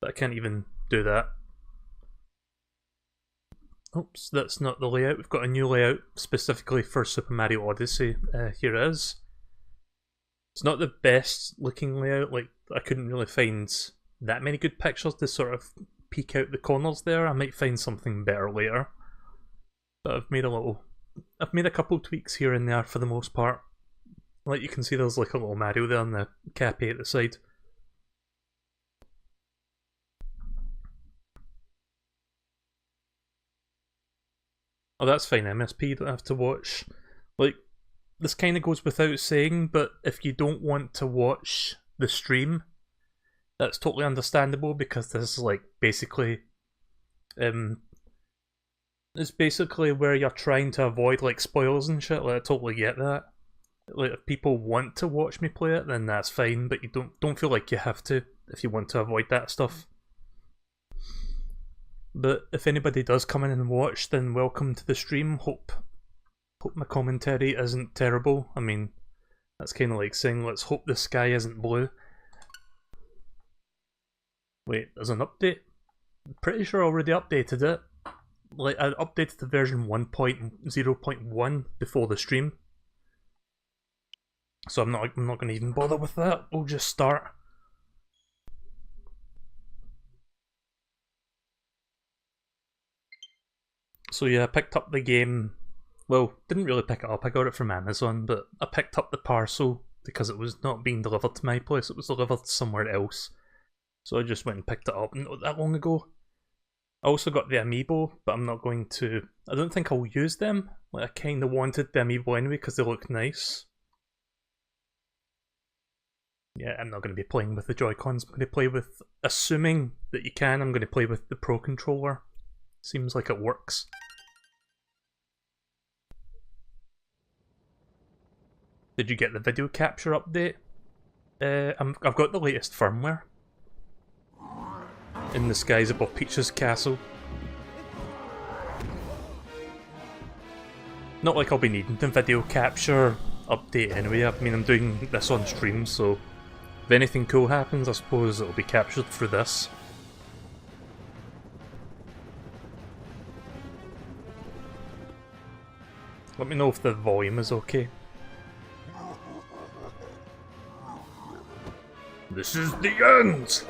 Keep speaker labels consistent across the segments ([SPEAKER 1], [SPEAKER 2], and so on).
[SPEAKER 1] but I can't even do that. Oops, that's not the layout. We've got a new layout specifically for Super Mario Odyssey. Here it is. It's not the best looking layout, like I couldn't really find that many good pictures to sort of peek out the corners there. I might find something better later. But I've made a couple tweaks here and there for the most part. Like you can see there's like a little Mario there on the cappy at the side. Oh, that's fine, MSP, you don't have to watch. Like, this kind of goes without saying, but if you don't want to watch the stream, that's totally understandable, because this is like basically it's basically where you're trying to avoid like spoilers and shit. Like, I totally get that. Like, if people want to watch me play it, then that's fine, but you don't feel like you have to if you want to avoid that stuff. But if anybody does come in and watch, then welcome to the stream. Hope my commentary isn't terrible. I mean, that's kind of like saying, let's hope the sky isn't blue. Wait, there's an update? I'm pretty sure I already updated it. Like, I updated the version 1.0.1 before the stream. So I'm not going to even bother with that. We'll just start. So yeah, I picked up the game. Well, didn't really pick it up, I got it from Amazon, but I picked up the parcel because it was not being delivered to my place, it was delivered somewhere else. So I just went and picked it up not that long ago. I also got the amiibo, but I'm not going to... I don't think I'll use them. Like, I kinda wanted the amiibo anyway because they look nice. Yeah, I'm not going to be playing with the Joy-Cons, I'm going to play with... Assuming that you can, I'm going to play with the Pro Controller. Seems like it works. Did you get the video capture update? I've got the latest firmware. In the skies above Peach's castle. Not like I'll be needing the video capture update anyway. I mean, I'm doing this on stream, so if anything cool happens, I suppose it'll be captured through this. Let me know if the volume is okay. This is the end!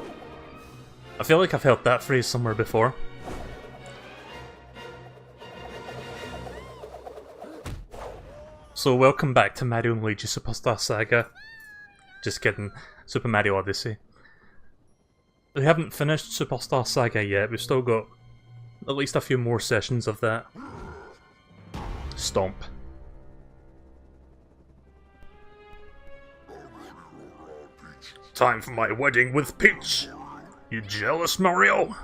[SPEAKER 1] I feel like I've heard that phrase somewhere before. So welcome back to Mario and Luigi Superstar Saga. Just kidding, Super Mario Odyssey. We haven't finished Superstar Saga yet, we've still got at least a few more sessions of that. Stomp. Time for my wedding with Peach! You jealous, Mario?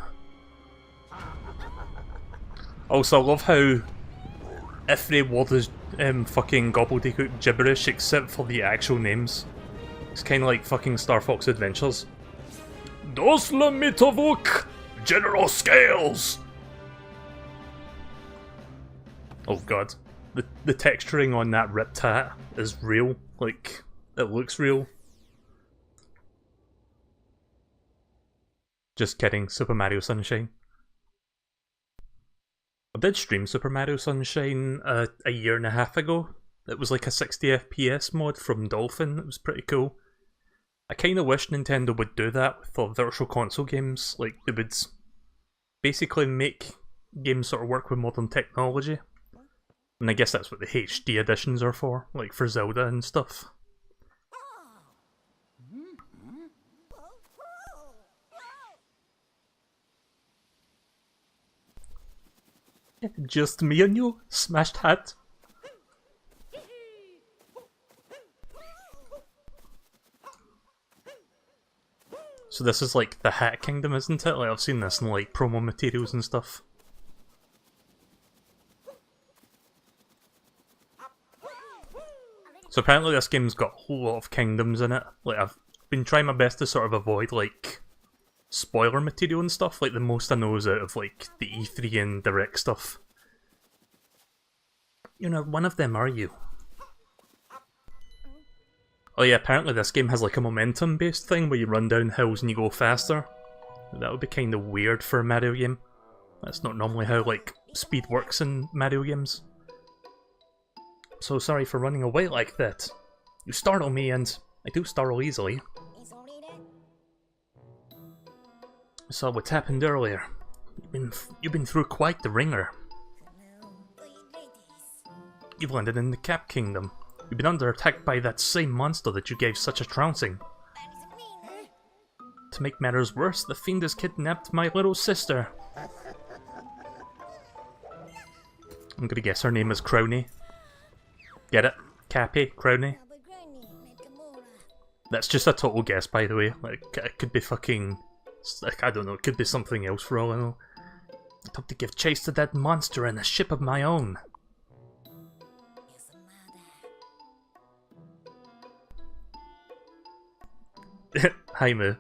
[SPEAKER 1] Also, I love how every word is fucking gobbledygook gibberish except for the actual names. It's kinda like fucking Star Fox Adventures. Dos Lamitovuk! General Scales! Oh god. The texturing on that ripped hat is real. Like, it looks real. Just kidding, Super Mario Sunshine. I did stream Super Mario Sunshine a year and a half ago. It was like a 60 FPS mod from Dolphin, it was pretty cool. I kinda wish Nintendo would do that with their virtual console games, like they would basically make games sort of work with modern technology. And I guess that's what the HD editions are for, like for Zelda and stuff. Just me and you, smashed hat. So this is like the Hat Kingdom, isn't it? Like, I've seen this in like promo materials and stuff. So apparently this game's got a whole lot of kingdoms in it. Like, I've been trying my best to sort of avoid like spoiler material and stuff. Like, the most I know is out of like the E3 and Direct stuff. You're not one of them, are you? Oh yeah, apparently this game has like a momentum based thing where you run down hills and you go faster. That would be kind of weird for a Mario game. That's not normally how, like, speed works in Mario games. So sorry for running away like that. You startle me, and I do startle easily. I saw what happened earlier. You've been through quite the ringer. You've landed in the Cap Kingdom. You've been under attack by that same monster that you gave such a trouncing. To make matters worse, the fiend has kidnapped my little sister. I'm gonna guess her name is Crowny. Get it? Cappy? Crowny? That's just a total guess, by the way. Like, it could be fucking... like, I don't know, it could be something else for all I know. I hope to give chase to that monster in a ship of my own. Hi, Moo.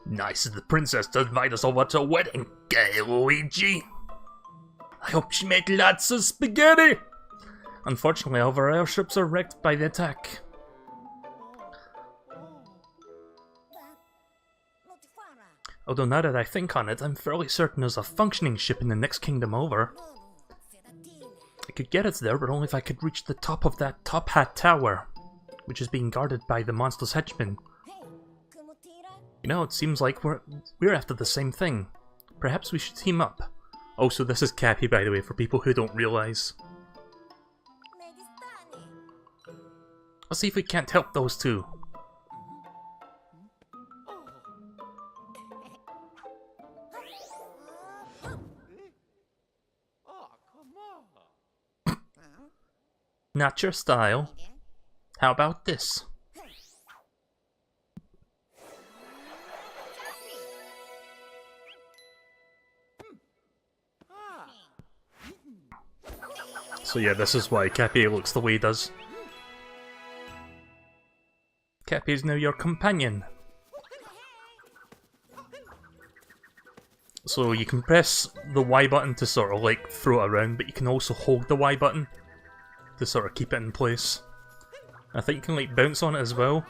[SPEAKER 1] Nice of the princess to invite us over to a wedding, gay Luigi. I hope she made lots of spaghetti. Unfortunately, all of our airships are wrecked by the attack. Although now that I think on it, I'm fairly certain there's a functioning ship in the next kingdom over. I could get it there, but only if I could reach the top of that top hat tower, which is being guarded by the monster's henchmen. You know, it seems like we're after the same thing. Perhaps we should team up. Also, this is Cappy, by the way, for people who don't realise. Let's see if we can't help those two. Not your style. How about this? So yeah, this is why Cappy looks the way he does. Cappy is now your companion. So you can press the Y button to sort of like throw it around, but you can also hold the Y button to sort of keep it in place. I think you can like bounce on it as well.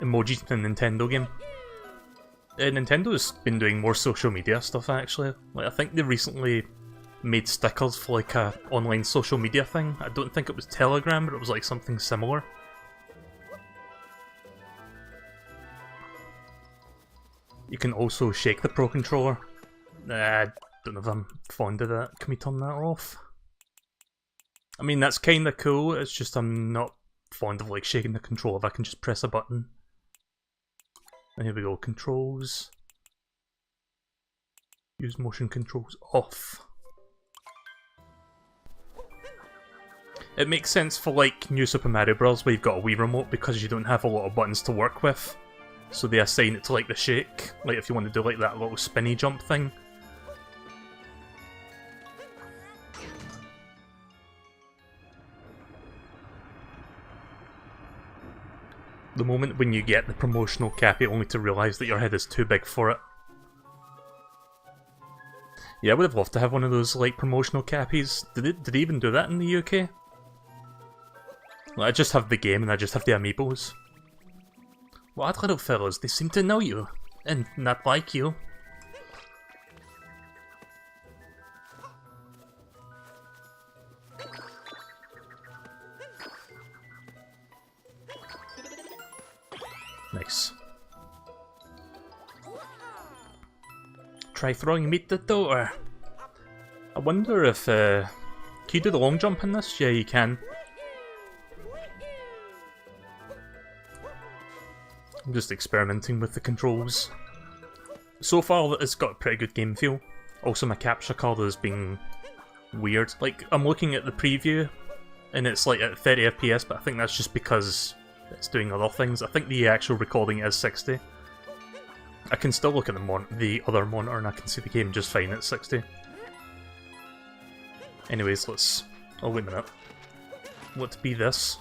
[SPEAKER 1] Emojis in a Nintendo game. Nintendo's been doing more social media stuff actually. Like I think they recently made stickers for like a online social media thing. I don't think it was Telegram, but it was like something similar. You can also shake the Pro Controller. I don't know if I'm fond of that. Can we turn that off? I mean, that's kinda cool, it's just I'm not fond of like shaking the controller if I can just press a button. And here we go, controls. Use motion controls off. It makes sense for like New Super Mario Bros. Where you've got a Wii remote because you don't have a lot of buttons to work with. So they assign it to like the shake, like if you want to do like that little spinny jump thing. The moment when you get the promotional Cappy only to realise that your head is too big for it. Yeah, I would have loved to have one of those like promotional Cappies. Did they even do that in the UK? Well, I just have the game and I just have the amiibos. What, little fellows, they seem to know you, and not like you. Nice. Try throwing me at the door. I wonder if, can you do the long jump in this? Yeah, you can. I'm just experimenting with the controls. So far, it's got a pretty good game feel. Also, my capture card has been weird. Like, I'm looking at the preview, and it's like at 30 FPS, but I think that's just because it's doing other things. I think the actual recording is 60. I can still look at the other monitor, and I can see the game just fine at 60. Anyways, let's... oh, wait a minute. Let's be this.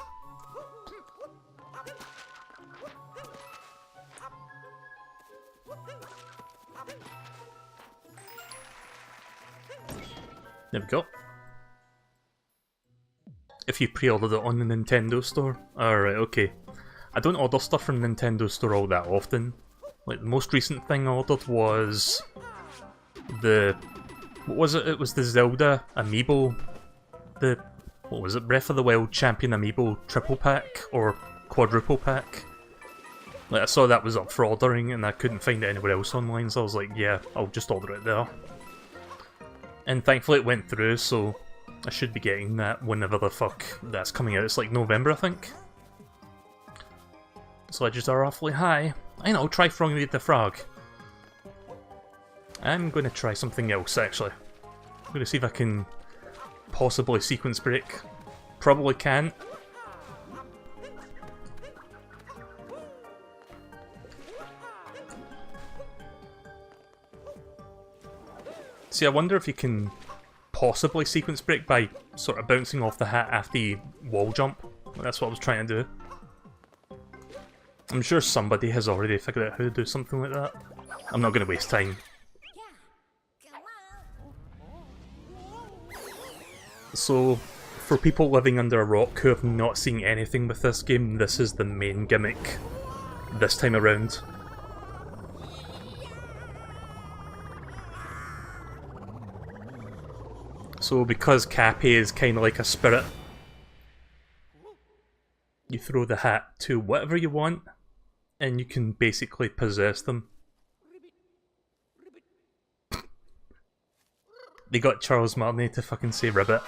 [SPEAKER 1] There we go. If you pre-ordered it on the Nintendo Store. Alright, okay. I don't order stuff from Nintendo Store all that often. Like, the most recent thing I ordered was the... What was it? It was the Zelda Amiibo. The... What was it? Breath of the Wild Champion Amiibo triple pack, or quadruple pack. Like, I saw that was up for ordering and I couldn't find it anywhere else online, so I was like, yeah, I'll just order it there. And thankfully it went through, so I should be getting that whenever the fuck that's coming out. It's like November, I think. Sledges are awfully high. I know, try Froggy the Frog. I'm going to try something else, actually. I'm going to see if I can possibly sequence break. Probably can't. See, I wonder if you can possibly sequence break by sort of bouncing off the hat after you wall jump. That's what I was trying to do. I'm sure somebody has already figured out how to do something like that. I'm not going to waste time. So, for people living under a rock who have not seen anything with this game, this is the main gimmick this time around. So because Cappy is kind of like a spirit, you throw the hat to whatever you want, and you can basically possess them. They got Charles Martinet to fucking say ribbit.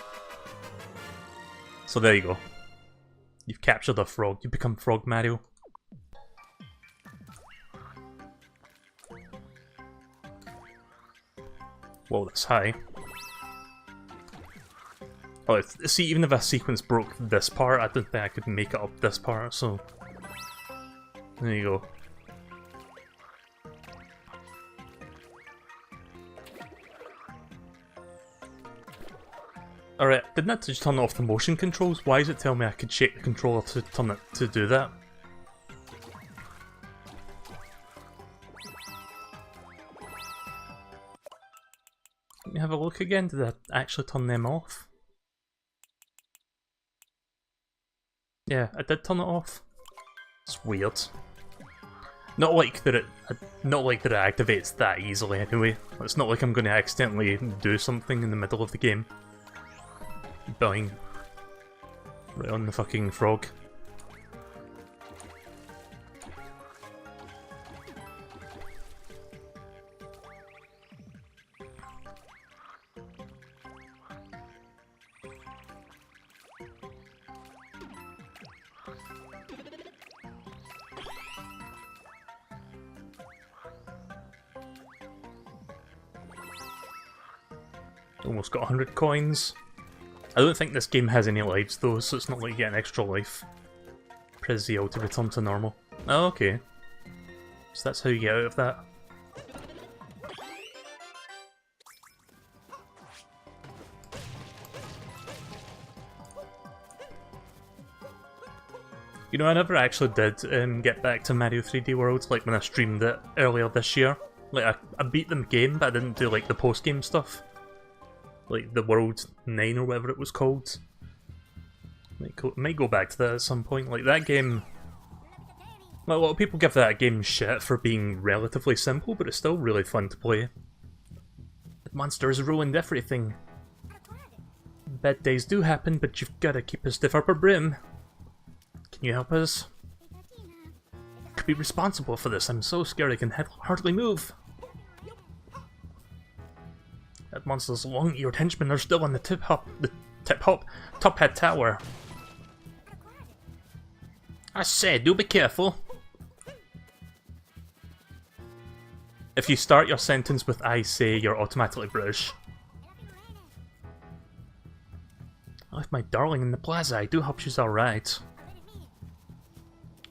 [SPEAKER 1] So there you go. You've captured a frog, you become Frog Mario. Whoa, that's high. Oh, see, even if a sequence broke this part, I don't think I could make it up this part, so... There you go. Alright, didn't that just turn off the motion controls? Why does it tell me I could shake the controller to turn it to do that? Let me have a look again, did I actually turn them off? Yeah, I did turn it off. It's weird. Not like that it activates that easily anyway. It's not like I'm going to accidentally do something in the middle of the game. Bang. Right on the fucking frog. Almost got 100 coins. I don't think this game has any lives though, so it's not like you get an extra life. Press ZL to return to normal. Oh, okay. So that's how you get out of that. You know, I never actually did get back to Mario 3D World, like when I streamed it earlier this year. Like, I beat the game, but I didn't do like the post-game stuff. Like the World 9 or whatever it was called. Might go back to that at some point. Like that game... Well, a lot of people give that game shit for being relatively simple, but it's still really fun to play. The monsters ruined everything. Bad days do happen, but you've gotta keep a stiff upper brim. Can you help us? Could be responsible for this. I'm so scared I can hardly move. That monster's long-eared henchmen are still on the top hat tower. I said, do be careful. If you start your sentence with I say, you're automatically British. I left my darling in the plaza. I do hope she's alright.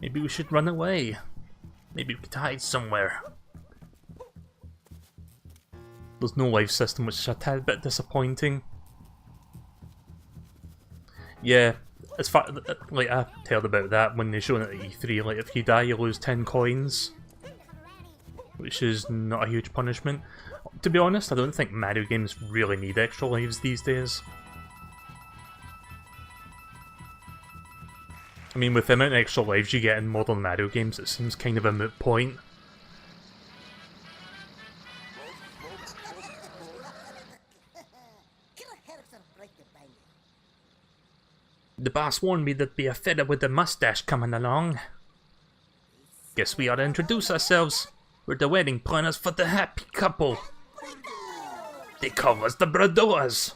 [SPEAKER 1] Maybe we should run away. Maybe we could hide somewhere. There's no life system, which is a tad bit disappointing. Yeah, as far like I heard about that when they showed it at E3. Like if you die, you lose 10 coins, which is not a huge punishment. To be honest, I don't think Mario games really need extra lives these days. I mean, with the amount of extra lives you get in modern Mario games, it seems kind of a moot point. The boss warned me there'd be a fella with a mustache coming along. Guess we ought to introduce ourselves. We're the wedding planners for the happy couple. They call us the Bradoas.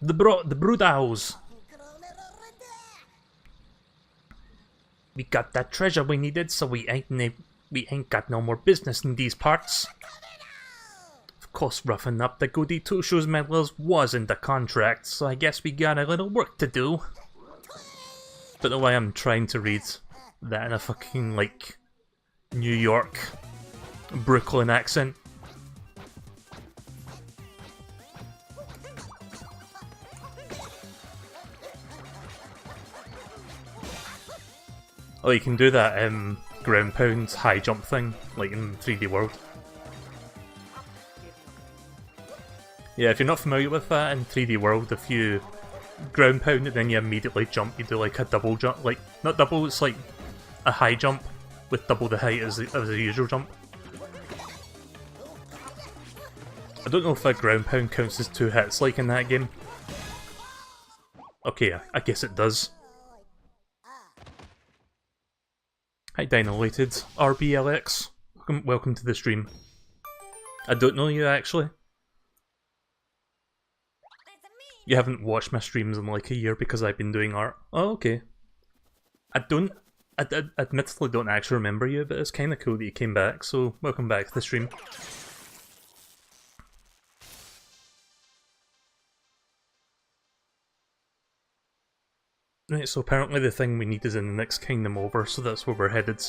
[SPEAKER 1] The Brudaus. We got that treasure we needed, so we ain't got no more business in these parts. Of course, roughing up the goody two-shoes meddlers was in the contract, so I guess we got a little work to do. Don't know why I'm trying to read that in a fucking, like, New York, Brooklyn accent. Oh, you can do that ground pound high jump thing, like in 3D World. Yeah, if you're not familiar with that in 3D World, if you ground pound and then you immediately jump, you do like a double jump, like, not double, it's like a high jump with double the height as the usual jump. I don't know if a ground pound counts as 2 hits like in that game. Okay, I guess it does. Hi Dilated, RBLX. Welcome to the stream. I don't know you actually. You haven't watched my streams in like a year because I've been doing art. Oh, okay. I admittedly don't actually remember you, but it's kind of cool that you came back, so welcome back to the stream. Right, so apparently the thing we need is in the next kingdom over, so that's where we're headed.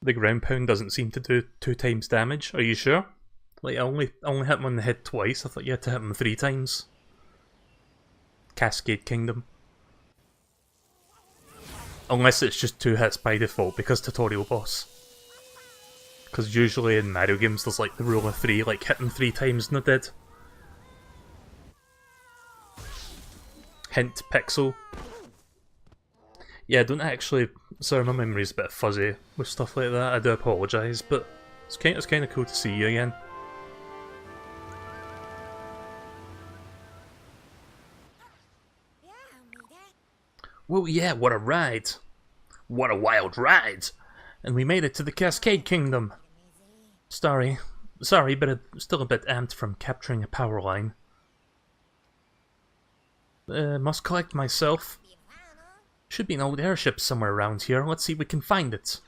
[SPEAKER 1] The ground pound doesn't seem to do 2 times damage, are you sure? Like, I only hit him on the head twice, I thought you had to hit him 3 times. Cascade Kingdom. Unless it's just 2 hits by default, because tutorial boss. Because usually in Mario games there's like the rule of 3, like hitting 3 times not dead. Hint, Pixel. Yeah, I don't actually... Sorry, my memory's a bit fuzzy with stuff like that, I do apologise, but it's kind of cool to see you again. Well, yeah, what a ride! What a wild ride! And we made it to the Cascade Kingdom! Sorry, but I'm still a bit amped from capturing a power line. Must collect myself. Should be an old airship somewhere around here, let's see if we can find it.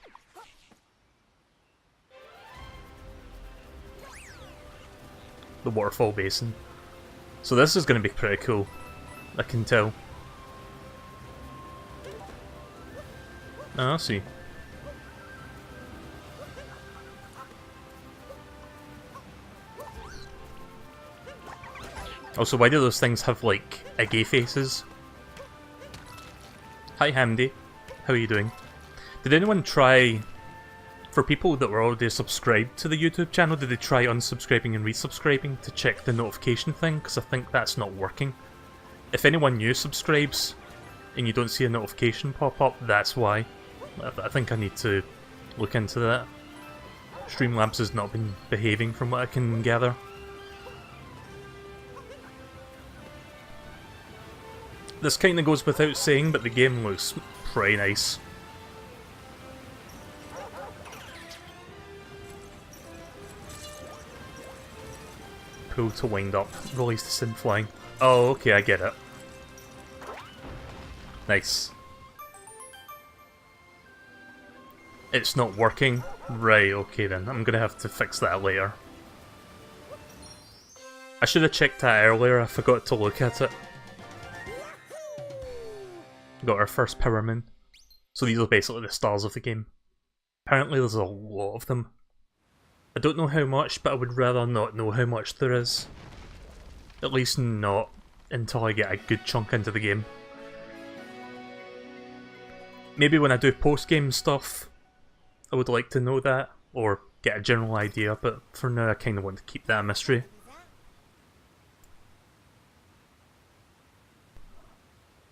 [SPEAKER 1] The waterfall basin. So this is going to be pretty cool, I can tell. Oh, I see. Also, why do those things have, like, eggy faces? Hi Hamdi, how are you doing? Did anyone try... For people that were already subscribed to the YouTube channel, did they try unsubscribing and resubscribing to check the notification thing? Because I think that's not working. If anyone new subscribes, and you don't see a notification pop up, that's why. I think I need to look into that. Streamlabs has not been behaving from what I can gather. This kind of goes without saying, but the game looks pretty nice. Pull to wind up, release the synth flying. Oh, okay, I get it. Nice. It's not working? Right, okay then. I'm gonna have to fix that later. I should have checked that earlier, I forgot to look at it. Got our first Power Moon. So these are basically the stars of the game. Apparently there's a lot of them. I don't know how much, but I would rather not know how much there is. At least not until I get a good chunk into the game. Maybe when I do post-game stuff, I would like to know that, or get a general idea, but for now I kind of want to keep that a mystery.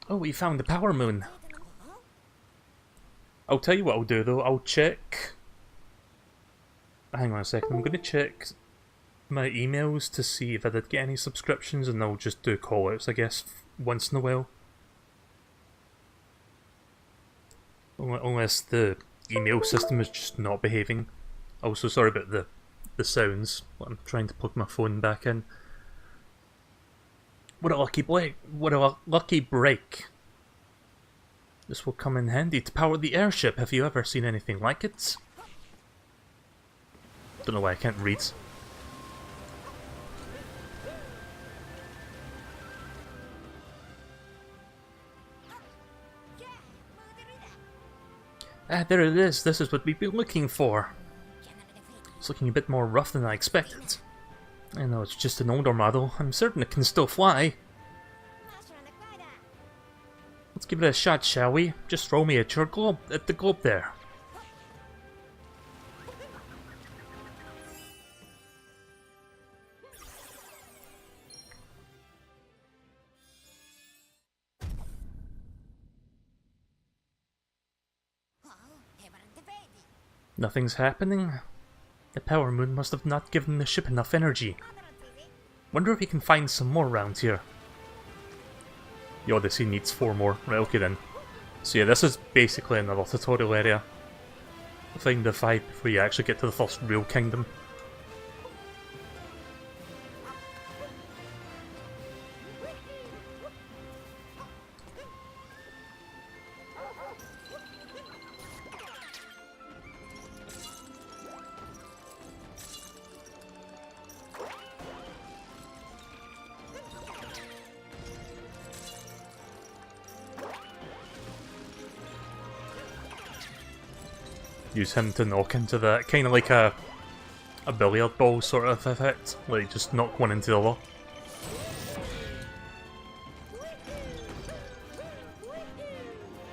[SPEAKER 1] Oh, we found the Power Moon. I'll tell you what I'll do though, I'll check hang on a second, I'm going to check my emails to see if I did get any subscriptions, and I'll just do call-outs, I guess, once in a while. Unless the email system is just not behaving. Also, sorry about the sounds. I'm trying to plug my phone back in. What a lucky break! What a lucky break! This will come in handy to power the airship. Have you ever seen anything like it? Don't know why I can't read. Ah, there it is. This is what we've been looking for. It's looking a bit more rough than I expected. I know it's just an older model. I'm certain it can still fly. Let's give it a shot, shall we? Just throw me at the globe there. Nothing's happening. The power moon must have not given the ship enough energy. Wonder if we can find some more around here. The Odyssey needs 4 more. Right, okay then. So yeah, this is basically another tutorial area. Find the 5 before you actually get to the first real kingdom. Use him to knock into that, kind of like a billiard ball sort of effect, like just knock one into the other.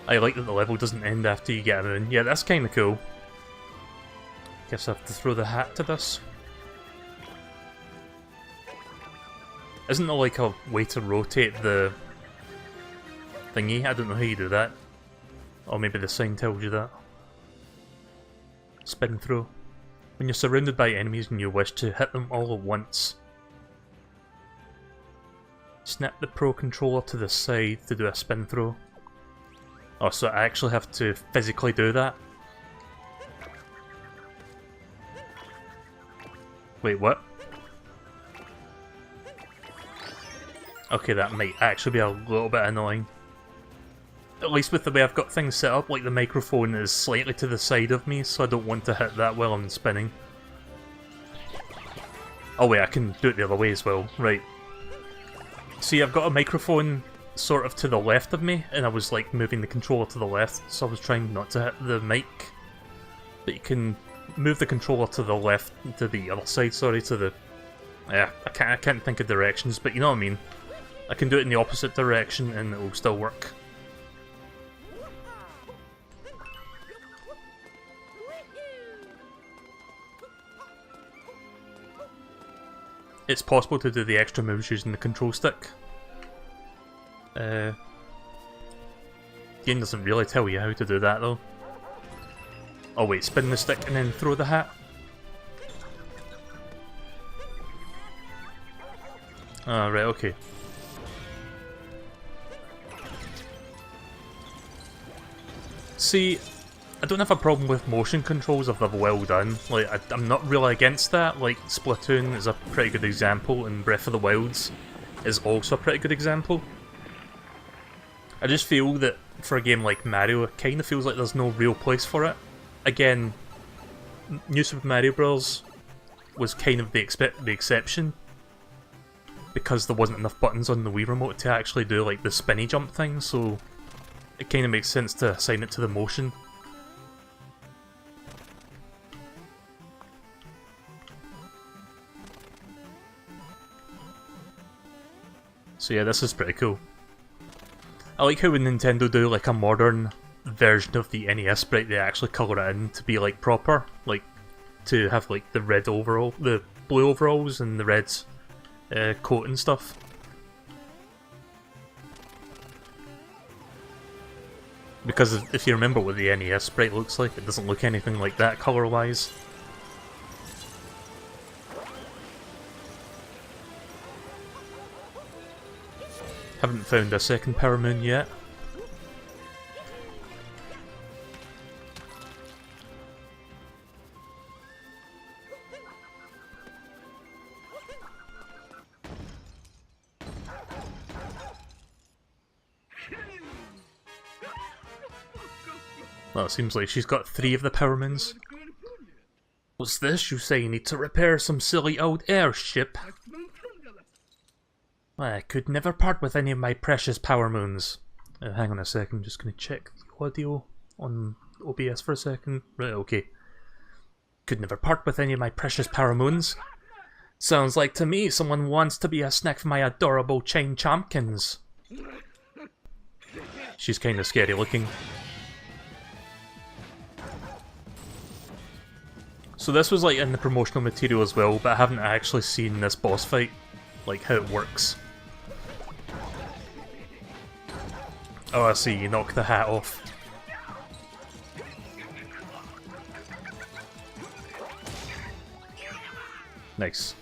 [SPEAKER 1] I like that the level doesn't end after you get him in. Yeah, that's kind of cool. Guess I have to throw the hat to this. Isn't there like a way to rotate the thingy? I don't know how you do that. Or maybe the sign tells you that. Spin throw. When you're surrounded by enemies and you wish to hit them all at once, snap the Pro controller to the side to do a spin throw. Oh, so I actually have to physically do that? Wait, what? Okay, that might actually be a little bit annoying. At least with the way I've got things set up, like the microphone is slightly to the side of me, so I don't want to hit that while I'm spinning. Oh wait, I can do it the other way as well, right. See, I've got a microphone sort of to the left of me, and I was like moving the controller to the left, so I was trying not to hit the mic. But you can move the controller to the left, to the other side, sorry, to the... Yeah, I can't think of directions, but you know what I mean. I can do it in the opposite direction and it will still work. It's possible to do the extra moves using the control stick. The game doesn't really tell you how to do that though. Oh wait, spin the stick and then throw the hat. Ah, right, okay. See, I don't have a problem with motion controls if they're well done. Like, I'm not really against that. Like, Splatoon is a pretty good example, and Breath of the Wilds is also a pretty good example. I just feel that for a game like Mario, it kind of feels like there's no real place for it. Again, New Super Mario Bros. Was kind of the exception, because there wasn't enough buttons on the Wii Remote to actually do like the spinny jump thing, so it kind of makes sense to assign it to the motion. So yeah, this is pretty cool. I like how when Nintendo do like a modern version of the NES sprite, they actually colour it in to be like proper, like to have like the red overall, the blue overalls and the red coat and stuff. Because if you remember what the NES sprite looks like, it doesn't look anything like that colour-wise. Haven't found a second power moon yet. Well, it seems like she's got 3 of the power moons. What's this? You say you need to repair some silly old airship? I could never part with any of my precious power moons. Hang on a second, I'm just going to check the audio on OBS for a second. Right, okay. Could never part with any of my precious power moons. Sounds like to me someone wants to be a snack for my adorable chain champkins. She's kind of scary looking. So this was like in the promotional material as well, but I haven't actually seen this boss fight, like how it works. Oh, I see, you knock the hat off. Nice.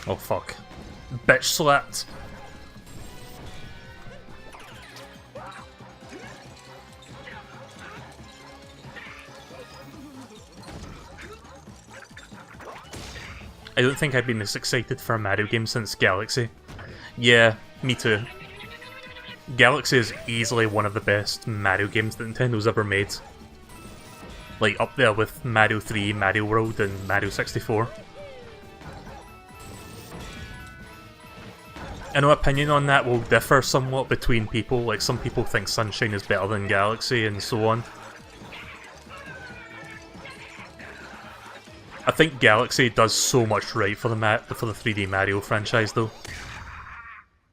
[SPEAKER 1] Oh fuck. Bitch slapped. I don't think I've been this excited for a Mario game since Galaxy. Yeah, me too. Galaxy is easily one of the best Mario games that Nintendo's ever made. Like, up there with Mario 3, Mario World, and Mario 64. I know opinion on that will differ somewhat between people, like some people think Sunshine is better than Galaxy and so on. I think Galaxy does so much right for the 3D Mario franchise though.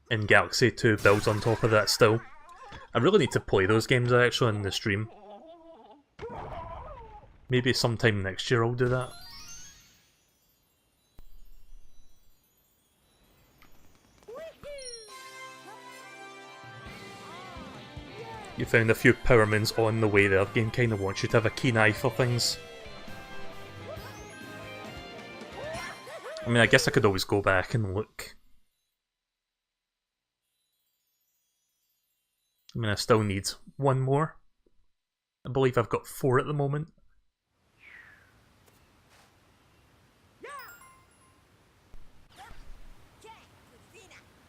[SPEAKER 1] And Galaxy 2 builds on top of that still. I really need to play those games actually in the stream. Maybe sometime next year I'll do that. You found a few power moons on the way there. The game kind of wants you to have a keen eye for things. I mean, I guess I could always go back and look. I mean, I still need 1 more. I believe I've got 4 at the moment.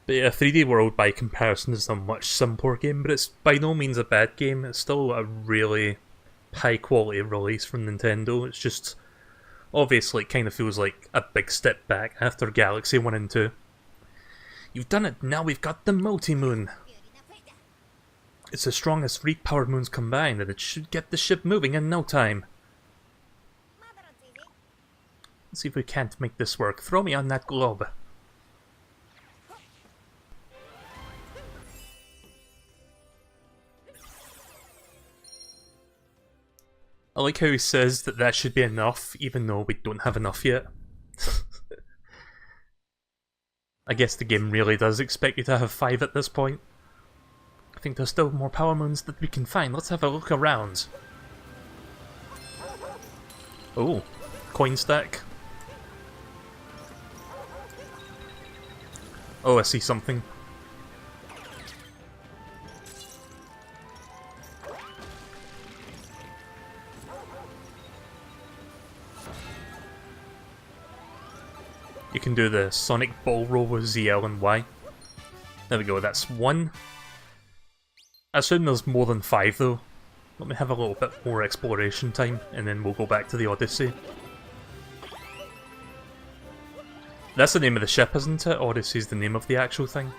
[SPEAKER 1] But yeah, 3D World by comparison is a much simpler game, but it's by no means a bad game. It's still a really high quality release from Nintendo. It's just, obviously it kind of feels like a big step back after Galaxy 1 and 2. You've done it, now we've got the multi-moon. It's as strong as 3 power moons combined, and it should get the ship moving in no time. Let's see if we can't make this work. Throw me on that globe. I like how he says that that should be enough, even though we don't have enough yet. I guess the game really does expect you to have 5 at this point. I think there's still more power moons that we can find. Let's have a look around. Oh, coin stack. Oh, I see something. You can do the Sonic Ball Roll with ZL and Y. There we go, that's 1. I assume there's more than 5 though. Let me have a little bit more exploration time, and then we'll go back to the Odyssey. That's the name of the ship, isn't it? Odyssey's the name of the actual thing.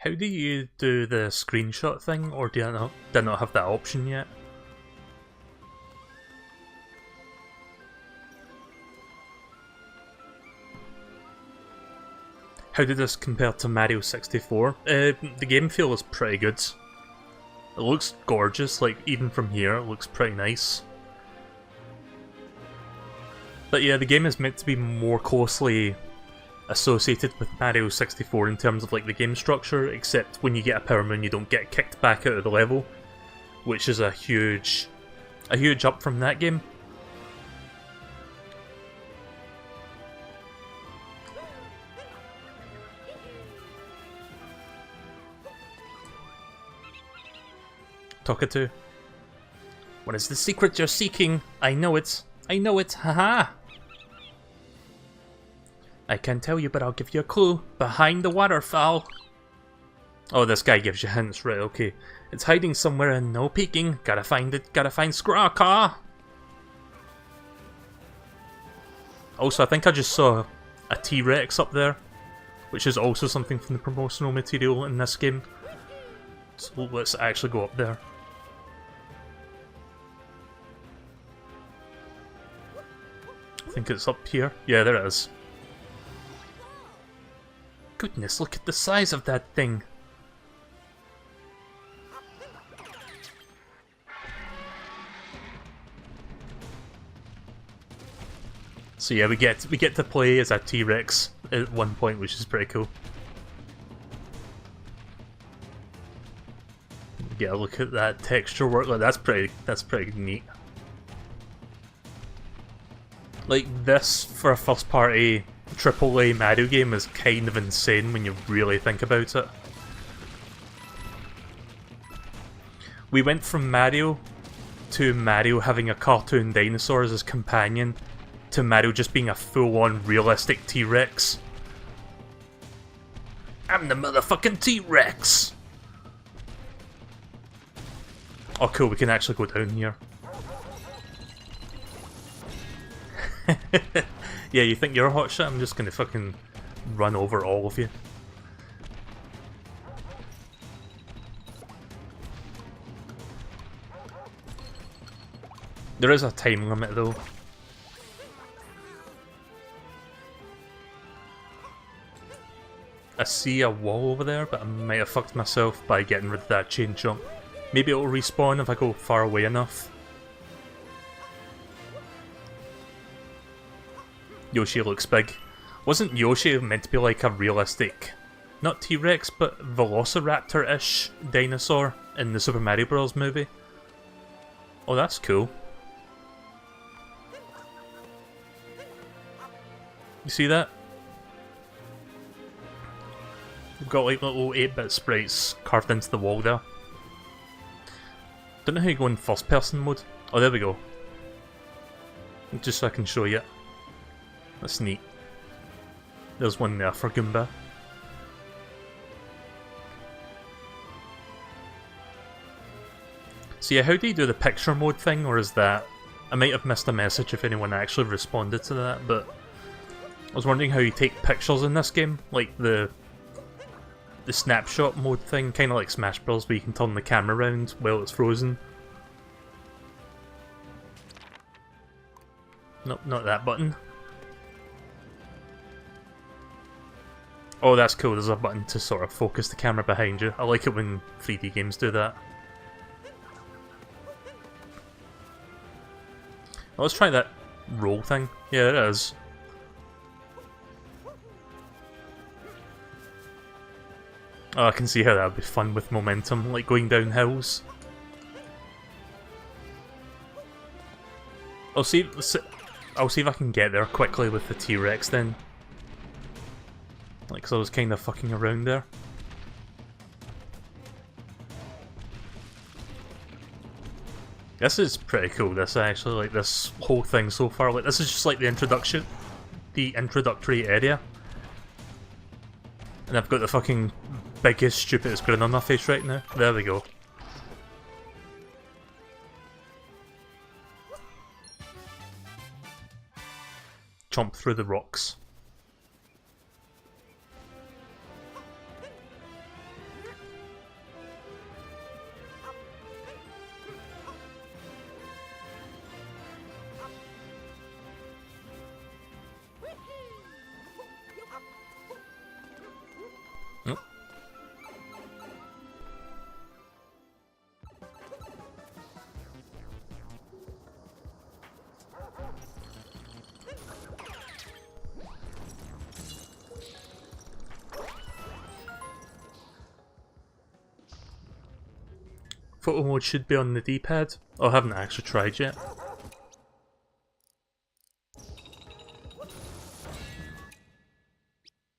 [SPEAKER 1] How do you do the screenshot thing, or do you not have that option yet? How did this compare to Mario 64? The game feel is pretty good. It looks gorgeous, like even from here it looks pretty nice. But yeah, the game is meant to be more closely associated with Mario 64 in terms of like the game structure, except when you get a Power Moon you don't get kicked back out of the level, which is a huge up from that game. Talkative. What is the secret you're seeking? I know it. I know it. Haha. I can't tell you, but I'll give you a clue. Behind the waterfall. Oh, this guy gives you hints, right? Okay. It's hiding somewhere and no peeking. Gotta find it. Gotta find Scrawcaw. Also, I think I just saw a T-Rex up there, which is also something from the promotional material in this game. So let's actually go up there. I think it's up here. Yeah, there it is. Goodness, look at the size of that thing. So yeah, we get to play as a T-Rex at one point, which is pretty cool. Yeah, look at that texture work. Like that's pretty neat. Like this for a first party AAA Mario game is kind of insane when you really think about it. We went from Mario to Mario having a cartoon dinosaur as his companion to Mario just being a full-on realistic T-Rex. I'm the motherfucking T-Rex! Oh cool, we can actually go down here. Yeah, you think you're hot shit? I'm just gonna fucking run over all of you. There is a time limit though. I see a wall over there, but I might have fucked myself by getting rid of that chain jump. Maybe it'll respawn if I go far away enough. Yoshi looks big. Wasn't Yoshi meant to be like a realistic, not T-Rex, but Velociraptor-ish dinosaur in the Super Mario Bros. Movie? Oh, that's cool. You see that? We've got like little 8-bit sprites carved into the wall there. Don't know how you go in first person mode. Oh, there we go. Just so I can show you. That's neat. There's one there for Goomba. So yeah, how do you do the picture mode thing, or is that... I might have missed a message if anyone actually responded to that, but... I was wondering how you take pictures in this game, like the snapshot mode thing, kind of like Smash Bros, where you can turn the camera around while it's frozen. Nope, not that button. Oh, that's cool, there's a button to sort of focus the camera behind you. I like it when 3D games do that. Oh, let's try that roll thing. Yeah, it is. Oh, I can see how that would be fun with momentum, like going down hills. I'll see if I can get there quickly with the T-Rex then. Like, 'cause I was kind of fucking around there. This is pretty cool, this actually, like this whole thing so far. Like, this is just like the introductory area. And I've got the fucking biggest, stupidest grin on my face right now. There we go. Chomp through the rocks. Photo mode should be on the D-pad. Oh, I haven't actually tried yet.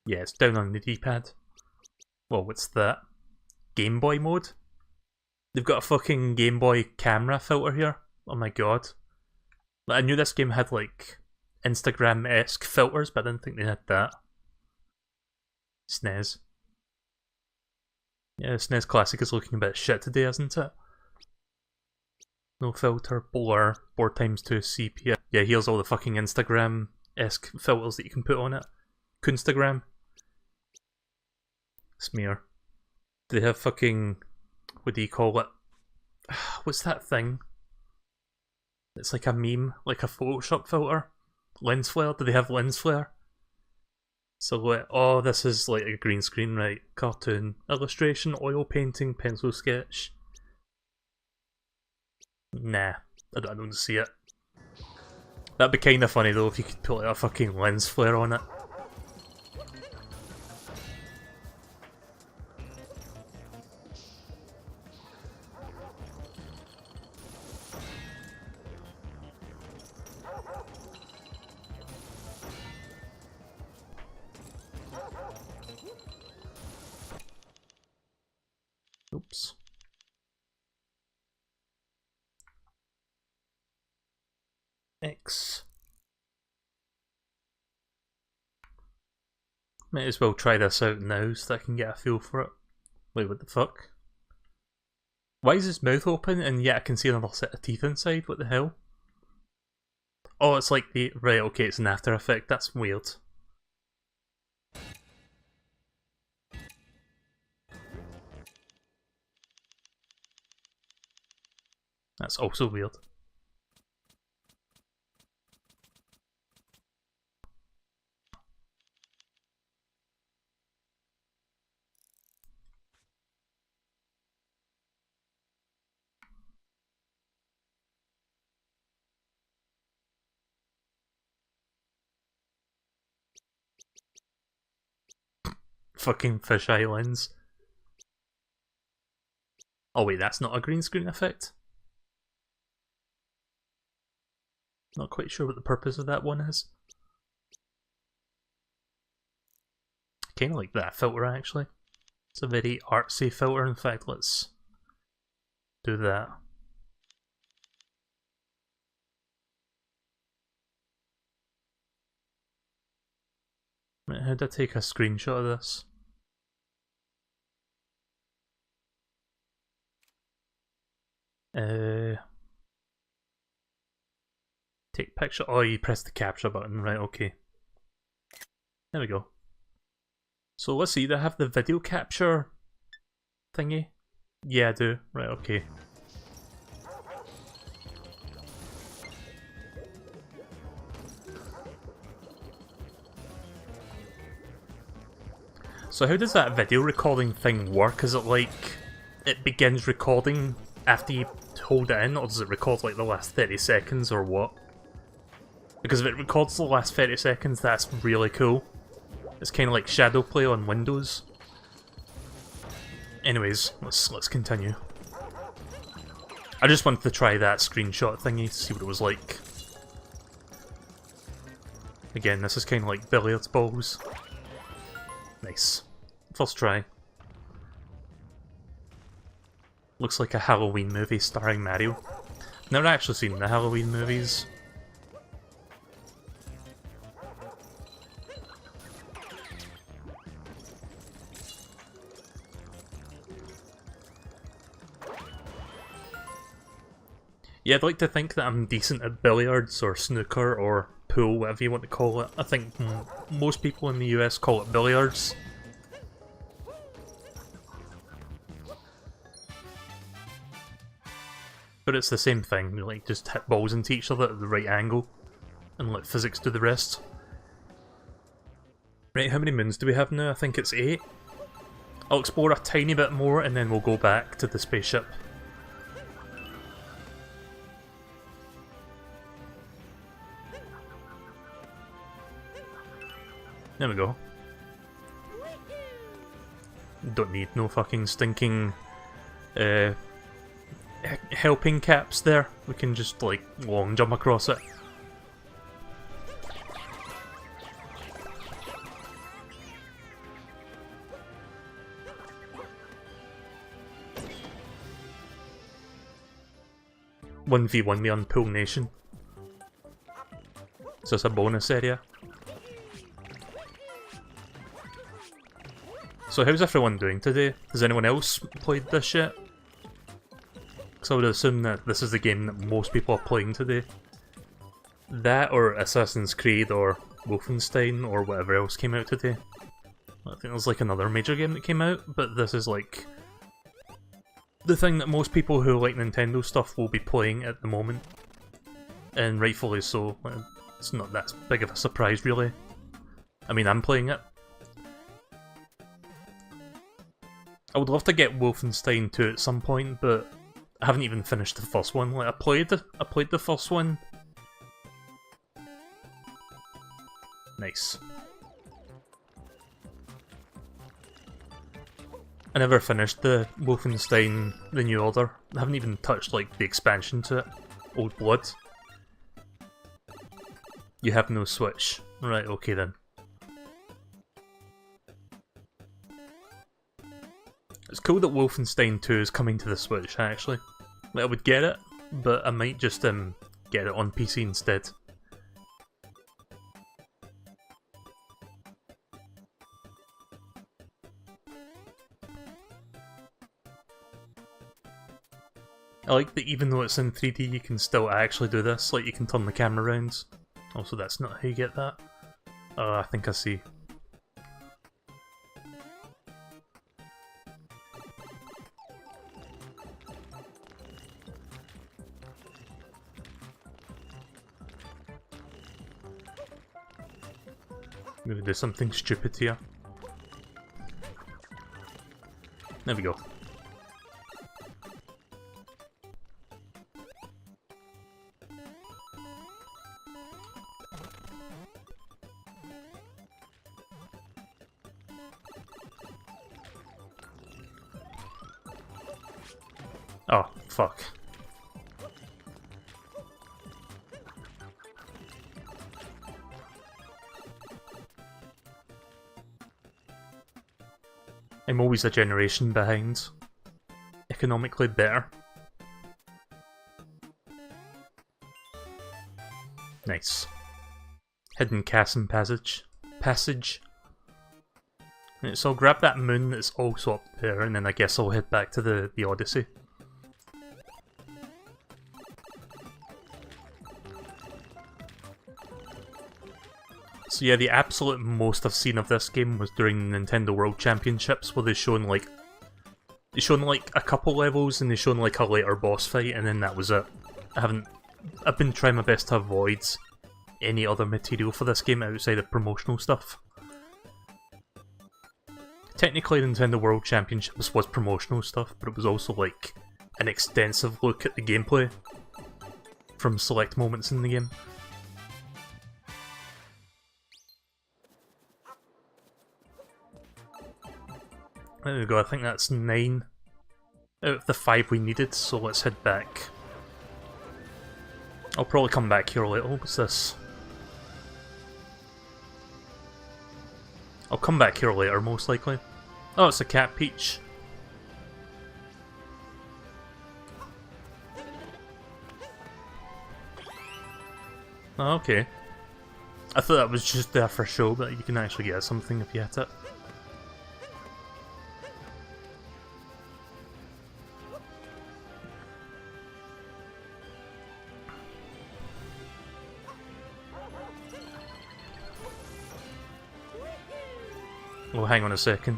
[SPEAKER 1] Yeah, it's down on the D-pad. Well, what's that? Game Boy mode? They've got a fucking Game Boy camera filter here. Oh my god. I knew this game had like Instagram-esque filters, but I didn't think they had that. SNES. Yeah, SNES Classic is looking a bit shit today, isn't it? No filter, blur, 4x2 sepia. Yeah, here's all the fucking Instagram-esque filters that you can put on it. Kunstagram. Smear. Do they have fucking... what do you call it? What's that thing? It's like a meme, like a Photoshop filter. Lens flare? Do they have lens flare? So like, oh, this is like a green screen, right? Cartoon, illustration, oil painting, pencil sketch. Nah, I don't want to see it. That'd be kinda funny though if you could put like a fucking lens flare on it. Oops. X. Might as well try this out now so I can get a feel for it. Wait, what the fuck? Why is his mouth open and yet I can see another set of teeth inside? What the hell? Oh, it's like the... right, okay, it's an After Effect. That's weird. That's also weird. Fucking fisheye lens. Oh wait, that's not a green screen effect? Not quite sure what the purpose of that one is. Kinda like that filter actually. It's a very artsy filter, in fact, let's do that. Right, how do I take a screenshot of this? Take picture. Oh, you press the capture button, right? Okay. There we go. So let's see, do I have the video capture thingy? Yeah, I do. Right, okay. So how does that video recording thing work? Is it like it begins recording after you hold it in, or does it record like the last 30 seconds or what? Because if it records the last 30 seconds, that's really cool. It's kind of like shadow play on Windows. Anyways, let's continue. I just wanted to try that screenshot thingy to see what it was like. Again, this is kind of like billiards balls. Nice. First try. Looks like a Halloween movie starring Mario. Never actually seen the Halloween movies. Yeah, I'd like to think that I'm decent at billiards or snooker or pool, whatever you want to call it. I think most people in the US call it billiards. But it's the same thing, you like just hit balls into each other at the right angle and let physics do the rest. Right, how many moons do we have now? I think it's 8. I'll explore a tiny bit more and then we'll go back to the spaceship. There we go. Don't need no fucking stinking helping caps there. We can just like long jump across it. One v one me on Pool Nation. So it's a bonus area. So how's everyone doing today? Has anyone else played this yet? Because I would assume that this is the game that most people are playing today. That or Assassin's Creed or Wolfenstein or whatever else came out today. I think there's like another major game that came out, but this is like the thing that most people who like Nintendo stuff will be playing at the moment. And rightfully so. It's not that big of a surprise really. I mean, I'm playing it. I would love to get Wolfenstein 2 at some point, but I haven't even finished the first one. Like I played the first one. Nice. I never finished the Wolfenstein The New Order. I haven't even touched like the expansion to it. Old Blood. You have no Switch. Right, okay then. It's cool that Wolfenstein 2 is coming to the Switch, actually. Like, I would get it, but I might just get it on PC instead. I like that even though it's in 3D, you can still actually do this. Like, you can turn the camera around. Also, that's not how you get that. Oh, I think I see. Maybe do something stupid here. There we go. Oh, fuck. I'm always a generation behind. Economically better. Nice. Hidden chasm passage. Right, so I'll grab that moon that's also up there, and then I guess I'll head back to the Odyssey. So yeah, the absolute most I've seen of this game was during the Nintendo World Championships, where they've shown like a couple levels and they've shown like a later boss fight, and then that was it. I've been trying my best to avoid any other material for this game outside of promotional stuff. Technically, Nintendo World Championships was promotional stuff, but it was also like an extensive look at the gameplay from select moments in the game. There we go, I think that's 9 out of the 5 we needed, so let's head back. I'll probably come back here later. What's this? I'll come back here later, most likely. Oh, it's a cat Peach. Oh, okay. I thought that was just there for show, but you can actually get something if you hit it. Oh, hang on a second.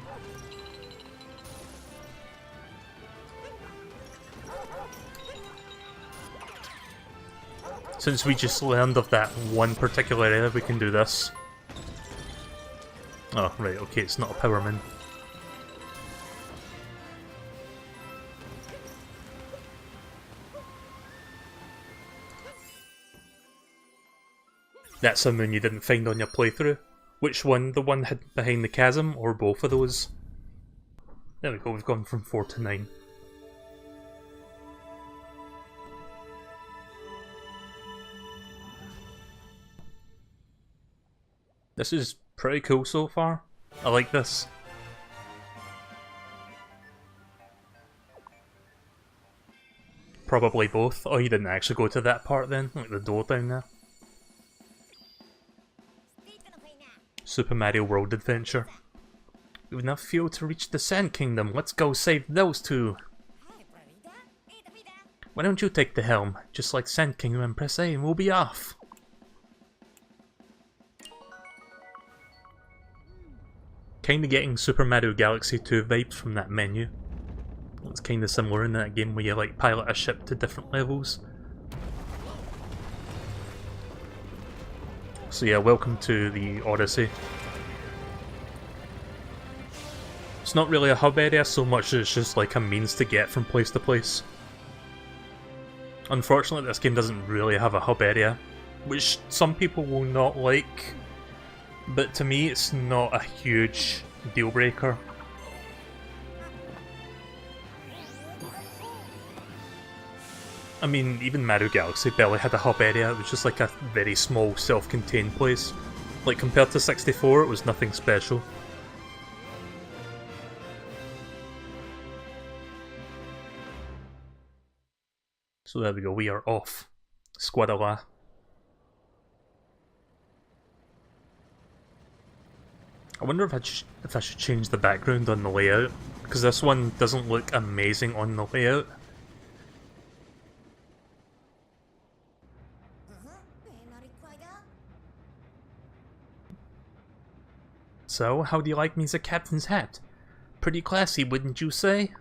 [SPEAKER 1] Since we just learned of that one particular area, we can do this. Oh, right, okay, it's not a power moon. That's a moon you didn't find on your playthrough. Which one? The one hidden behind the chasm, or both of those? There we go, we've gone from 4 to 9. This is pretty cool so far. I like this. Probably both. Oh, you didn't actually go to that part then? Like the door down there? Super Mario World Adventure. We have enough fuel to reach the Sand Kingdom. Let's go save those two. Why don't you take the helm? Just like Sand Kingdom and press A and we'll be off. Kinda getting Super Mario Galaxy 2 vibes from that menu. It's kinda similar in that game where you like pilot a ship to different levels. So yeah, welcome to the Odyssey. It's not really a hub area so much as it's just like a means to get from place to place. Unfortunately, this game doesn't really have a hub area, which some people will not like, but to me it's not a huge deal breaker. I mean, even Mario Galaxy barely had a hub area, it was just like a very small self-contained place. Like compared to 64, it was nothing special. So there we go, we are off. Squadala. I wonder if I should change the background on the layout, because this one doesn't look amazing on the layout. So, how do you like me as a captain's hat? Pretty classy, wouldn't you say?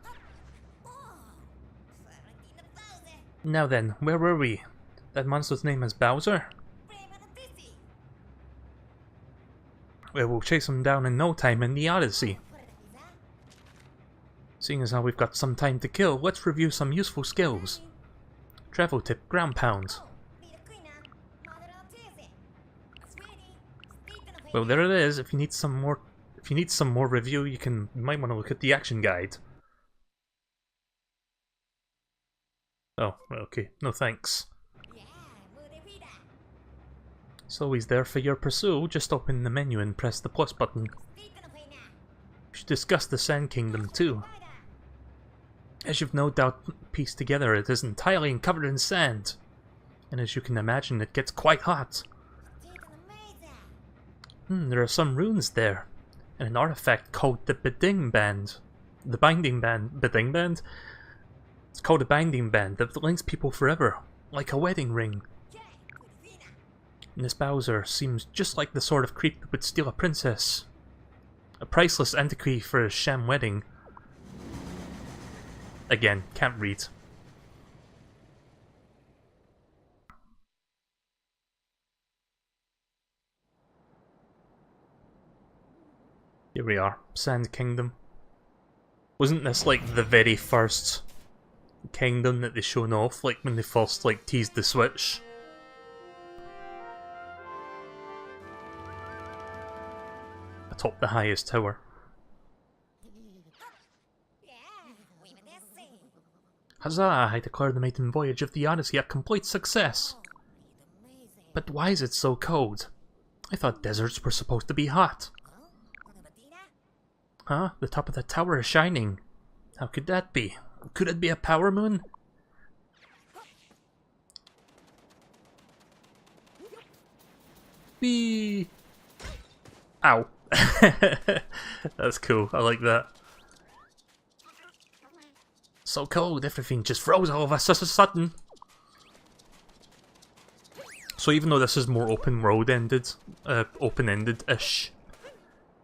[SPEAKER 1] Now then, where were we? That monster's name is Bowser? Well, we'll chase him down in no time in the Odyssey. Seeing as how we've got some time to kill, let's review some useful skills. Travel tip, ground pound. Well, there it is. If you need some more review, you might want to look at the action guide. Oh, okay. No thanks. So he's there for your pursuit. Just open the menu and press the plus button. We should discuss the Sand Kingdom too. As you've no doubt pieced together, it is entirely covered in sand. And as you can imagine, it gets quite hot. There are some runes there, and an artifact called the Binding Band. The Binding Band? Binding Band? It's called a binding band that links people forever, like a wedding ring. And this Bowser seems just like the sort of creep that would steal a princess. A priceless antiquity for a sham wedding. Again, can't read. Here we are, Sand Kingdom. Wasn't this like the very first kingdom that they shown off, like when they first like teased the Switch? Atop the highest tower. Huzzah! I declare the maiden voyage of the Odyssey a complete success! But why is it so cold? I thought deserts were supposed to be hot. Huh? The top of the tower is shining. How could that be? Could it be a power moon? Whee! Ow. That's cool, I like that. So cold, everything just froze all of us as a sudden. So even though this is more open-ended-ish,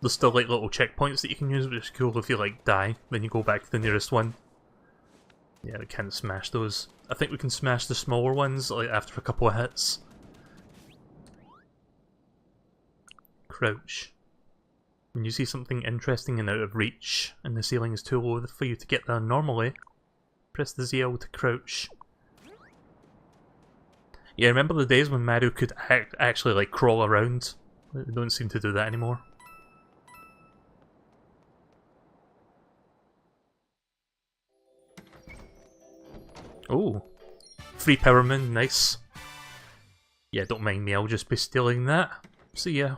[SPEAKER 1] there's still like little checkpoints that you can use, which is cool. If you like die, then you go back to the nearest one. Yeah, we can't smash those. I think we can smash the smaller ones like after a couple of hits. Crouch. When you see something interesting and out of reach, and the ceiling is too low for you to get there normally, press the ZL to crouch. Yeah, remember the days when Mario could actually like crawl around? They don't seem to do that anymore. Oh, free Power Moon, nice. Yeah, don't mind me, I'll just be stealing that. See ya.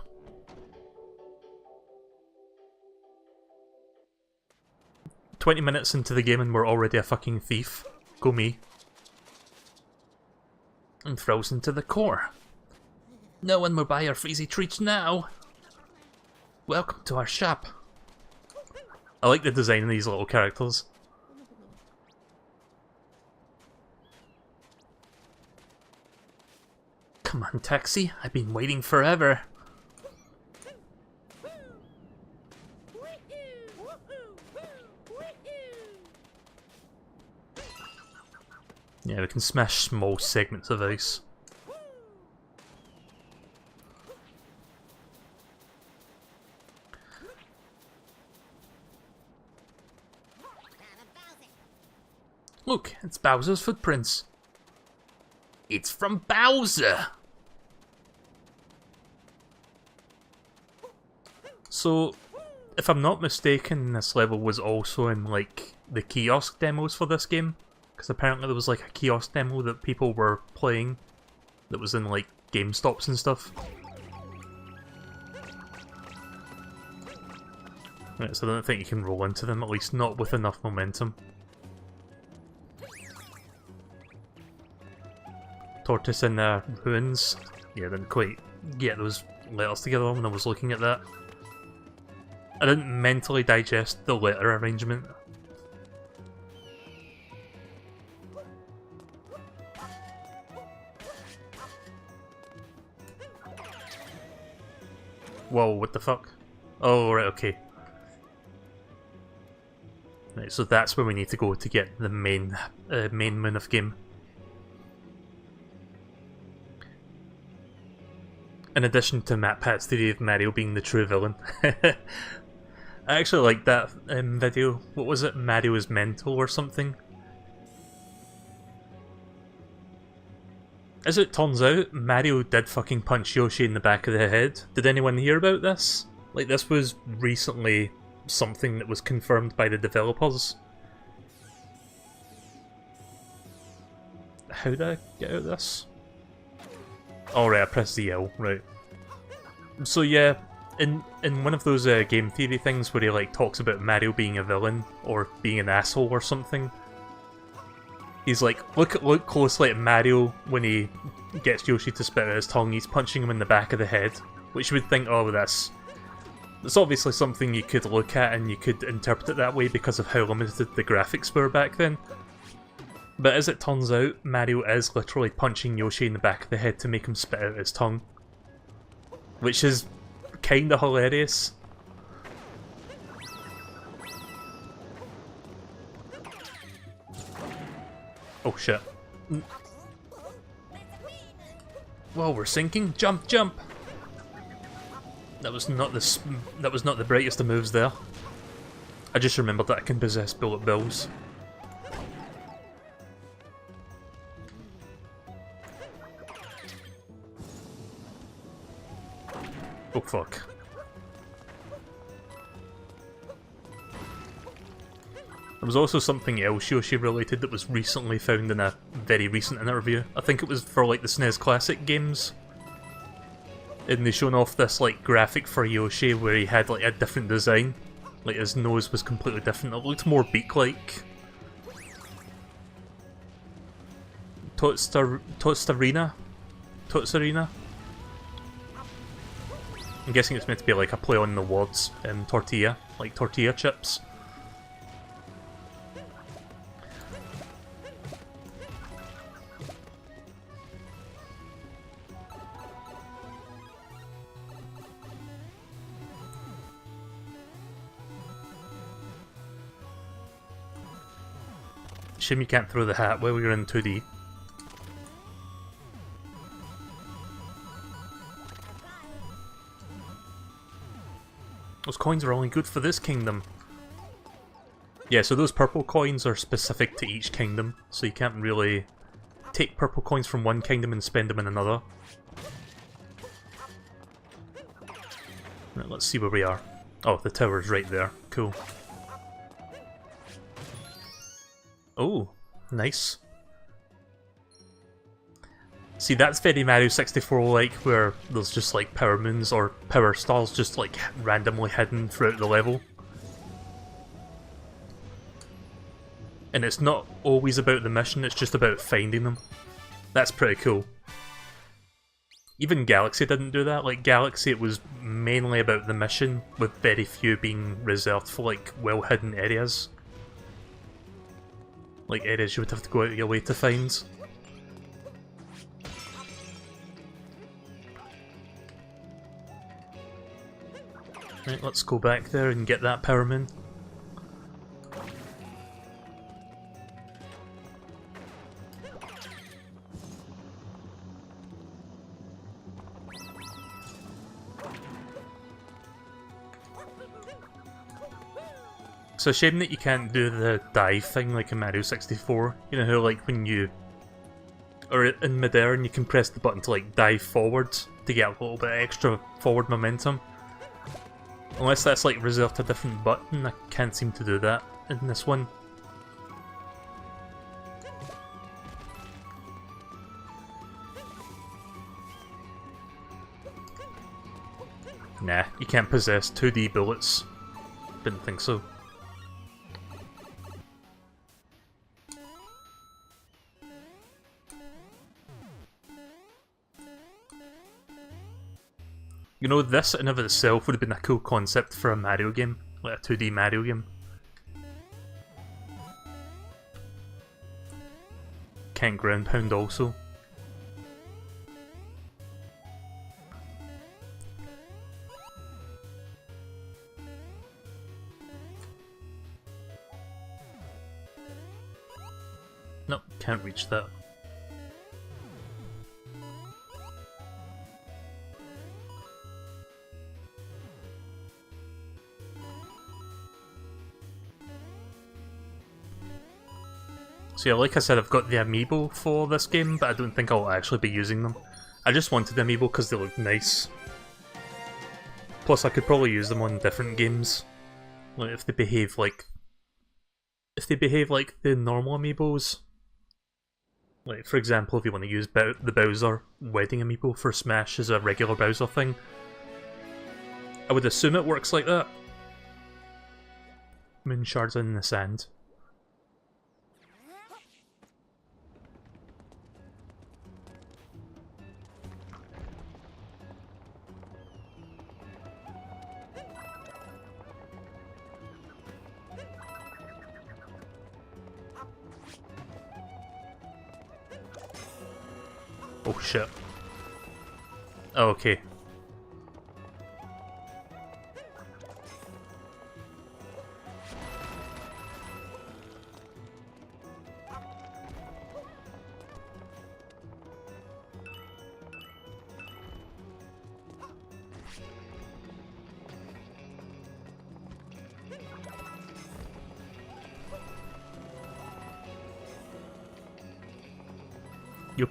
[SPEAKER 1] 20 minutes into the game and we're already a fucking thief. Go me. I'm frozen to the core. No one will buy our freezy treats now. Welcome to our shop. I like the design of these little characters. Come on, taxi. I've been waiting forever. Yeah, we can smash small segments of ice. Look, it's Bowser's footprints. It's from Bowser! So, if I'm not mistaken, this level was also in, like, the kiosk demos for this game. Because apparently there was, like, a kiosk demo that people were playing that was in, like, GameStops and stuff. Right, so I don't think you can roll into them, at least not with enough momentum. Tortoise in ruins. Yeah, I didn't quite get those letters together when I was looking at that. I didn't mentally digest the letter arrangement. Whoa, what the fuck? Oh, right, okay. Right, so that's where we need to go to get the main moon of game. In addition to Matt Pat's theory of Mario being the true villain. I actually liked that video. What was it? Mario is mental or something? As it turns out, Mario did fucking punch Yoshi in the back of the head. Did anyone hear about this? Like, this was recently something that was confirmed by the developers. How did I get out of this? Oh right, I pressed the L, right. So yeah, in one of those game theory things where he like talks about Mario being a villain or being an asshole or something, he's like, look closely at Mario when he gets Yoshi to spit out his tongue. He's punching him in the back of the head, which you would think, oh, that's obviously something you could look at and you could interpret it that way because of how limited the graphics were back then. But as it turns out, Mario is literally punching Yoshi in the back of the head to make him spit out his tongue. Which is kinda hilarious. Oh shit. Whoa, we're sinking? Jump, jump! That was not the brightest of moves there. I just remembered that I can possess bullet bills. Oh fuck. There was also something else Yoshi related that was recently found in a very recent interview. I think it was for like the SNES Classic games. And they shown off this like graphic for Yoshi where he had like a different design. Like his nose was completely different. It looked more beak-like. Totsarina? I'm guessing it's meant to be like a play on the words tortilla, like tortilla chips. Shame you can't throw the hat while you're in 2D. Those coins are only good for this kingdom. Yeah, so those purple coins are specific to each kingdom, so you can't really take purple coins from one kingdom and spend them in another. Right, let's see where we are. Oh, the tower's right there. Cool. Oh, nice. See, that's very Mario 64-like, where there's just like power moons or power stars just like randomly hidden throughout the level. and it's not always about the mission, it's just about finding them. That's pretty cool. Even Galaxy didn't do that. Like Galaxy, it was mainly about the mission, with very few being reserved for like well-hidden areas. Like areas you would have to go out of your way to find. Right, let's go back there and get that Power Moon. It's a shame that you can't do the dive thing like in Mario 64. You know how like when you are in midair and you can press the button to like dive forward to get a little bit extra forward momentum? Unless that's like reserved to a different button, I can't seem to do that in this one. Nah, you can't possess 2D bullets. Didn't think so. You know, this in of itself would have been a cool concept for a Mario game, like a 2D Mario game. Can't ground pound also. Nope, can't reach that. So yeah, like I said, I've got the amiibo for this game, but I don't think I'll actually be using them. I just wanted the amiibo because they look nice. Plus I could probably use them on different games. Like if they behave like the normal amiibos. Like for example, if you want to use the Bowser wedding amiibo for Smash as a regular Bowser thing. I would assume it works like that. Moon shards in the sand. Oh shit. Oh, okay. You'll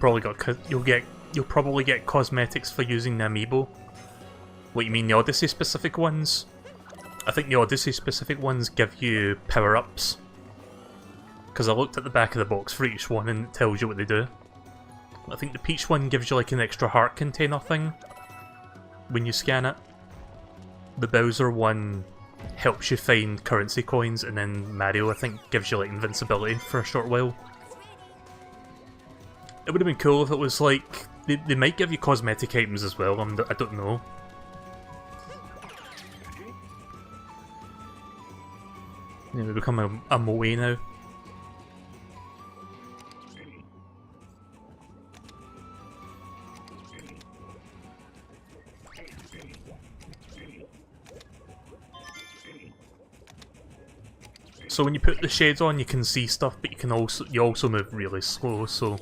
[SPEAKER 1] probably get cosmetics for using the amiibo. What, you mean the Odyssey specific ones? I think the Odyssey specific ones give you power-ups. Because I looked at the back of the box for each one and it tells you what they do. I think the Peach one gives you like an extra heart container thing when you scan it. The Bowser one helps you find currency coins, and then Mario, I think, gives you like invincibility for a short while. It would have been cool if it was like... They might give you cosmetic items as well, I don't know. Yeah, we become a Moe now. So when you put the shades on, you can see stuff, but you also move really slow. So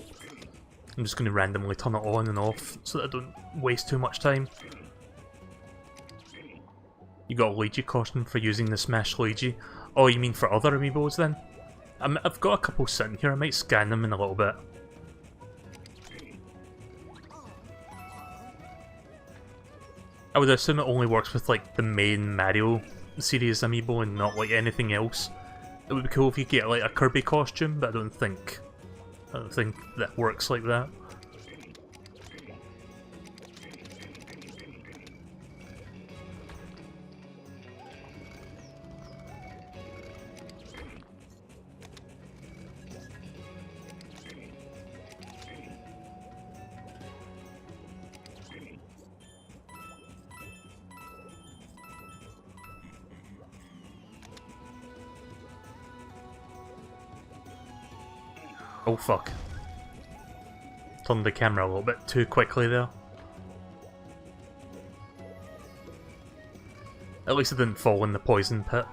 [SPEAKER 1] I'm just going to randomly turn it on and off so that I don't waste too much time. You got a Luigi costume for using the Smash Luigi. Oh, you mean for other amiibos then? I've got a couple sitting here. I might scan them in a little bit. I would assume it only works with like the main Mario series amiibo and not like anything else. It would be cool if you get like a Kirby costume, but I don't think that works like that. Oh fuck. Turned the camera a little bit too quickly there. At least it didn't fall in the poison pit.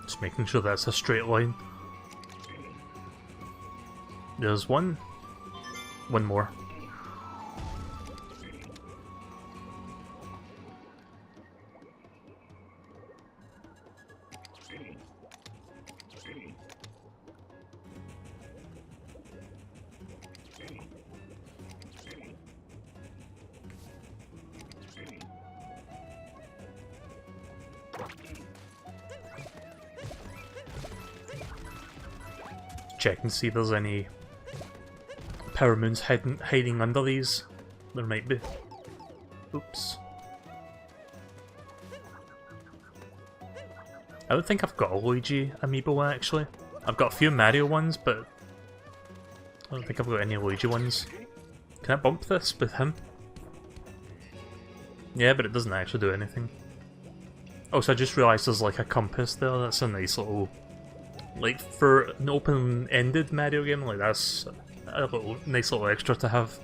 [SPEAKER 1] Just making sure that's a straight line. There's one. One more. Check and see if there's any power moons hiding under these. There might be. Oops. I don't think I've got a Luigi amiibo actually. I've got a few Mario ones, but I don't think I've got any Luigi ones. Can I bump this with him? Yeah, but it doesn't actually do anything. Oh, so I just realised there's like a compass there. That's a nice little... Like, for an open-ended Mario game, like that's a nice little extra to have.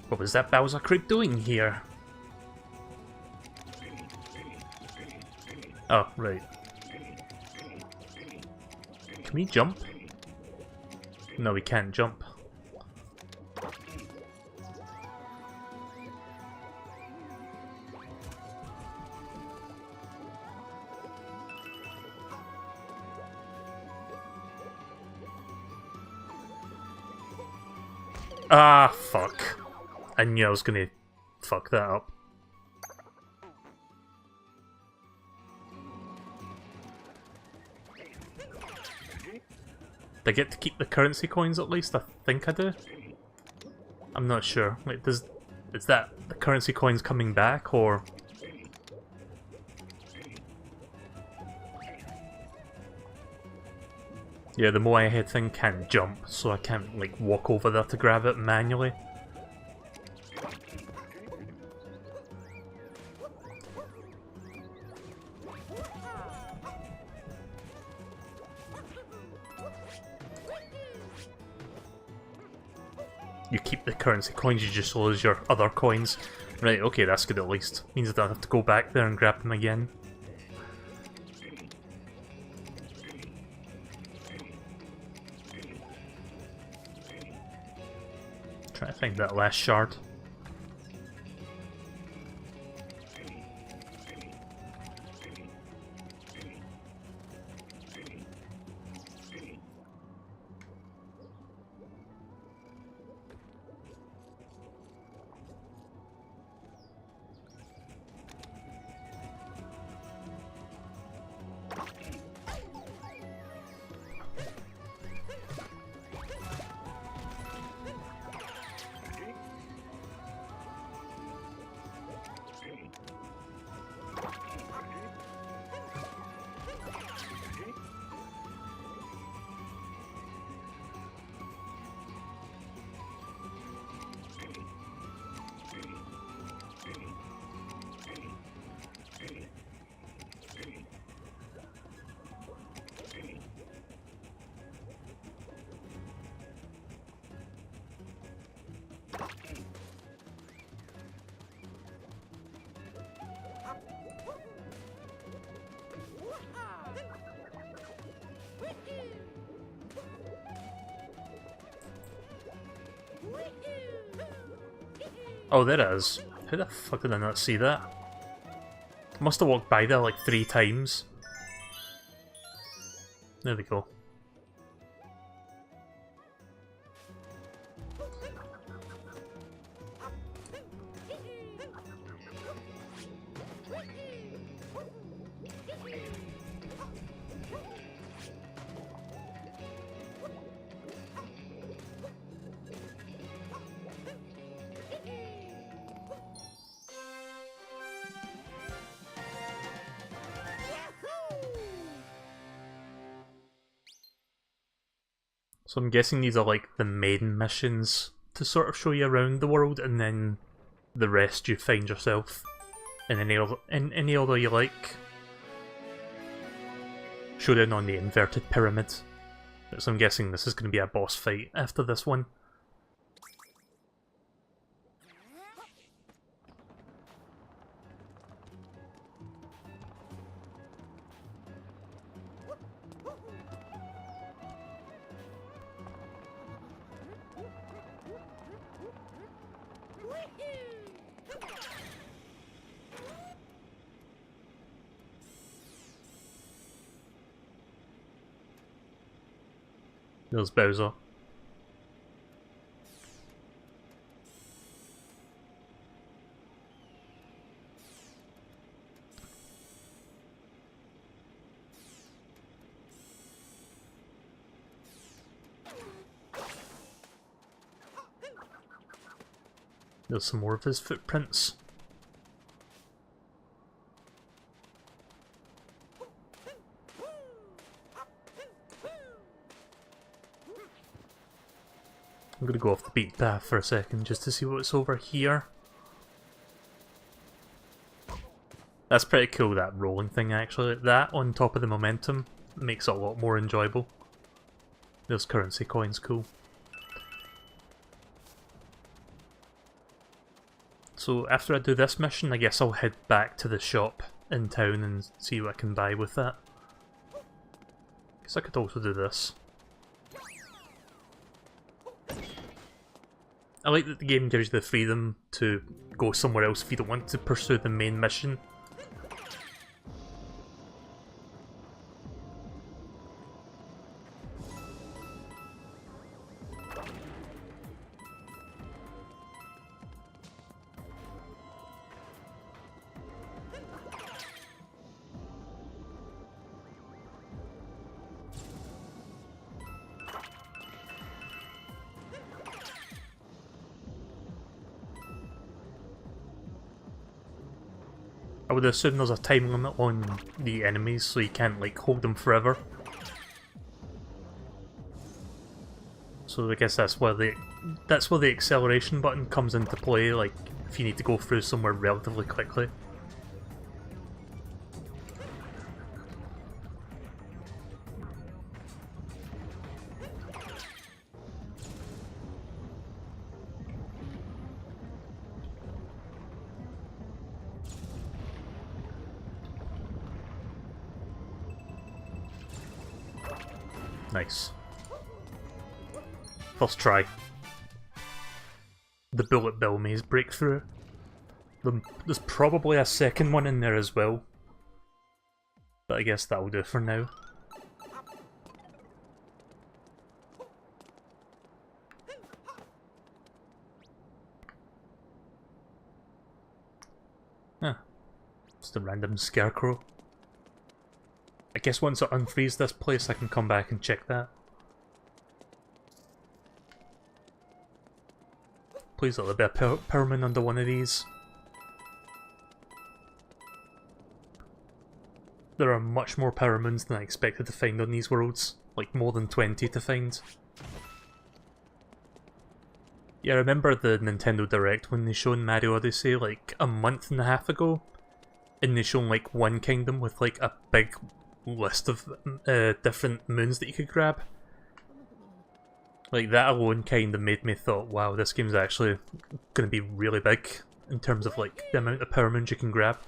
[SPEAKER 1] What was that Bowser Creek doing here? Oh, right. Can we jump? No, we can't jump. Ah, fuck. I knew I was gonna fuck that up. Do I get to keep the currency coins at least? I think I do. I'm not sure. Wait, is that the currency coins coming back, or... Yeah, the Moai head thing can't jump, so I can't, like, walk over there to grab it manually. You keep the currency coins, you just lose your other coins. Right, okay, that's good at least. Means I don't have to go back there and grab them again. Trying to find that last shard. Oh, there is. How the fuck did I not see that? I must have walked by there like 3 times. There we go. So I'm guessing these are like the main missions to sort of show you around the world, and then the rest you find yourself in any order you like. Showdown on the inverted pyramid. So I'm guessing this is going to be a boss fight after this one. There's Bowser. There's some more of his footprints. I'm gonna go off the beaten path for a second just to see what's over here. That's pretty cool, that rolling thing actually. That on top of the momentum makes it a lot more enjoyable. Those currency coins, cool. So after I do this mission, I guess I'll head back to the shop in town and see what I can buy with that. Guess I could also do this. I like that the game gives you the freedom to go somewhere else if you don't want to pursue the main mission. I would assume there's a time limit on the enemies, so you can't like hold them forever. So I guess that's where the acceleration button comes into play, like if you need to go through somewhere relatively quickly. Nice. First try. The bullet bill maze breakthrough. There's probably a second one in there as well. But I guess that'll do for now. Huh. Just a random scarecrow. I guess once I unfreeze this place I can come back and check that. Please let there be a power moon under one of these. There are much more power moons than I expected to find on these worlds. Like more than 20 to find. Yeah, I remember the Nintendo Direct when they showed Mario Odyssey like a month and a half ago. And they showed like one kingdom with like a big list of different moons that you could grab. Like that alone kind of made me thought, wow, this game's actually going to be really big in terms of like the amount of power moons you can grab.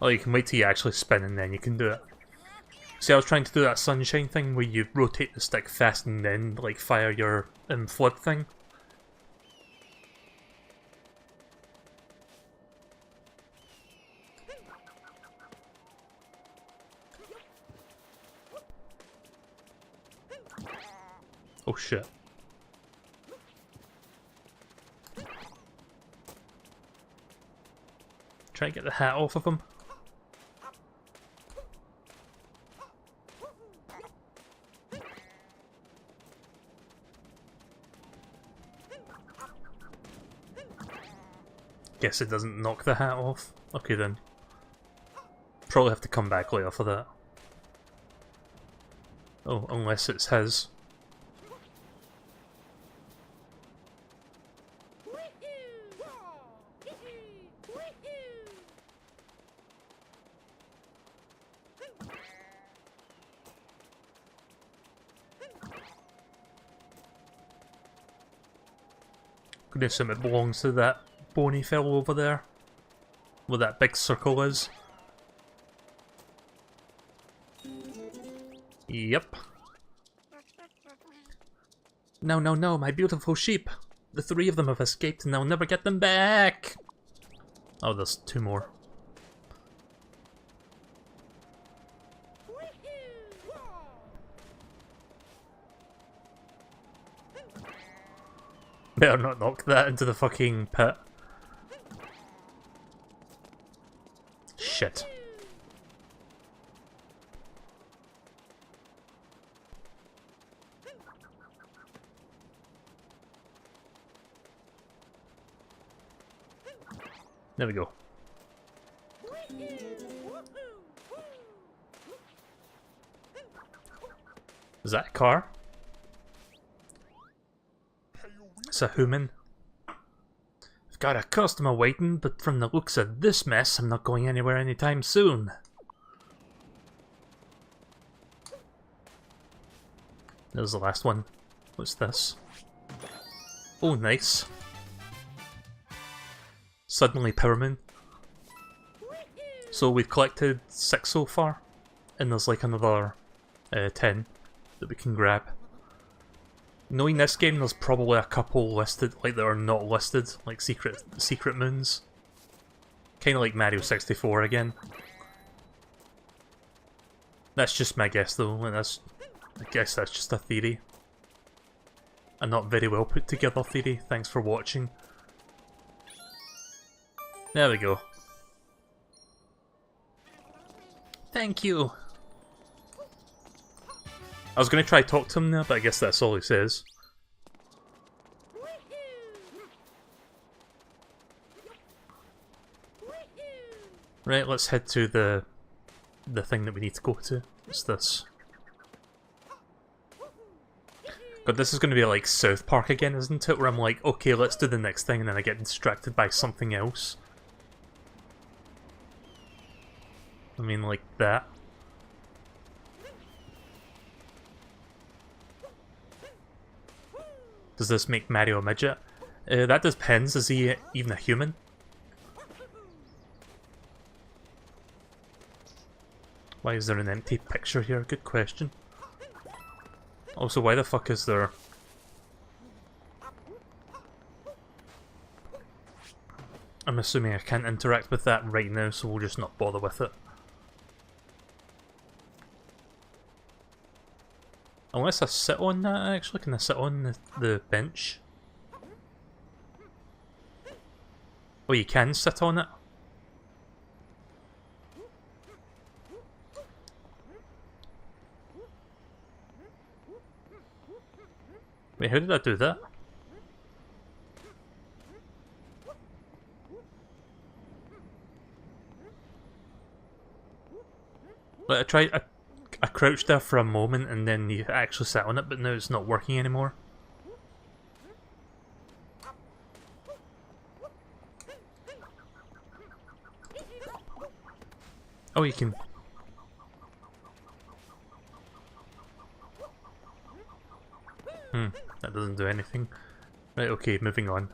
[SPEAKER 1] Oh, you can wait till you actually spin and then you can do it. See, I was trying to do that sunshine thing where you rotate the stick fast and then, like, fire your flip thing. Oh shit. Try and get the hat off of him. Guess it doesn't knock the hat off. Okay then. Probably have to come back later for that. Oh, unless it's his. Could assume it belongs to that bony fellow over there. Where that big circle is. Yep. No, no, no, my beautiful sheep. The 3 of them have escaped and I'll never get them back. Oh, there's 2 more. Better not knock that into the fucking pit. Shit. There we go. Is that a car? It's a human. I've got a customer waiting, but from the looks of this mess, I'm not going anywhere anytime soon. There's the last one. What's this? Oh, nice. Suddenly Powerman. So we've collected 6 so far, and there's like another 10 that we can grab. Knowing this game, there's probably a couple listed, like that are not listed, like secret moons. Kind of like Mario 64 again. That's just my guess though, and I guess that's just a theory. A not very well put together theory. Thanks for watching. There we go. Thank you! I was going to try to talk to him now, but I guess that's all he says. Right, let's head to the thing that we need to go to. What's this? God, this is going to be like South Park again, isn't it? Where I'm like, okay, let's do the next thing, and then I get distracted by something else. I mean, like that. Does this make Mario a midget? That depends. Is he even a human? Why is there an empty picture here? Good question. Also, why the fuck is there... I'm assuming I can't interact with that right now, so we'll just not bother with it. Unless I sit on that, actually. Can I sit on the bench? Oh, you can sit on it? Wait, how did I do that? Like, I crouched there for a moment and then you actually sat on it, but now it's not working anymore. Oh, you can... that doesn't do anything. Right, okay, moving on.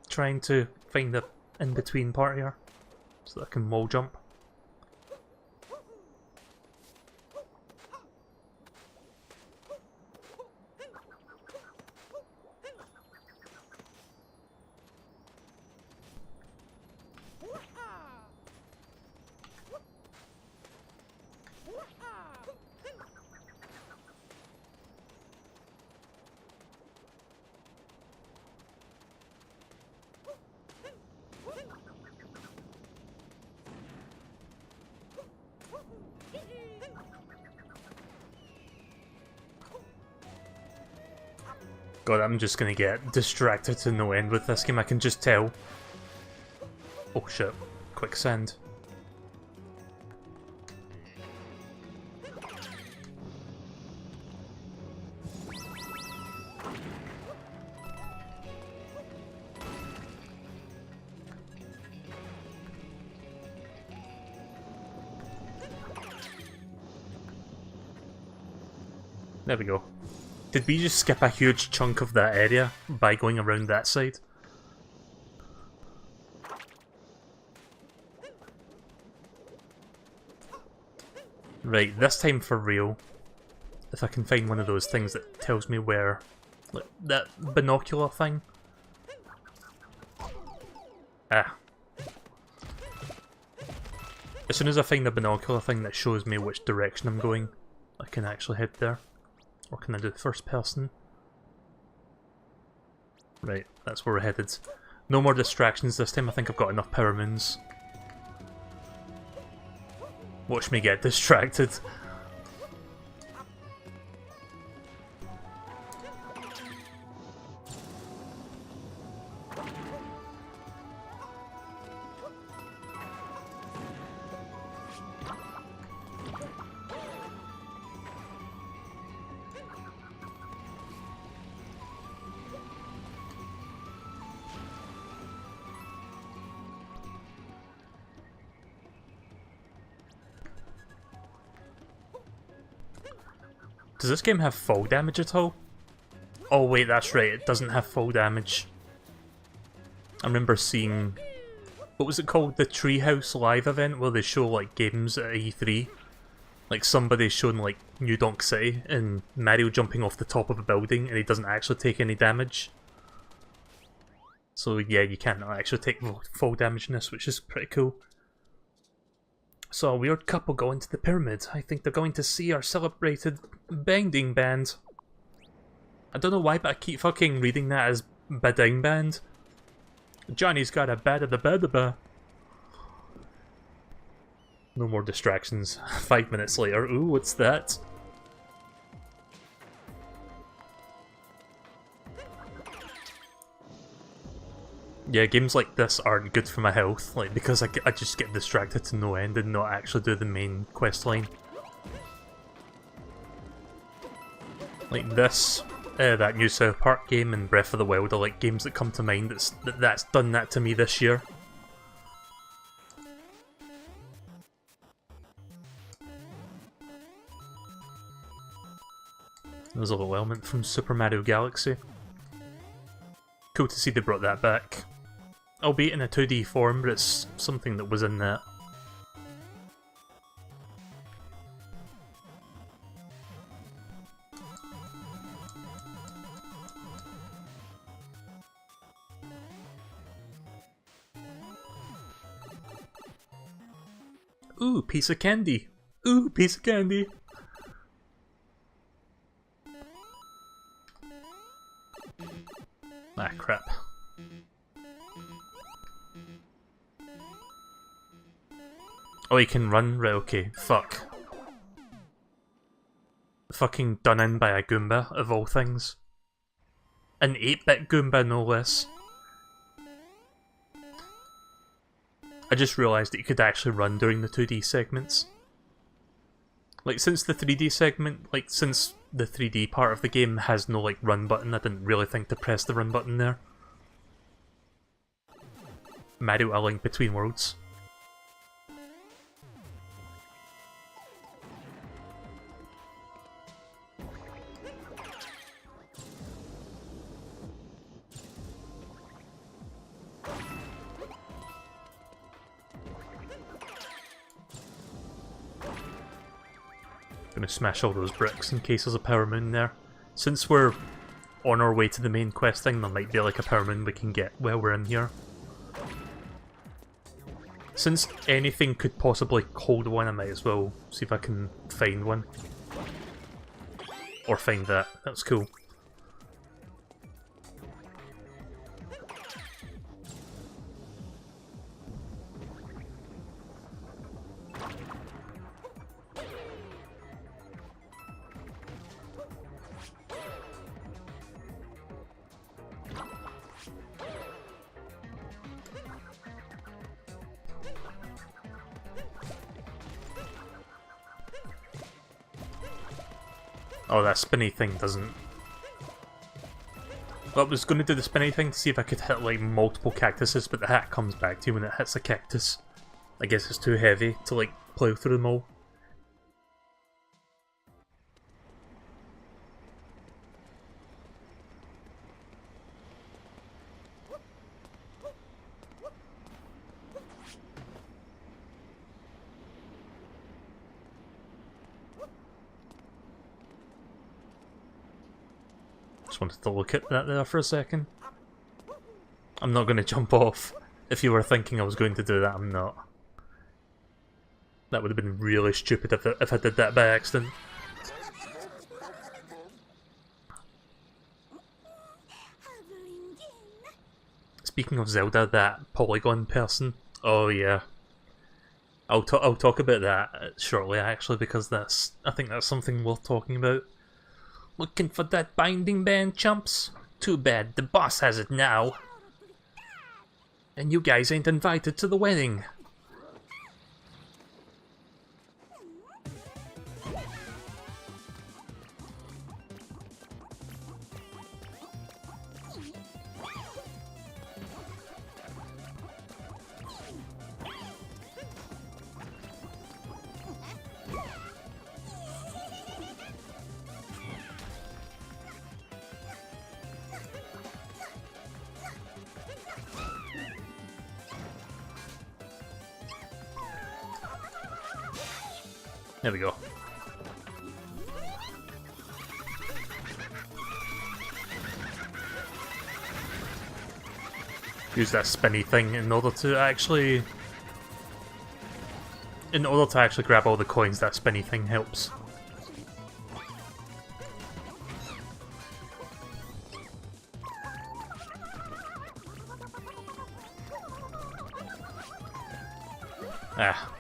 [SPEAKER 1] Trying to find the in-between part here, so that I can wall jump. God, I'm just gonna get distracted to no end with this game, I can just tell. Oh shit, quicksand. There we go. Did we just skip a huge chunk of that area by going around that side? Right, this time for real. If I can find one of those things that tells me where... Like, that binocular thing. Ah. As soon as I find the binocular thing that shows me which direction I'm going, I can actually head there. Or can I do first person? Right, that's where we're headed. No more distractions this time, I think I've got enough power moons. Watch me get distracted. Does this game have fall damage at all? Oh wait, that's right, it doesn't have fall damage. I remember seeing... What was it called? The Treehouse Live event where they show like games at E3. Like somebody showing like New Donk City and Mario jumping off the top of a building and he doesn't actually take any damage. So yeah, you can't actually take fall damage in this, which is pretty cool. So a weird couple go into the pyramid. I think they're going to see our celebrated banging band. I don't know why, but I keep fucking reading that as bading band. Johnny's got a bad of the bad. No more distractions. 5 minutes later. Ooh, what's that? Yeah, games like this aren't good for my health, like because I just get distracted to no end and not actually do the main quest line. Like this, that new South Park game and Breath of the Wild are like games that come to mind that's done that to me this year. There's a little element from Super Mario Galaxy. Cool to see they brought that back. Albeit in a 2D form, but it's something that was in that. Ooh, piece of candy! Ooh, piece of candy! Ah, crap. Oh, you can run? Right, okay. Fuck. Fucking done in by a Goomba, of all things. An 8-bit Goomba, no less. I just realised that you could actually run during the 2D segments. Like, since the 3D segment, like, since the 3D part of the game has no, like, run button, I didn't really think to press the run button there. Mario A Link Between Worlds. Gonna smash all those bricks in case there's a power moon there. Since we're on our way to the main quest thing, there might be like a power moon we can get while we're in here. Since anything could possibly hold one, I might as well see if I can find one. Or find that. That's cool. Oh, that spinny thing doesn't... Well, I was going to do the spinny thing to see if I could hit like multiple cactuses, but the hat comes back to you when it hits a cactus. I guess it's too heavy to like plow through them all. Just wanted to look at that there for a second. I'm not going to jump off. If you were thinking I was going to do that, I'm not. That would have been really stupid if I did that by accident. Speaking of Zelda, that polygon person. Oh yeah. I'll talk about that shortly actually, because I think that's something worth talking about. Looking for that binding band, chumps? Too bad, the boss has it now. And you guys ain't invited to the wedding. There we go. Use that spinny thing in order to actually... grab all the coins, that spinny thing helps. Ah.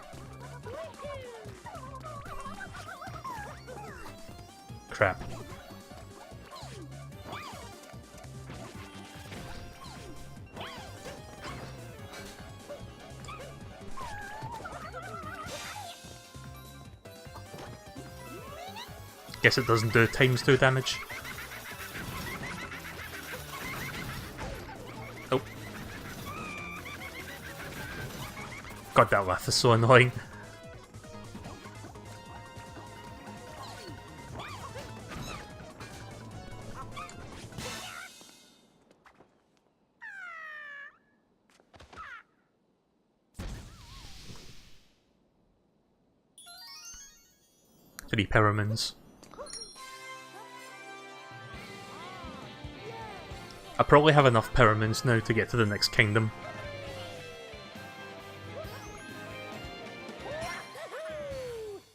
[SPEAKER 1] Crap. Guess it doesn't do ×2 damage. Oh. God, that laugh is so annoying. Three Pyramins. I probably have enough Pyramins now to get to the next kingdom.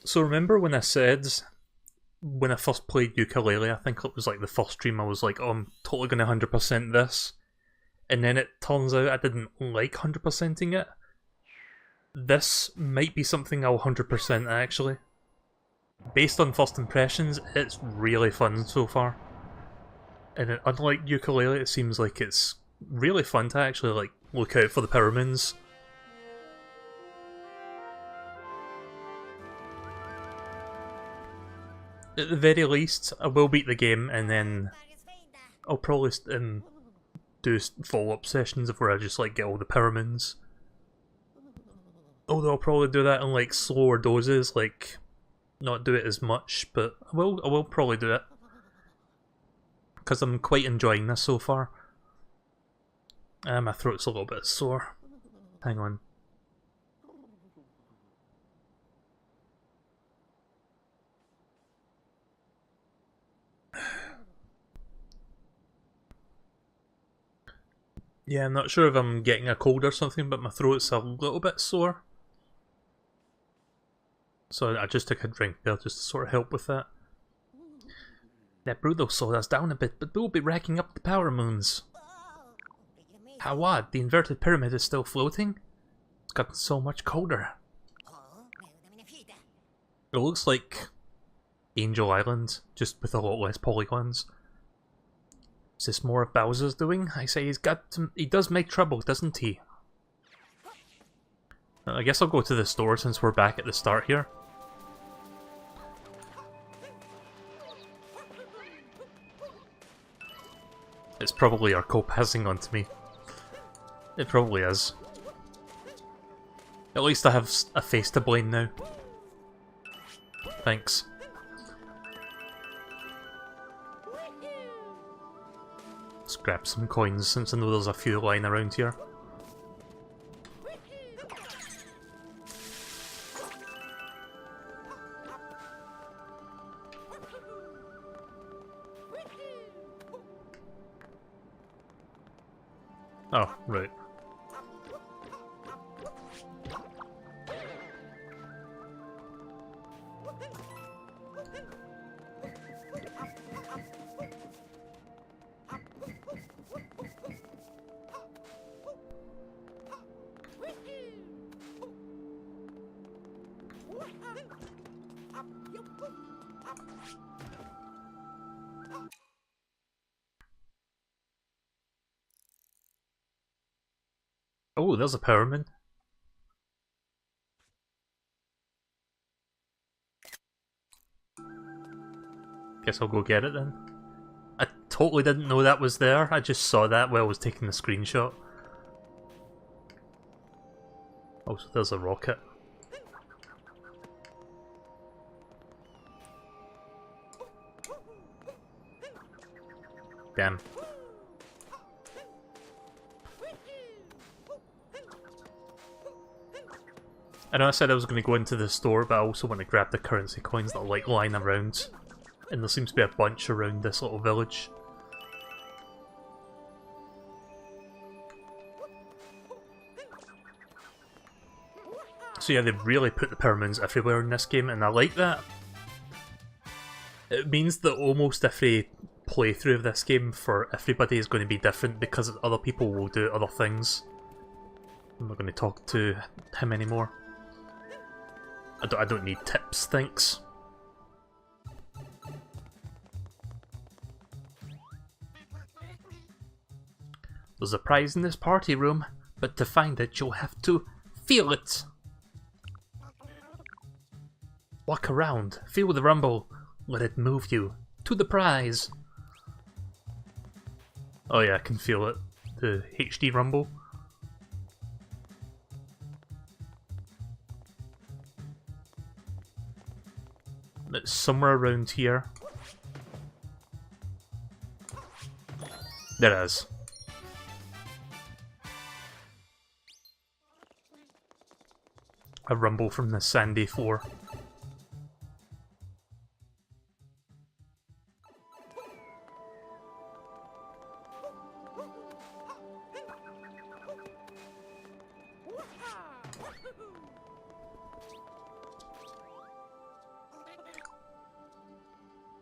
[SPEAKER 1] So remember when I said, when I first played Yooka-Laylee, I think it was like the first stream, I was like, oh, I'm totally going to 100% this. And then it turns out I didn't like 100%ing it. This might be something I'll 100% actually. Based on first impressions, it's really fun so far. And unlike Yooka-Laylee, it seems like it's really fun to actually like look out for the Pyramins. At the very least, I will beat the game and then I'll probably do follow-up sessions where I just like get all the Pyramins. Although I'll probably do that in like slower doses, like not do it as much, but I will probably do it. Because I'm quite enjoying this so far. My throat's a little bit sore. Hang on. Yeah, I'm not sure if I'm getting a cold or something, but my throat's a little bit sore. So I just took a drink there just to sort of help with that. That brutal slowed us down a bit, but we'll be racking up the power moons. How odd, the inverted pyramid is still floating? It's gotten so much colder. It looks like Angel Island, just with a lot less polygons. Is this more of Bowser's doing? I say he does make trouble, doesn't he? I guess I'll go to the store since we're back at the start here. It's probably Urkel passing on to me. It probably is. At least I have a face to blame now. Thanks. Let's grab some coins since I know there's a few lying around here. Oh, right. Oh, there's a Powerman. Guess I'll go get it then. I totally didn't know that was there. I just saw that while I was taking the screenshot. Oh, so there's a rocket. Damn. I know I said I was going to go into the store, but I also want to grab the currency coins that are like lying around. And there seems to be a bunch around this little village. So yeah, they've really put the Powermoons everywhere in this game, and I like that. It means that almost every playthrough of this game for everybody is going to be different because other people will do other things. I'm not going to talk to him anymore. I don't need tips, thanks. There's a prize in this party room, but to find it you'll have to feel it. Walk around, feel the rumble, let it move you to the prize. Oh yeah, I can feel it. The HD rumble. It's somewhere around here. There it is. A rumble from the sandy floor.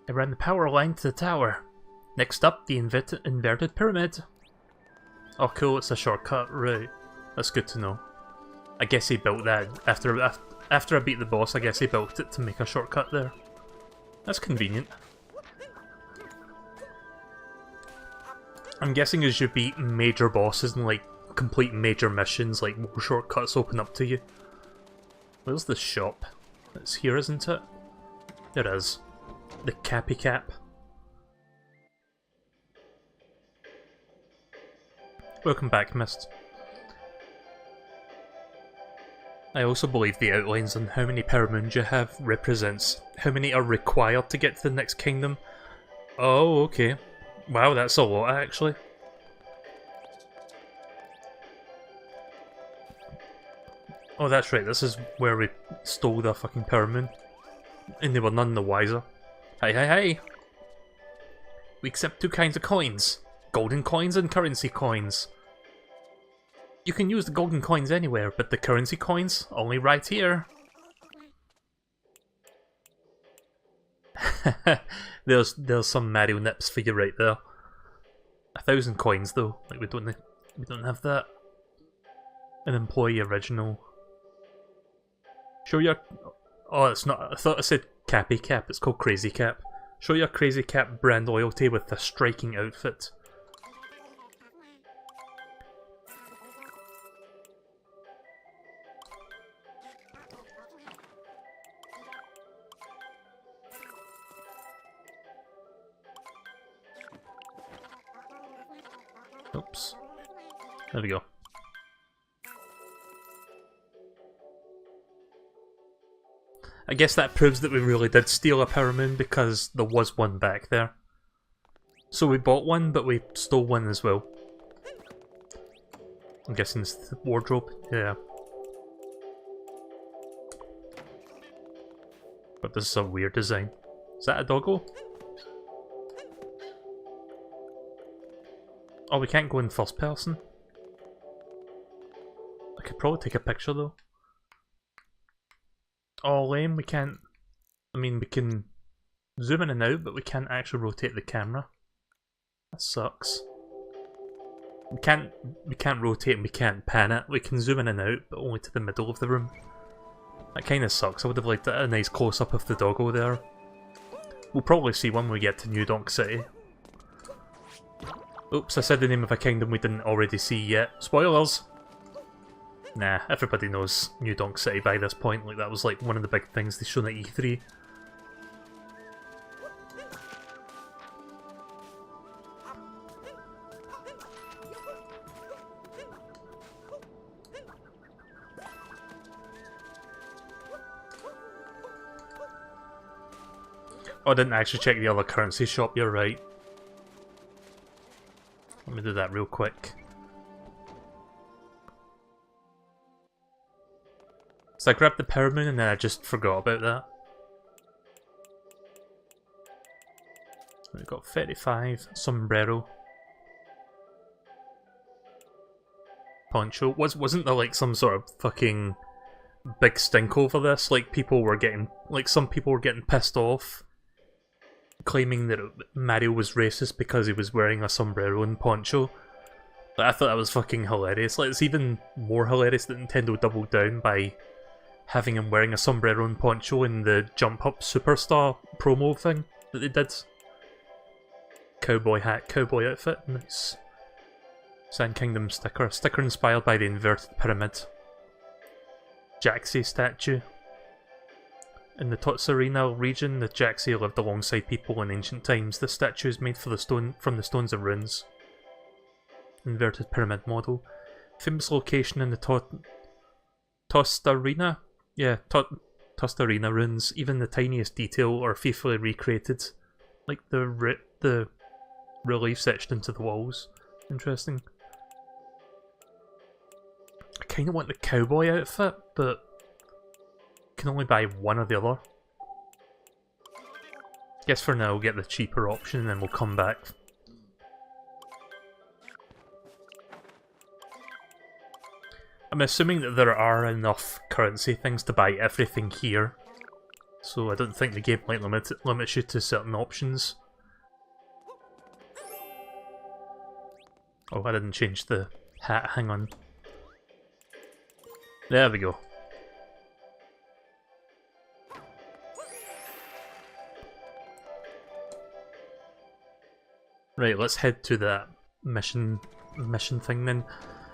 [SPEAKER 1] I ran the power line to the tower. Next up, the inverted pyramid. Oh cool, it's a shortcut, right. That's good to know. I guess he built that after I beat the boss, I guess he built it to make a shortcut there. That's convenient. I'm guessing as you beat major bosses and like complete major missions, like more shortcuts open up to you. Where's the shop? It's here, isn't it? It is. The Cappy Cap. Welcome back, Mist. I also believe the outlines on how many Powermoons you have represents how many are required to get to the next kingdom. Oh, okay. Wow, that's a lot, actually. Oh, that's right, this is where we stole the fucking Powermoon. And they were none the wiser. Hey, hey, hey! We accept two kinds of coins. Golden coins and currency coins. You can use the golden coins anywhere, but the currency coins, only right here. there's some Mario nips for you right there. 1,000 coins though, like we don't have that. An employee original. Show your... Oh, it's not... I thought I said Cappy Cap, it's called Crazy Cap. Show your Crazy Cap brand loyalty with a striking outfit. Oops. There we go. I guess that proves that we really did steal a Power Moon because there was one back there. So we bought one, but we stole one as well. I'm guessing it's the wardrobe. Yeah. But this is a weird design. Is that a doggo? Oh, we can't go in first person. I could probably take a picture though. Oh, lame, we can't... I mean, we can zoom in and out, but we can't actually rotate the camera. That sucks. We can't rotate and we can't pan it. We can zoom in and out, but only to the middle of the room. That kind of sucks. I would have liked a nice close-up of the doggo there. We'll probably see one when we get to New Donk City. Oops, I said the name of a kingdom we didn't already see yet. Spoilers! Nah, everybody knows New Donk City by this point. Like, that was like one of the big things they shown at E3. Oh, I didn't actually check the other currency shop, you're right. Let me do that real quick. So I grabbed the Power Moon and then I just forgot about that. We've got 35, sombrero. Poncho. Wasn't there like some sort of fucking big stink over this? Like people were getting, like some people were getting pissed off, claiming that Mario was racist because he was wearing a sombrero and poncho. But I thought that was fucking hilarious. Like it's even more hilarious that Nintendo doubled down by having him wearing a sombrero and poncho in the Jump Up Superstar promo thing that they did. Cowboy hat, cowboy outfit, nice. Sand Kingdom sticker. Sticker inspired by the inverted pyramid. Jaxi statue. In the Totsarina region, the Jaxi lived alongside people in ancient times. The statue is made from the stones of runes. Inverted pyramid model. Famous location in the Tostarina? Yeah, Tostarina ruins. Even the tiniest detail are faithfully recreated. Like the reliefs etched into the walls. Interesting. I kinda want the cowboy outfit, but can only buy one or the other. Guess for now we'll get the cheaper option and then we'll come back. I'm assuming that there are enough currency things to buy everything here, so I don't think the game might limit you to certain options. Oh, I didn't change the hat, hang on. There we go. Right, let's head to that mission thing then.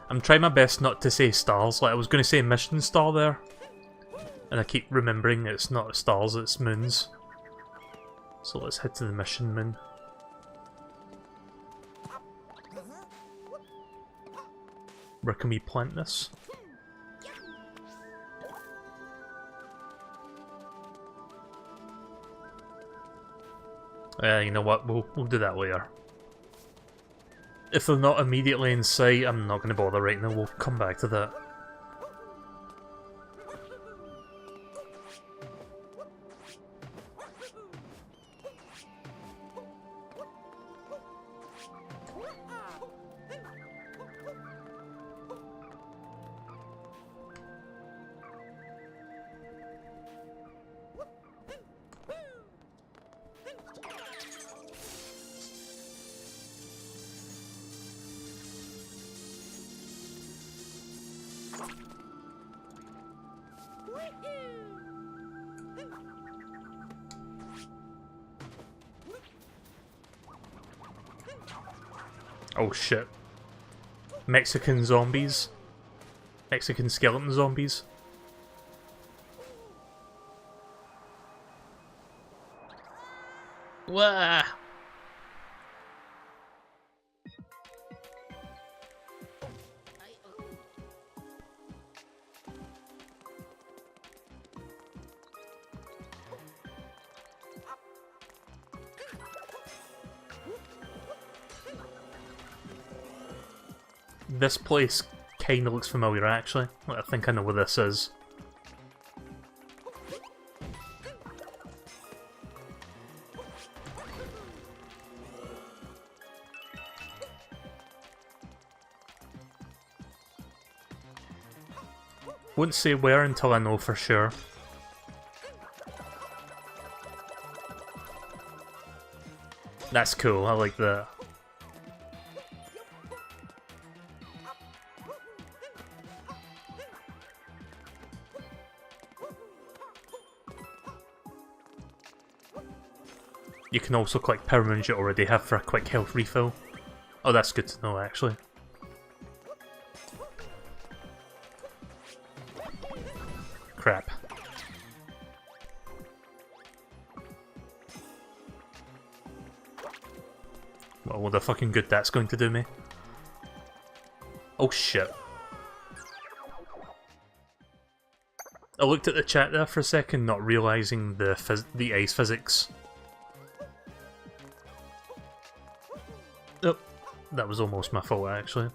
[SPEAKER 1] I'm trying my best not to say stars, like I was going to say mission star there. And I keep remembering it's not stars, it's moons. So let's head to the mission moon. Where can we plant this? You know what, we'll do that later. If they're not immediately in sight, I'm not going to bother right now, we'll come back to that. Oh shit. Mexican zombies. Mexican skeleton zombies. Wah! This place kinda looks familiar actually. I think I know where this is. Won't say where until I know for sure. That's cool, I like that. You can also collect power moons you already have for a quick health refill. Oh, that's good to know actually. Crap. Well, what the fucking good that's going to do me. Oh shit. I looked at the chat there for a second, not realising the ice physics. Oh, that was almost my fault actually.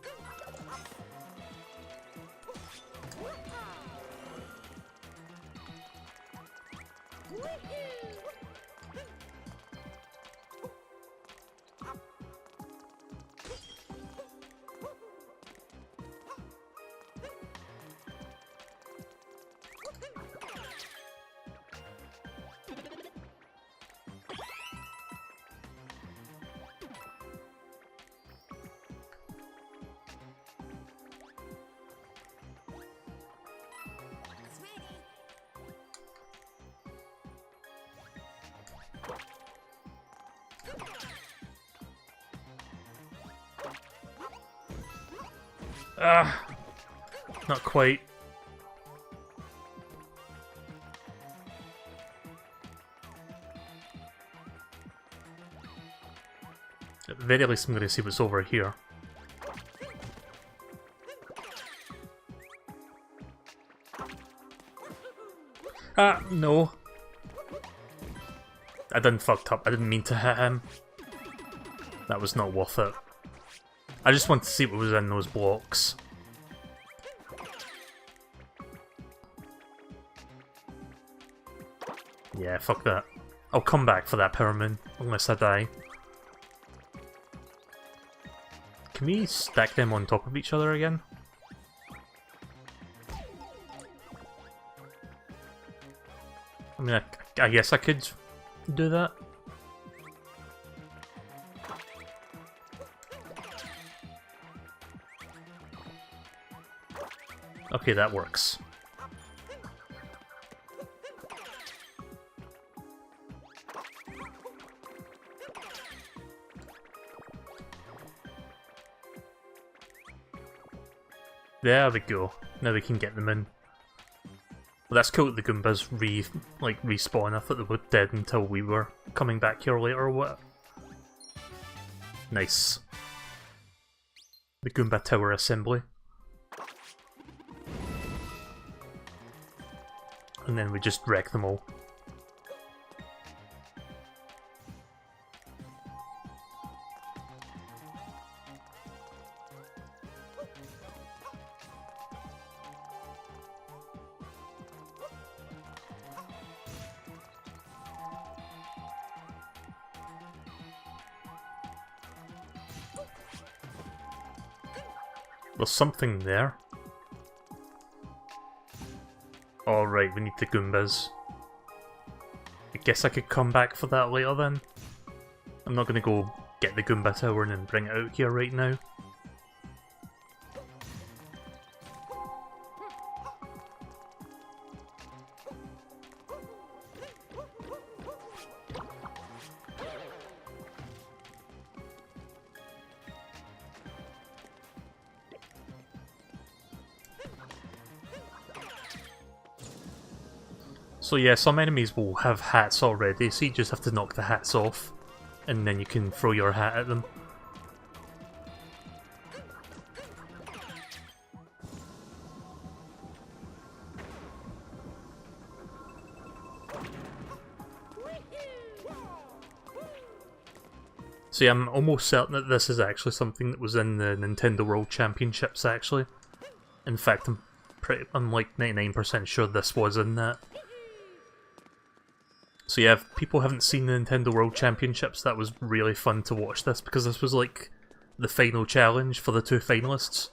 [SPEAKER 1] Ah, not quite. At the very least I'm going to see what's over here. Ah, no. I done fucked up. I didn't mean to hit him. That was not worth it. I just wanted to see what was in those blocks. Yeah, fuck that. I'll come back for that power moon, unless I die. Can we stack them on top of each other again? I mean, I guess I could do that. Okay, that works. There we go. Now we can get them in. Well, that's cool that the Goombas respawn. I thought they were dead until we were coming back here later or what. Nice. The Goomba Tower Assembly. And then we just wreck them all. There's something there. Alright, we need the Goombas. I guess I could come back for that later then. I'm not gonna go get the Goomba Tower and then bring it out here right now. So yeah, some enemies will have hats already, so you just have to knock the hats off, and then you can throw your hat at them. So yeah, I'm almost certain that this is actually something that was in the Nintendo World Championships, actually. In fact, I'm like 99% sure this was in that. So yeah, if people haven't seen the Nintendo World Championships, that was really fun to watch this, because this was like the final challenge for the two finalists.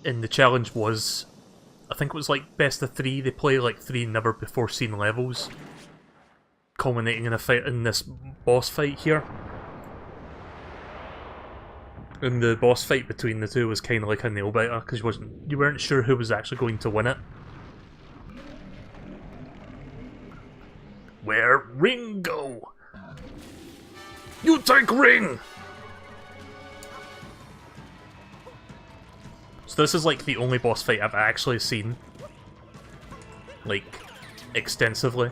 [SPEAKER 1] And the challenge was, I think it was like best of 3, they play like 3 never before seen levels, culminating in a fight in this boss fight here. And the boss fight between the two was kind of like a nail biter, because you weren't sure who was actually going to win it. Where Ring go? You take Ring! So this is like the only boss fight I've actually seen, like, extensively.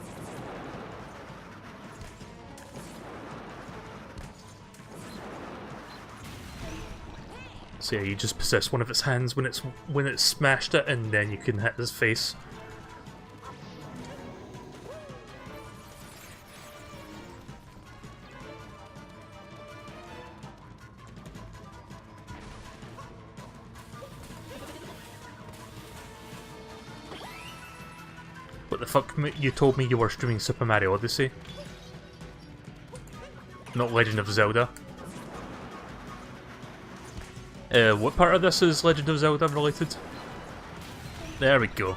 [SPEAKER 1] So yeah, you just possess one of its hands when it's smashed it, and then you can hit his face. What the fuck? You told me you were streaming Super Mario Odyssey, not Legend of Zelda. What part of this is Legend of Zelda related? There we go.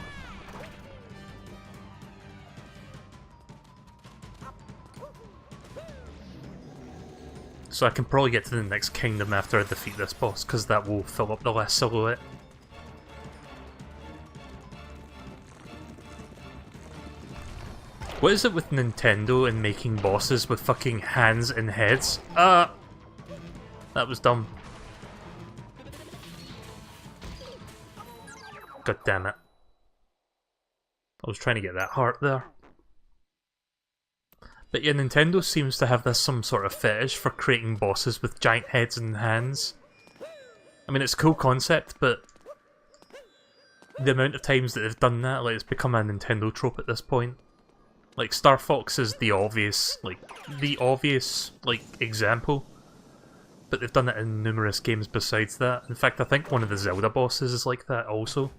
[SPEAKER 1] So I can probably get to the next kingdom after I defeat this boss, because that will fill up the last silhouette. What is it with Nintendo and making bosses with fucking hands and heads? That was dumb. God damn it. I was trying to get that heart there. But yeah, Nintendo seems to have this some sort of fetish for creating bosses with giant heads and hands. I mean, it's a cool concept, but the amount of times that they've done that, like, it's become a Nintendo trope at this point. Like, Star Fox is the obvious example. But they've done it in numerous games besides that. In fact, I think one of the Zelda bosses is like that also.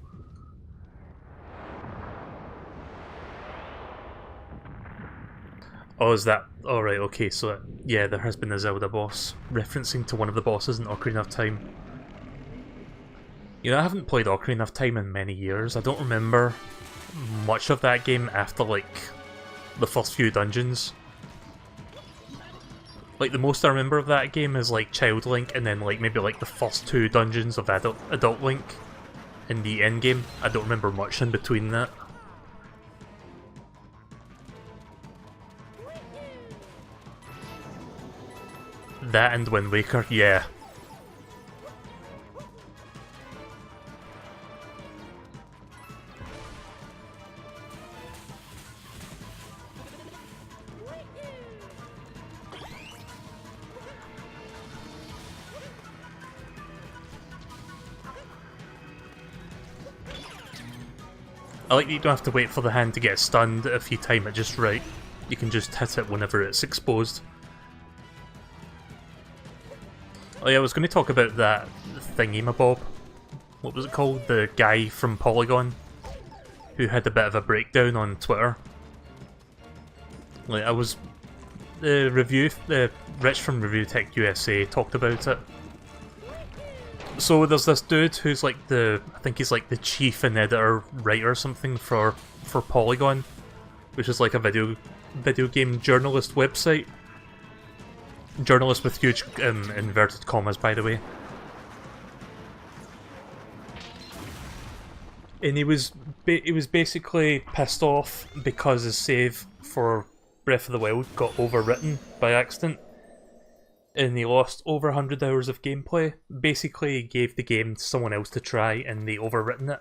[SPEAKER 1] Oh, is that... Alright, okay, so yeah, there has been a Zelda boss, referencing to one of the bosses in Ocarina of Time. You know, I haven't played Ocarina of Time in many years. I don't remember much of that game after, like, the first few dungeons. Like, the most I remember of that game is, like, Child Link, and then, like, maybe, like, the first 2 dungeons of Adult Link in the endgame. I don't remember much in between that. That and Wind Waker, yeah. I like that you don't have to wait for the hand to get stunned if you time it just right. You can just hit it whenever it's exposed. Oh yeah, I was going to talk about that thingy-mabob. What was it called? The guy from Polygon, who had a bit of a breakdown on Twitter. Like, I was... Rich from Review Tech USA talked about it. So there's this dude who's like I think he's like the chief and editor writer or something for Polygon, which is like a video game journalist website. Journalist with huge inverted commas, by the way. And he was basically pissed off because his save for Breath of the Wild got overwritten by accident, and he lost over 100 hours of gameplay. Basically, he gave the game to someone else to try, and they overwritten it.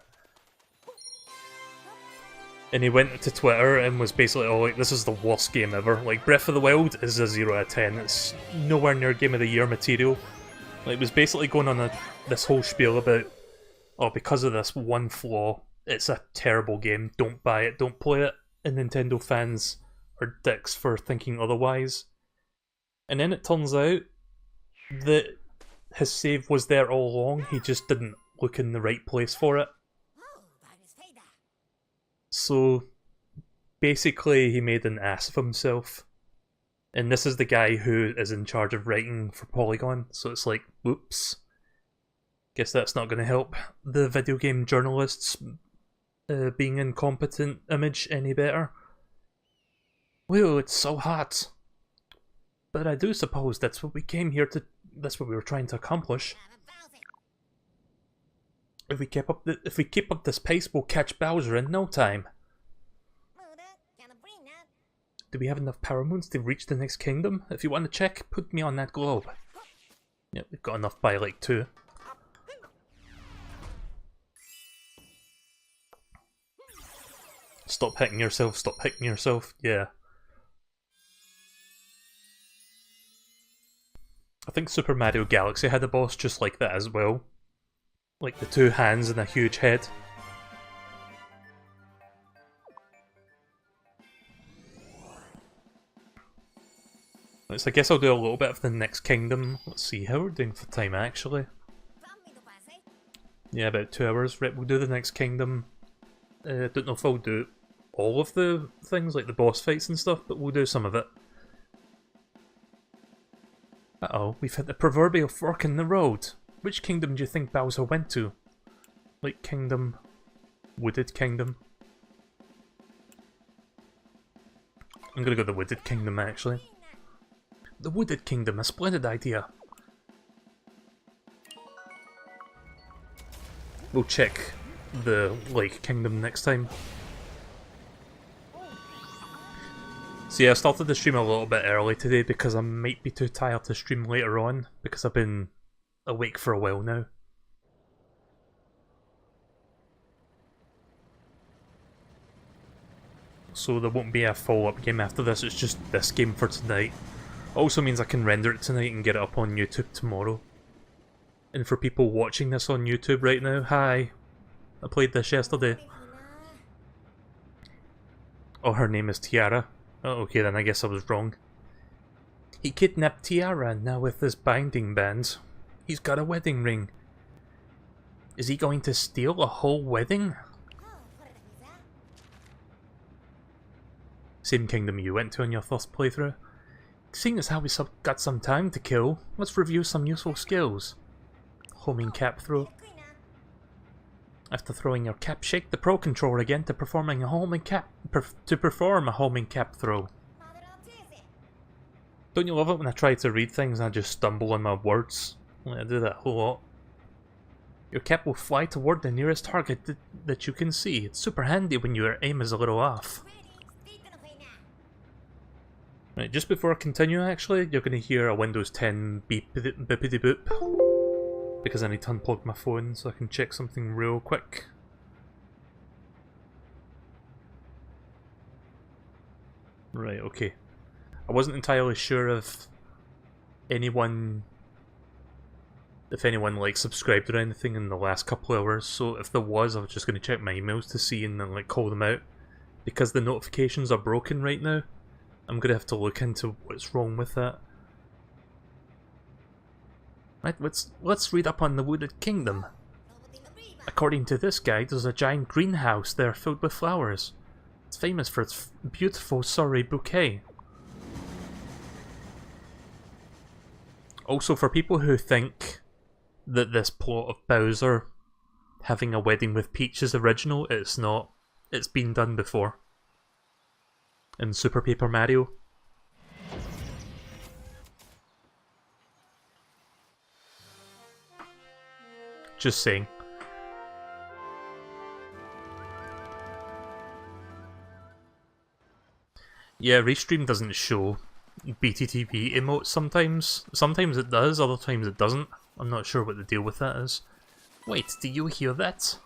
[SPEAKER 1] And he went to Twitter and was basically, oh, like, this is the worst game ever. Like, Breath of the Wild is a 0 out of 10. It's nowhere near Game of the Year material. Like, it was basically going on this whole spiel about, oh, because of this one flaw, it's a terrible game. Don't buy it, don't play it. And Nintendo fans are dicks for thinking otherwise. And then it turns out that his save was there all along, he just didn't look in the right place for it. So basically he made an ass of himself. And this is the guy who is in charge of writing for Polygon, so it's like, whoops. Guess that's not going to help the video game journalists being incompetent image any better. Whoa, it's so hot. But I do suppose that's what we came here to. That's what we were trying to accomplish. If we keep up this pace, we'll catch Bowser in no time. Do we have enough power moons to reach the next kingdom? If you want to check, put me on that globe. Yep, we've got enough by like 2. Stop hitting yourself, stop hitting yourself, yeah. I think Super Mario Galaxy had a boss just like that as well. Like the 2 hands and a huge head. So I guess I'll do a little bit of the next kingdom. Let's see how we're doing for time actually. Yeah, about 2 hours. Right, we'll do the next kingdom. Don't know if I'll do all of the things, like the boss fights and stuff, but we'll do some of it. Uh-oh, we've hit the proverbial fork in the road. Which kingdom do you think Bowser went to? Like Kingdom... Wooded Kingdom? I'm gonna go the Wooded Kingdom actually. The Wooded Kingdom, a splendid idea. We'll check the Lake Kingdom next time. So yeah, I started the stream a little bit early today because I might be too tired to stream later on because I've been awake for a while now. So there won't be a follow-up game after this, it's just this game for tonight. Also means I can render it tonight and get it up on YouTube tomorrow. And for people watching this on YouTube right now, hi! I played this yesterday. Oh, her name is Tiara. Oh, okay then, I guess I was wrong. He kidnapped Tiara, now with this binding band. He's got a wedding ring. Is he going to steal a whole wedding? Same kingdom you went to on your first playthrough. Seeing as how we got some time to kill, let's review some useful skills. Homing cap throw. After throwing your cap, shake the Pro Controller again to perform a homing cap throw. Don't you love it when I try to read things and I just stumble on my words? I do that a whole lot. Your cap will fly toward the nearest target that you can see. It's super handy when your aim is a little off. Right, just before I continue actually, you're going to hear a Windows 10 beepity boop. Because I need to unplug my phone so I can check something real quick. Right, okay. I wasn't entirely sure if anyone like subscribed or anything in the last couple of hours, so if there was, I was just going to check my emails to see and then like call them out. Because the notifications are broken right now, I'm going to have to look into what's wrong with that. Right, let's read up on the Wooded Kingdom. According to this guide, there's a giant greenhouse there filled with flowers. It's famous for its beautiful sorry bouquet. Also, for people who think that this plot of Bowser having a wedding with Peach is original, it's not. It's been done before. In Super Paper Mario. Just saying. Yeah, Restream doesn't show BTTV emotes sometimes. Sometimes it does, other times it doesn't. I'm not sure what the deal with that is. Wait, do you hear that?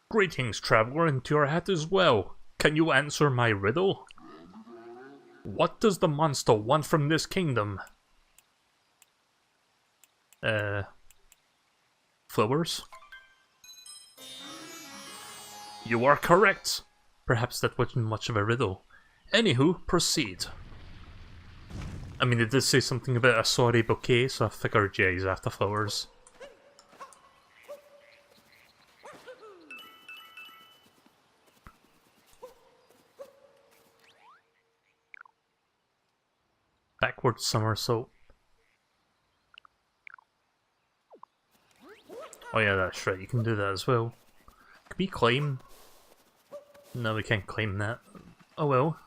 [SPEAKER 1] Greetings, traveler, and to your hat as well. Can you answer my riddle? What does the monster want from this kingdom? Flowers? You are correct. Perhaps that wasn't much of a riddle. Anywho, proceed. I mean, it did say something about a sorry bouquet, so I figured, yeah, he's after flowers. Backward somersault. Oh yeah, that's right, you can do that as well. Can we climb? No, we can't climb that. Oh well.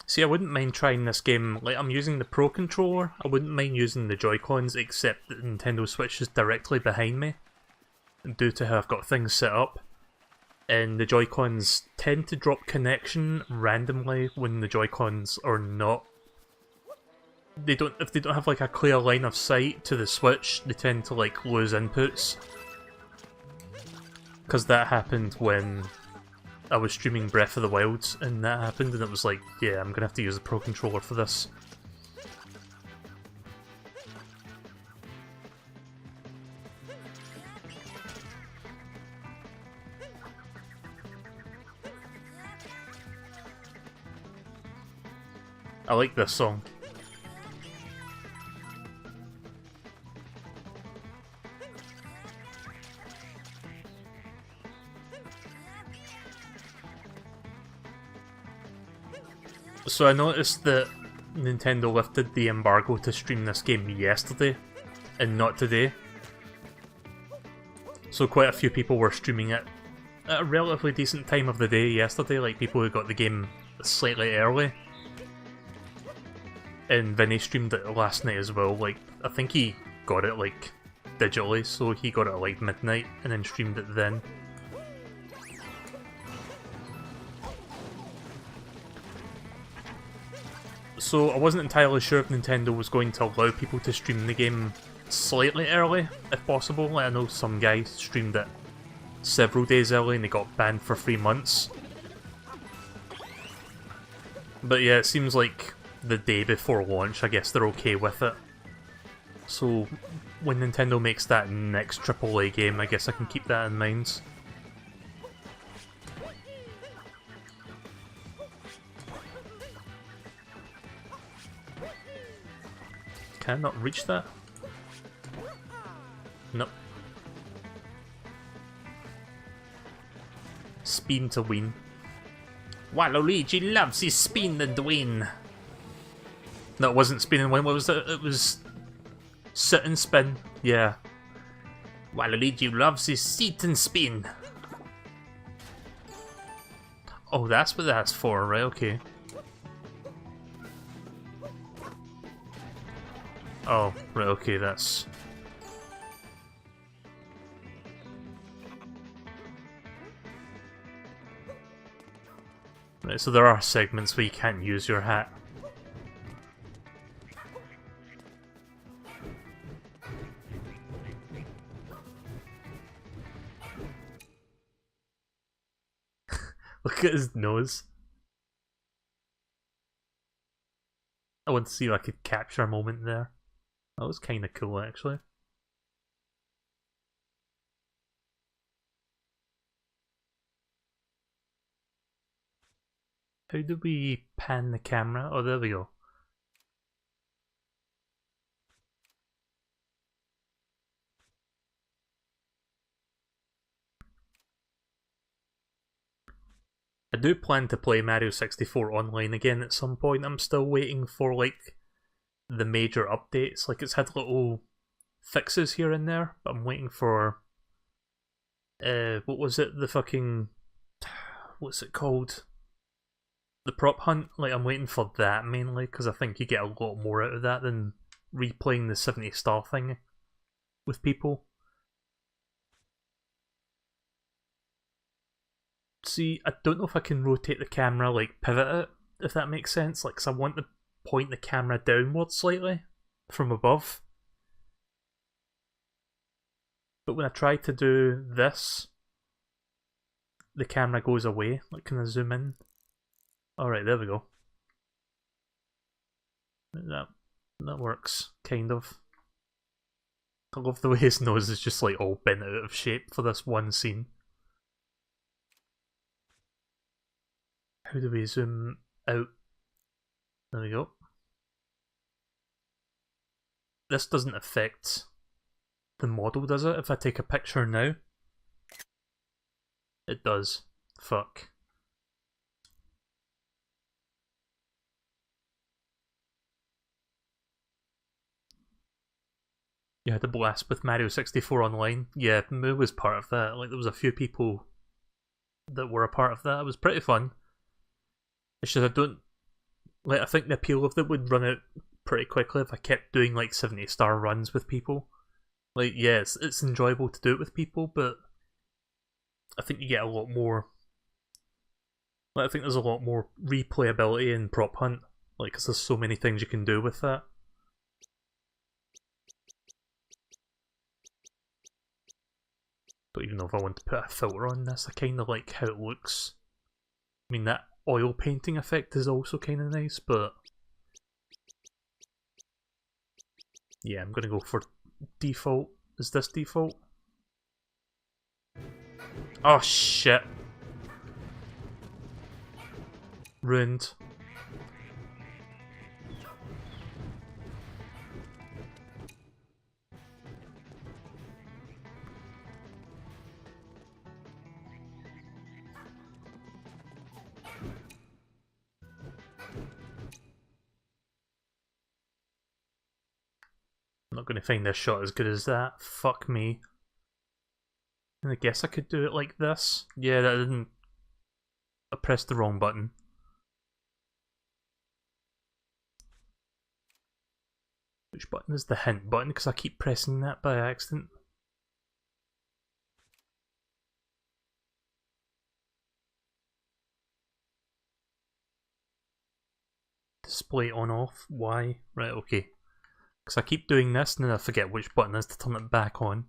[SPEAKER 1] See, I wouldn't mind trying this game, like I'm using the Pro Controller, I wouldn't mind using the Joy-Cons, except that the Nintendo Switch is directly behind me, due to how I've got things set up. And the Joy-Cons tend to drop connection randomly when the Joy-Cons are not... if they don't have like a clear line of sight to the Switch, they tend to like lose inputs. Because that happened when I was streaming Breath of the Wild, and that happened, and it was like, yeah, I'm gonna have to use the Pro Controller for this. I like this song. So I noticed that Nintendo lifted the embargo to stream this game yesterday, and not today. So quite a few people were streaming it at a relatively decent time of the day yesterday, like people who got the game slightly early. And Vinny streamed it last night as well, like, I think he got it, like, digitally, so he got it at, like, midnight, and then streamed it then. So I wasn't entirely sure if Nintendo was going to allow people to stream the game slightly early, if possible. Like, I know some guy streamed it several days early and they got banned for 3 months. But yeah, it seems like the day before launch, I guess they're okay with it. So when Nintendo makes that next AAA game, I guess I can keep that in mind. Can I not reach that? Nope. Spin to win. Waluigi loves his spin and win. No, it wasn't spin and win, what was it? It was sit and spin. Yeah. Waluigi loves his sit and spin. Oh, that's what that's for, right? Okay. Oh, right, okay, that's... Right, so there are segments where you can't use your hat. Look at his nose. I want to see if I could capture a moment there. That was kind of cool, actually. How do we pan the camera? Oh, there we go. I do plan to play Mario 64 online again at some point. I'm still waiting for, like, the major updates. Like, it's had little fixes here and there, but I'm waiting for... what was it? The fucking... What's it called? The prop hunt? Like, I'm waiting for that mainly, because I think you get a lot more out of that than replaying the 70-star thing with people. See, I don't know if I can rotate the camera, like, pivot it, if that makes sense. Like, 'cause I want the point the camera downward slightly from above. But when I try to do this, the camera goes away. Like, can I zoom in? Alright, there we go. That works, kind of. I love the way his nose is just like all bent out of shape for this one scene. How do we zoom out? There we go. This doesn't affect the model, does it? If I take a picture now? It does. Fuck. You had a blast with Mario 64 online. Yeah, Moo was part of that. Like, there was a few people that were a part of that. It was pretty fun. It's just I don't... Like, I think the appeal of it would run out pretty quickly if I kept doing, like, 70-star runs with people. Like, yes, it's enjoyable to do it with people, but I think you get a lot more... Like, I think there's a lot more replayability in Prop Hunt. Like, because there's so many things you can do with that. Don't even know if I want to put a filter on this. I kind of like how it looks. I mean, that oil painting effect is also kind of nice, but... Yeah, I'm gonna go for default. Is this default? Oh shit. Ruined. I'm not going to find this shot as good as that. Fuck me. And I guess I could do it like this. Yeah, that didn't... I pressed the wrong button. Which button is the hint button? Because I keep pressing that by accident. Display on off. Why? Right, okay. Because I keep doing this and then I forget which button is to turn it back on.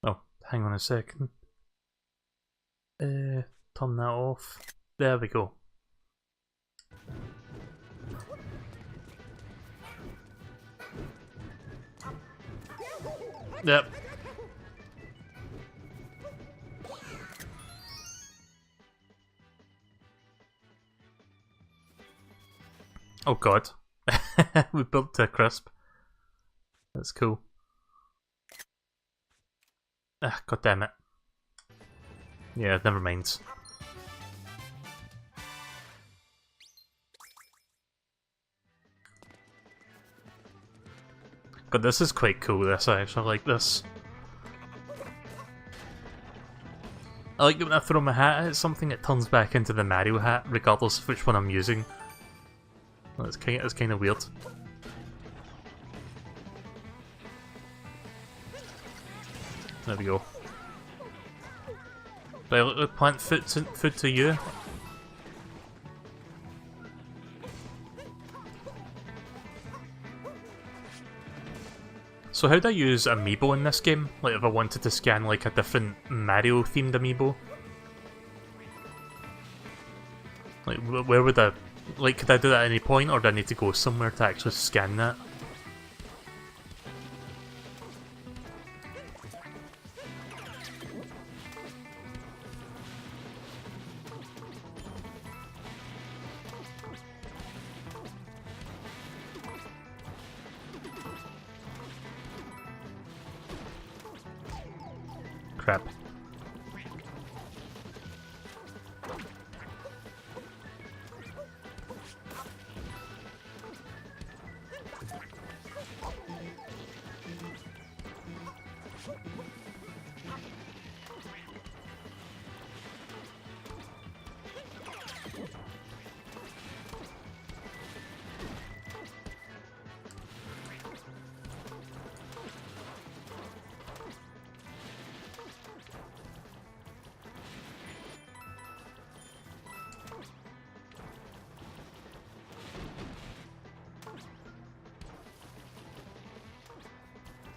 [SPEAKER 1] Oh, hang on a second. Turn that off. There we go. Yep. Oh god. We built to a crisp. That's cool. Ah, god damn it. Yeah, never mind. God, this is quite cool, this. I actually like this. I like that when I throw my hat at something, it turns back into the Mario hat, regardless of which one I'm using. It's kind of weird. There we go. Do I plant food to you? So how do I use amiibo in this game? Like if I wanted to scan like a different Mario themed amiibo? Like where would I... Like could I do that at any point or do I need to go somewhere to actually scan that? Crap.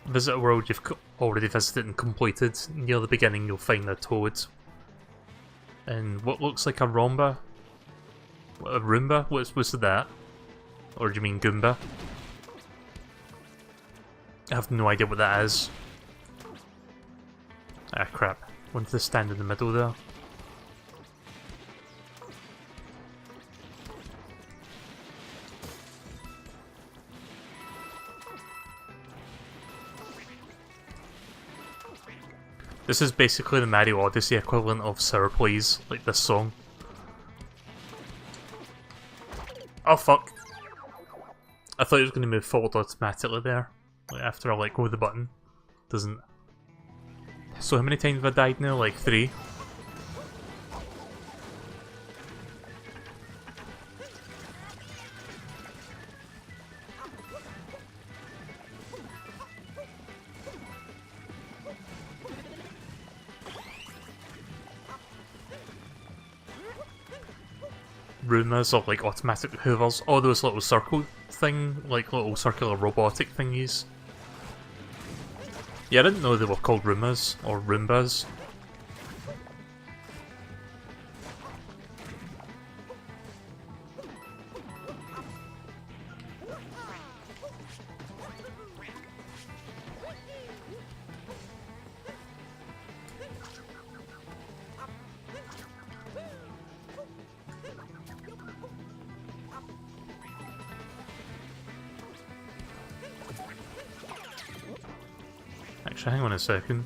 [SPEAKER 1] Visit a world you've already visited and completed. Near the beginning you'll find a toad. And what looks like a Romba? A Roomba? What's that? Or do you mean Goomba? I have no idea what that is. Ah crap. Wanted to stand in the middle there. This is basically the Mario Odyssey equivalent of Sour Please, like this song. Oh fuck. I thought it was going to move forward automatically there, like after I let go of the button. Doesn't. So how many times have I died now? Like 3? Roomas or like automatic hoovers, all those little circle thing, like little circular robotic thingies. Yeah, I didn't know they were called Roomas or Roombas. Actually, hang on a second.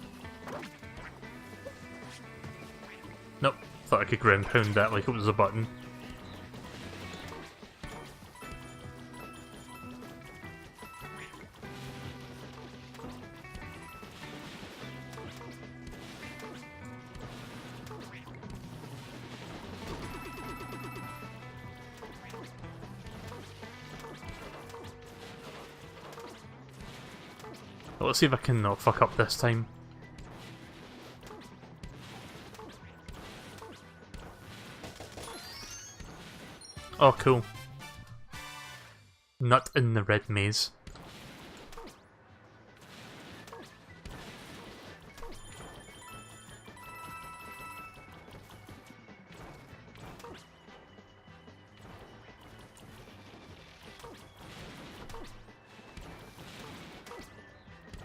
[SPEAKER 1] Nope, thought I could ground pound that like it was a button. But let's see if I can not fuck up this time. Oh, cool. Nut in the red maze.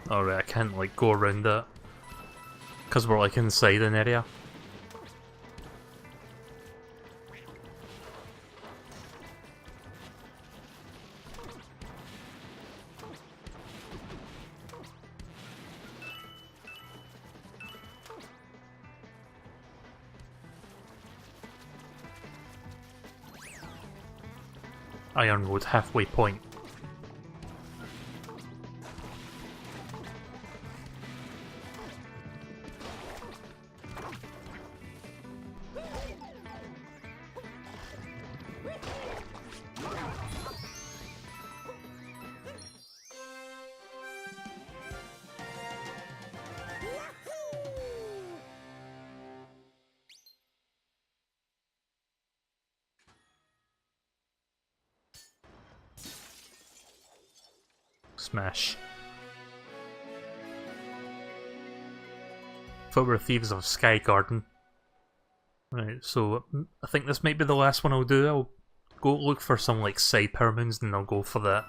[SPEAKER 1] Alright, I can't like go around that. Because we're like inside an area. Iron Road halfway point. Smash. Footwear Thieves of Sky Garden. Right, so I think this might be the last one I'll do. I'll go look for some like side power moons and I'll go for that.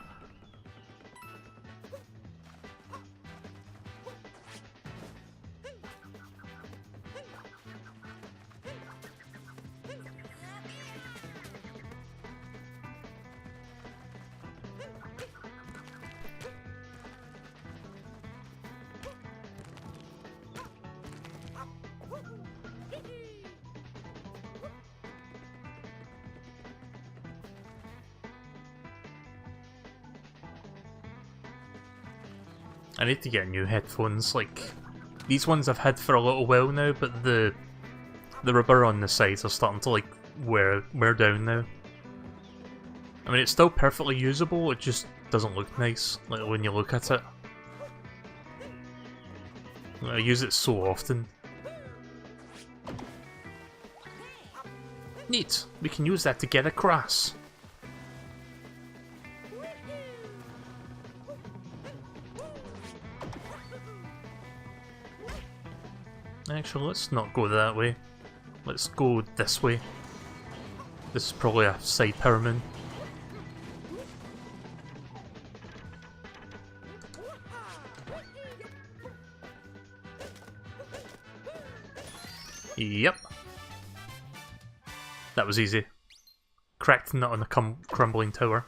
[SPEAKER 1] I need to get new headphones, like, These ones I've had for a little while now, but the rubber on the sides are starting to like wear down now. I mean, it's still perfectly usable, it just doesn't look nice, like when you look at it. I use it so often. Neat! We can use that to get across. Actually, let's not go that way. Let's go this way. This is probably a side power moon. Yep. That was easy. Cracked nut on the crumbling tower.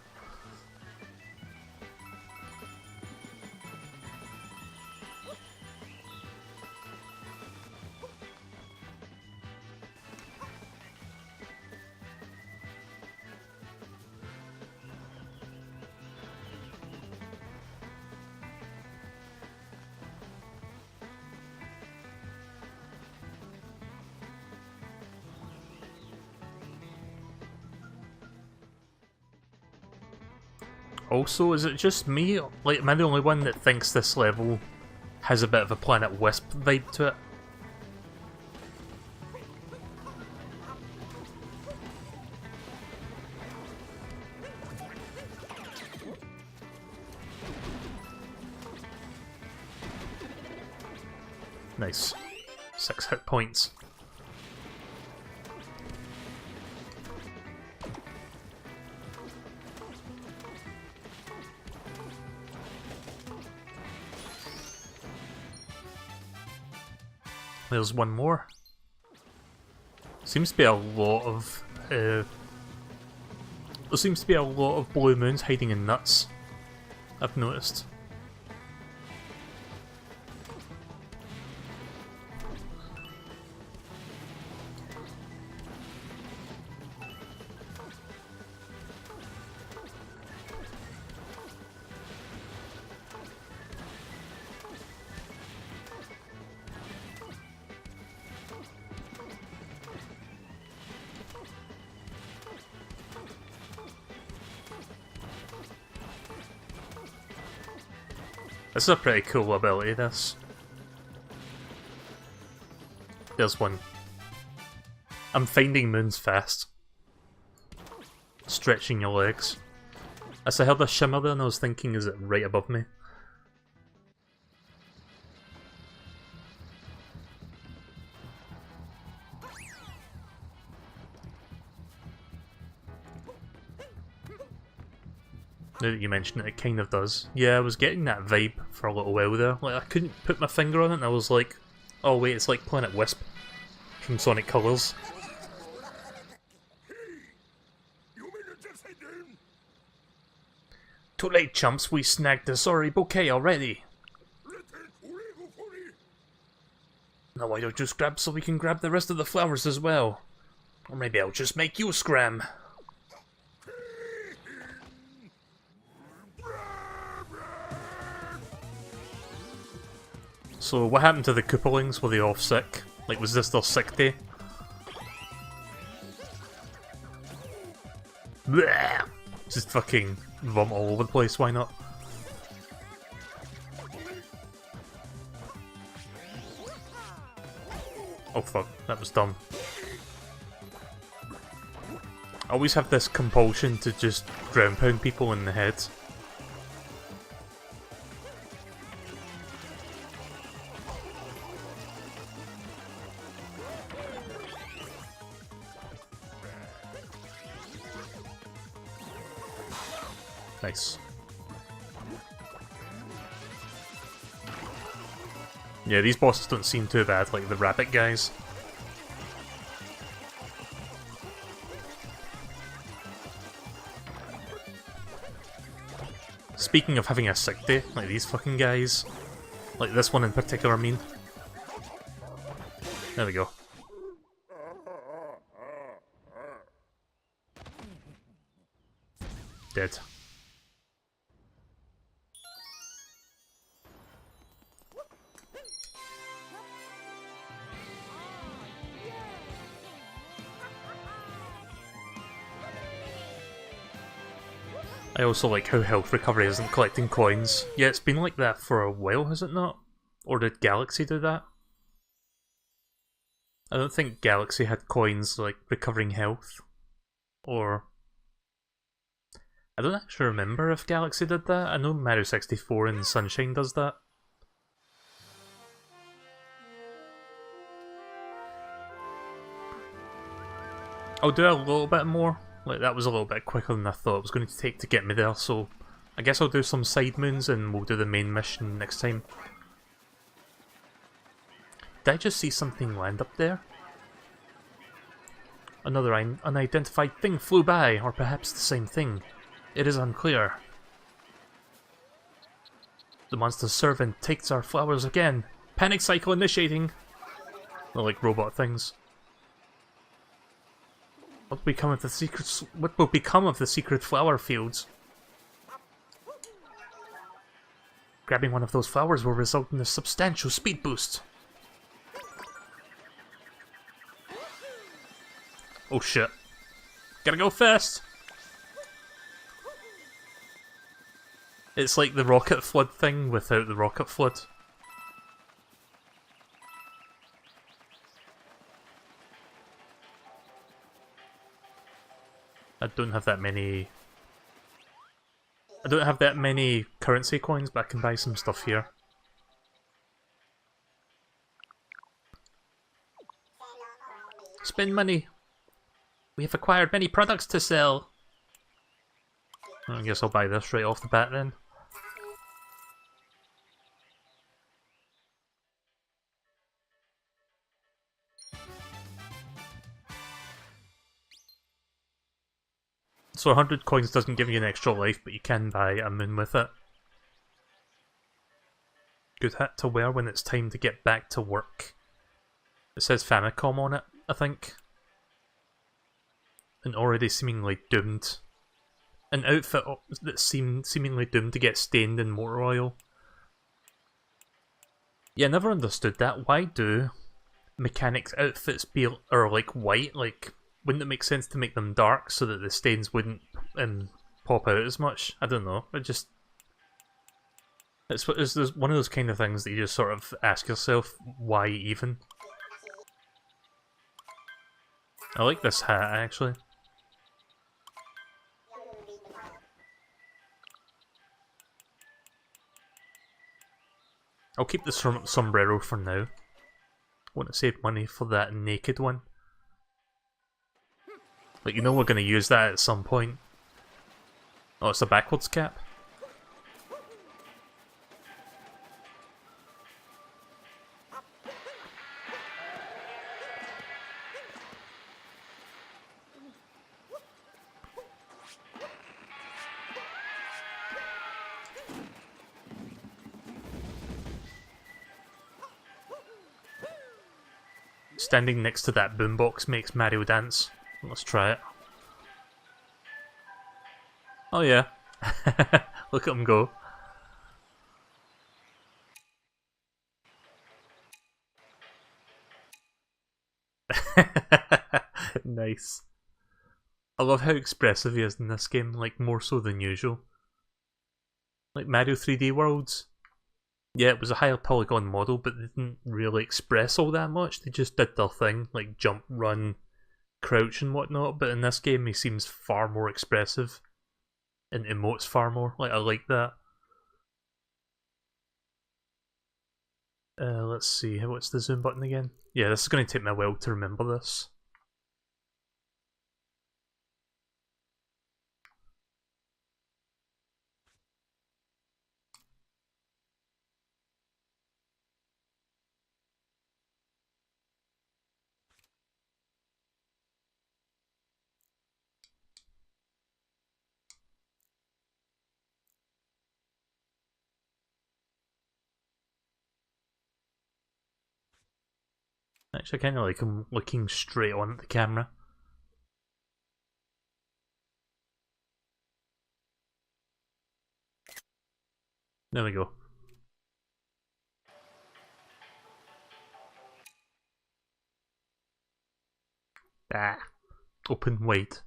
[SPEAKER 1] Also, is it just me? Like, am I the only one that thinks this level has a bit of a Planet Wisp vibe to it? Nice. 6 hit points. There's one more. Seems to be a lot of there seems to be a lot of blue moons hiding in nuts, I've noticed. This is a pretty cool ability, this. There's one. I'm finding moons fast. Stretching your legs. As I heard a shimmer there and I was thinking, is it right above me? Now that you mention it, it kind of does. Yeah, I was getting that vibe for a little while there. Like, I couldn't put my finger on it and I was like, oh wait, it's like Planet Wisp from Sonic Colors. Too late, chumps, we snagged the sorry bouquet already. Now why don't you scram so we can grab the rest of the flowers as well? Or maybe I'll just make you scram. So what happened to the Koopalings? Were they off sick? Like, was this their sick day? Blech! Just fucking vomit all over the place, why not? Oh fuck, that was dumb. I always have this compulsion to just ground pound people in the head. Nice. Yeah, these bosses don't seem too bad, like the rabbit guys. Speaking of having a sick day, like these fucking guys. Like this one in particular, I mean. There we go. Dead. I also like how health recovery isn't collecting coins. Yeah, it's been like that for a while, has it not? Or did Galaxy do that? I don't think Galaxy had coins like recovering health. Or... I don't actually remember if Galaxy did that. I know Mario 64 and Sunshine does that. I'll do a little bit more. Like, that was a little bit quicker than I thought it was going to take to get me there, so I guess I'll do some side moons and we'll do the main mission next time. Did I just see something land up there? Another unidentified thing flew by, or perhaps the same thing. It is unclear. The monster's servant takes our flowers again. Panic cycle initiating. They're like robot things. What will become of the secrets? What will become of the secret flower fields? Grabbing one of those flowers will result in a substantial speed boost. Oh shit. Gotta go fast! It's like the rocket flood thing without the rocket flood. I don't have that many currency coins, but I can buy some stuff here. Spend money! We have acquired many products to sell! I guess I'll buy this right off the bat then. So 100 coins doesn't give you an extra life, but you can buy a moon with it. Good hat to wear when it's time to get back to work. It says Famicom on it, I think. And already seemingly doomed. An outfit that's seemingly doomed to get stained in motor oil. Yeah, I never understood that. Why do mechanics' outfits are like white? Like, wouldn't it make sense to make them dark so that the stains wouldn't pop out as much? I don't know. It's one of those kind of things that you just sort of ask yourself, why even? I like this hat, actually. I'll keep the sombrero for now. I want to save money for that naked one. Like, you know we're going to use that at some point. Oh, it's a backwards cap? Standing next to that boombox makes Mario dance. Let's try it. Oh yeah. Look at him go. Nice. I love how expressive he is in this game, like more so than usual. Like Mario 3D Worlds. Yeah, it was a higher polygon model, but they didn't really express all that much. They just did their thing, like jump, run, crouch and whatnot, but in this game he seems far more expressive. And emotes far more. Like, I like that. Let's see, what's the zoom button again? Yeah, this is going to take me a while to remember this. Actually, I kind of like him looking straight on at the camera. There we go. Ah, open wide.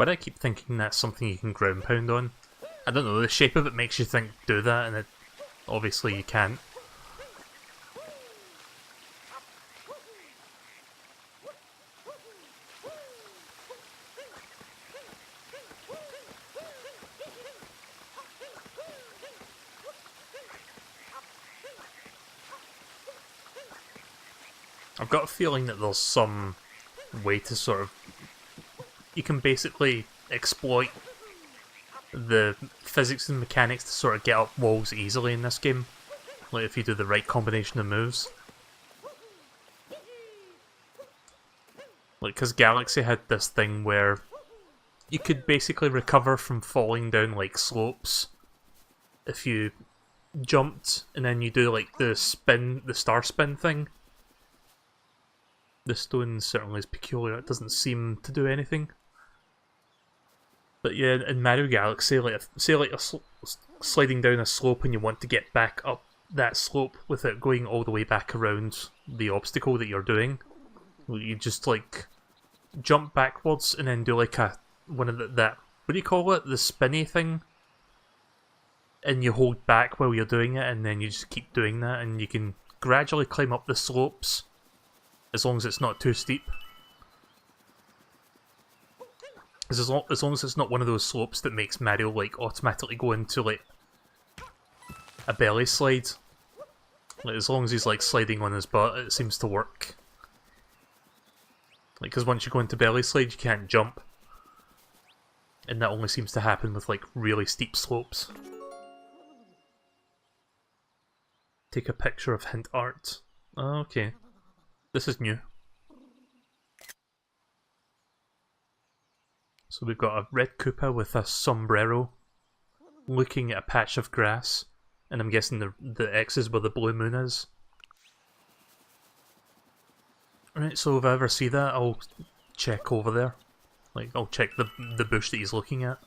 [SPEAKER 1] Why do I keep thinking that's something you can ground pound on? I don't know, the shape of it makes you think do that, and obviously you can't. I've got a feeling that there's some way to sort of... You can basically exploit the physics and mechanics to sort of get up walls easily in this game. Like if you do the right combination of moves. Like, because Galaxy had this thing where you could basically recover from falling down like slopes if you jumped and then you do like the star spin thing. The stone certainly is peculiar, it doesn't seem to do anything. But yeah, in Mario Galaxy, like say like sliding down a slope and you want to get back up that slope without going all the way back around the obstacle that you're doing, you just like jump backwards and then do like one of that, what do you call it, the spinny thing? And you hold back while you're doing it, and then you just keep doing that, and you can gradually climb up the slopes as long as it's not too steep. As long as it's not one of those slopes that makes Mario like automatically go into like a belly slide. Like as long as he's like sliding on his butt, it seems to work. Like because once you go into belly slide, you can't jump, and that only seems to happen with like really steep slopes. Take a picture of hint art. Oh, okay, this is new. So we've got a red Koopa with a sombrero looking at a patch of grass, and I'm guessing the X is where the blue moon is. Right, so if I ever see that, I'll check over there. Like, I'll check the bush that he's looking at.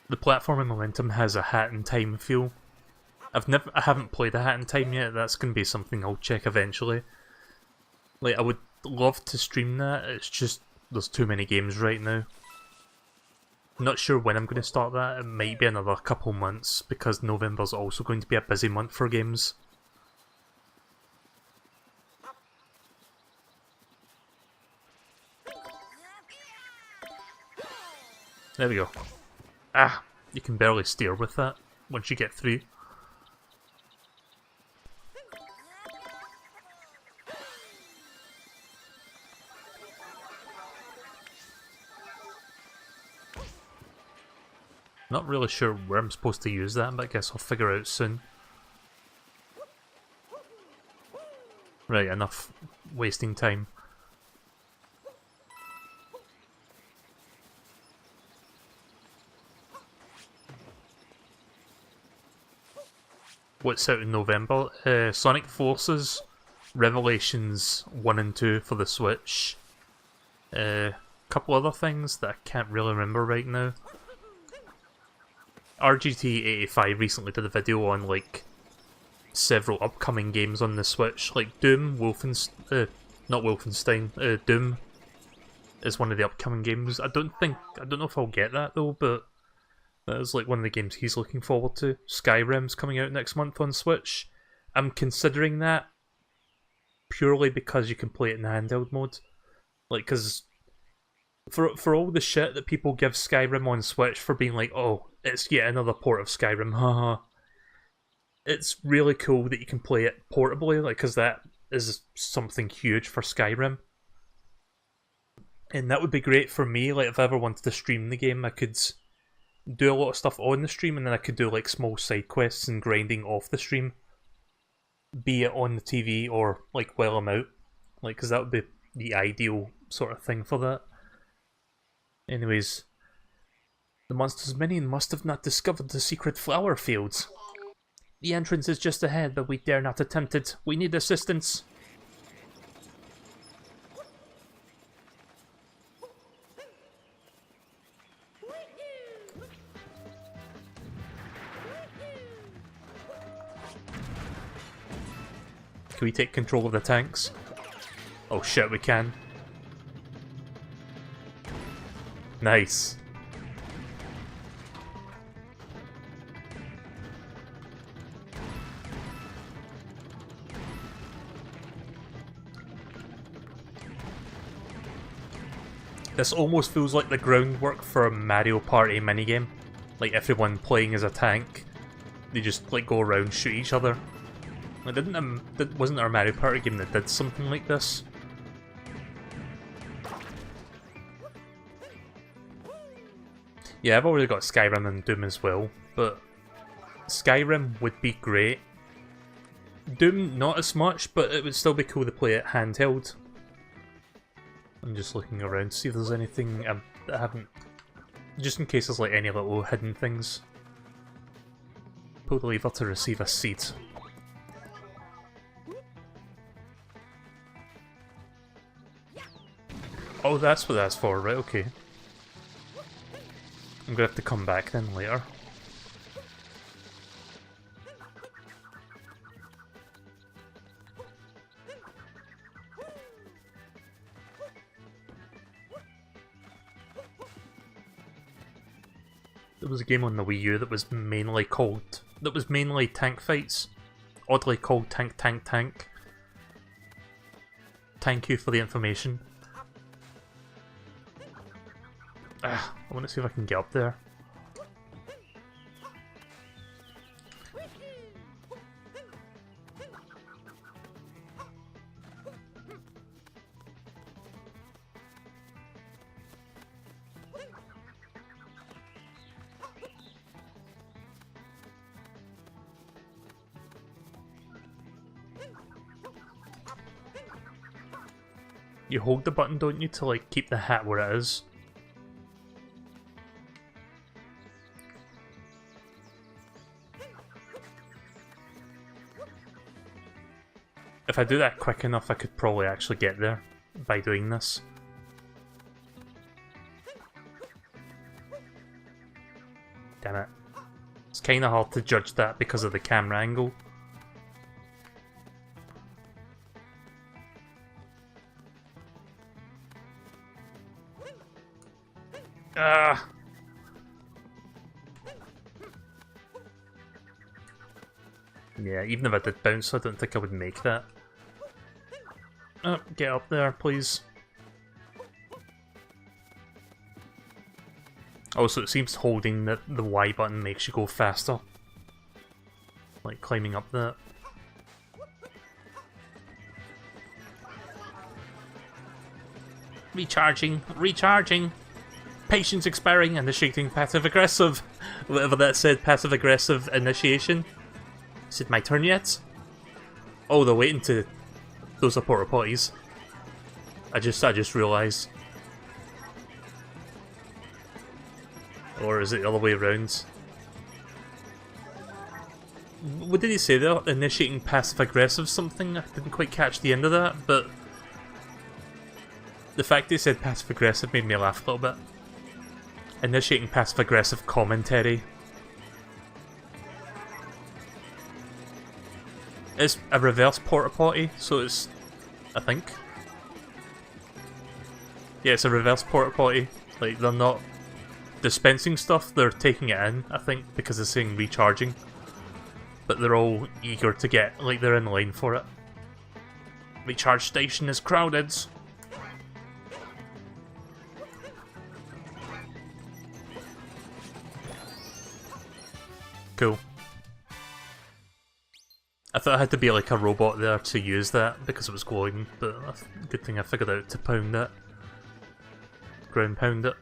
[SPEAKER 1] The platform in Momentum has a Hat in Time feel. I haven't played a Hat in Time yet. That's gonna be something I'll check eventually. Like, I would love to stream that. It's just there's too many games right now. I'm not sure when I'm going to start that. It might be another couple months because November's also going to be a busy month for games. There we go. Ah, you can barely steer with that once you get through. Not really sure where I'm supposed to use that, but I guess I'll figure out soon. Right, enough wasting time. What's out in November? Sonic Forces, Revelations 1 and 2 for the Switch. A couple other things that I can't really remember right now. RGT85 recently did a video on like several upcoming games on the Switch, like Doom, not Wolfenstein, Doom is one of the upcoming games. I don't know if I'll get that though, but that is like one of the games he's looking forward to. Skyrim's coming out next month on Switch. I'm considering that purely because you can play it in handheld mode. Like, because for all the shit that people give Skyrim on Switch for being like, oh, it's yet another port of Skyrim, haha. It's really cool that you can play it portably, like, because that is something huge for Skyrim. And that would be great for me, like, if I ever wanted to stream the game, I could do a lot of stuff on the stream, and then I could do, like, small side quests and grinding off the stream. Be it on the TV or, like, while I'm out. Like, because that would be the ideal sort of thing for that. Anyways, the monster's minion must have not discovered the secret flower fields. The entrance is just ahead, but we dare not attempt it. We need assistance. Can we take control of the tanks? Oh shit, we can. Nice. This almost feels like the groundwork for a Mario Party minigame. Like everyone playing as a tank, they just like go around, shoot each other. Like, wasn't there a Mario Party game that did something like this? Yeah, I've already got Skyrim and Doom as well, but Skyrim would be great. Doom, not as much, but it would still be cool to play it handheld. I'm just looking around to see if there's anything I haven't... Just in case there's like any little hidden things. Pull the lever to receive a seed. Oh, that's what that's for, right, okay. I'm gonna have to come back then later. There was a game on the Wii U that was mainly tank fights. Oddly called Tank Tank Tank. Thank you for the information. I want to see if I can get up there. You hold the button, don't you, to like keep the hat where it is? If I do that quick enough, I could probably actually get there by doing this. Damn it. It's kinda hard to judge that because of the camera angle. Ah! Yeah, even if I did bounce, I don't think I would make that. Oh, get up there, please. Also, it seems holding the Y button makes you go faster. Like climbing up that. Recharging, recharging! Patience expiring, initiating passive-aggressive. Whatever that said, passive-aggressive initiation. Is it my turn yet? Oh, they're waiting to... Those are porta potties. I just realised. Or is it the other way around? What did he say there? Initiating passive-aggressive something? I didn't quite catch the end of that, but... The fact he said passive-aggressive made me laugh a little bit. Initiating passive-aggressive commentary. It's a reverse porta potty, so it's... I think. Yeah, it's a reverse porta potty. Like, they're not dispensing stuff, they're taking it in, I think, because it's saying recharging. But they're all eager to get, like, they're in line for it. Recharge station is crowded. Cool. I thought I had to be like a robot there to use that because it was glowing, but good thing I figured out to pound it. Ground pound it.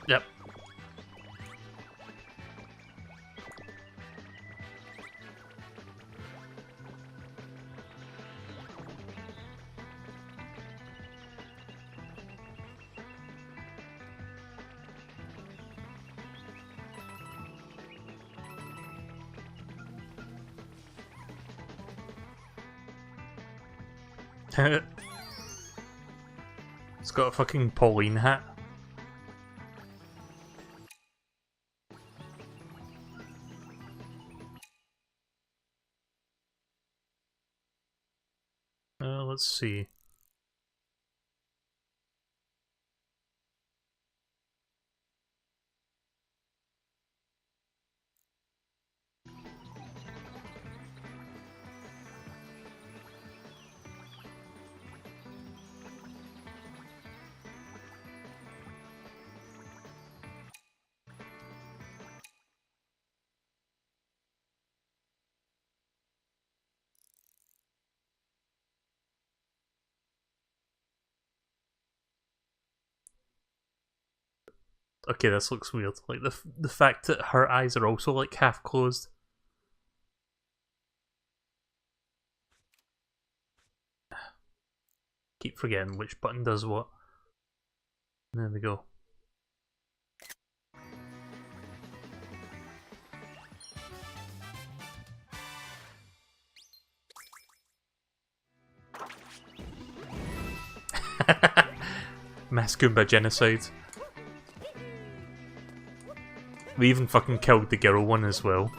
[SPEAKER 1] Yep. It's got a fucking Pauline hat. let's see. Okay, this looks weird. Like the fact that her eyes are also like half closed. Keep forgetting which button does what. There we go. Mass Goomba genocide. We even fucking killed the girl one as well.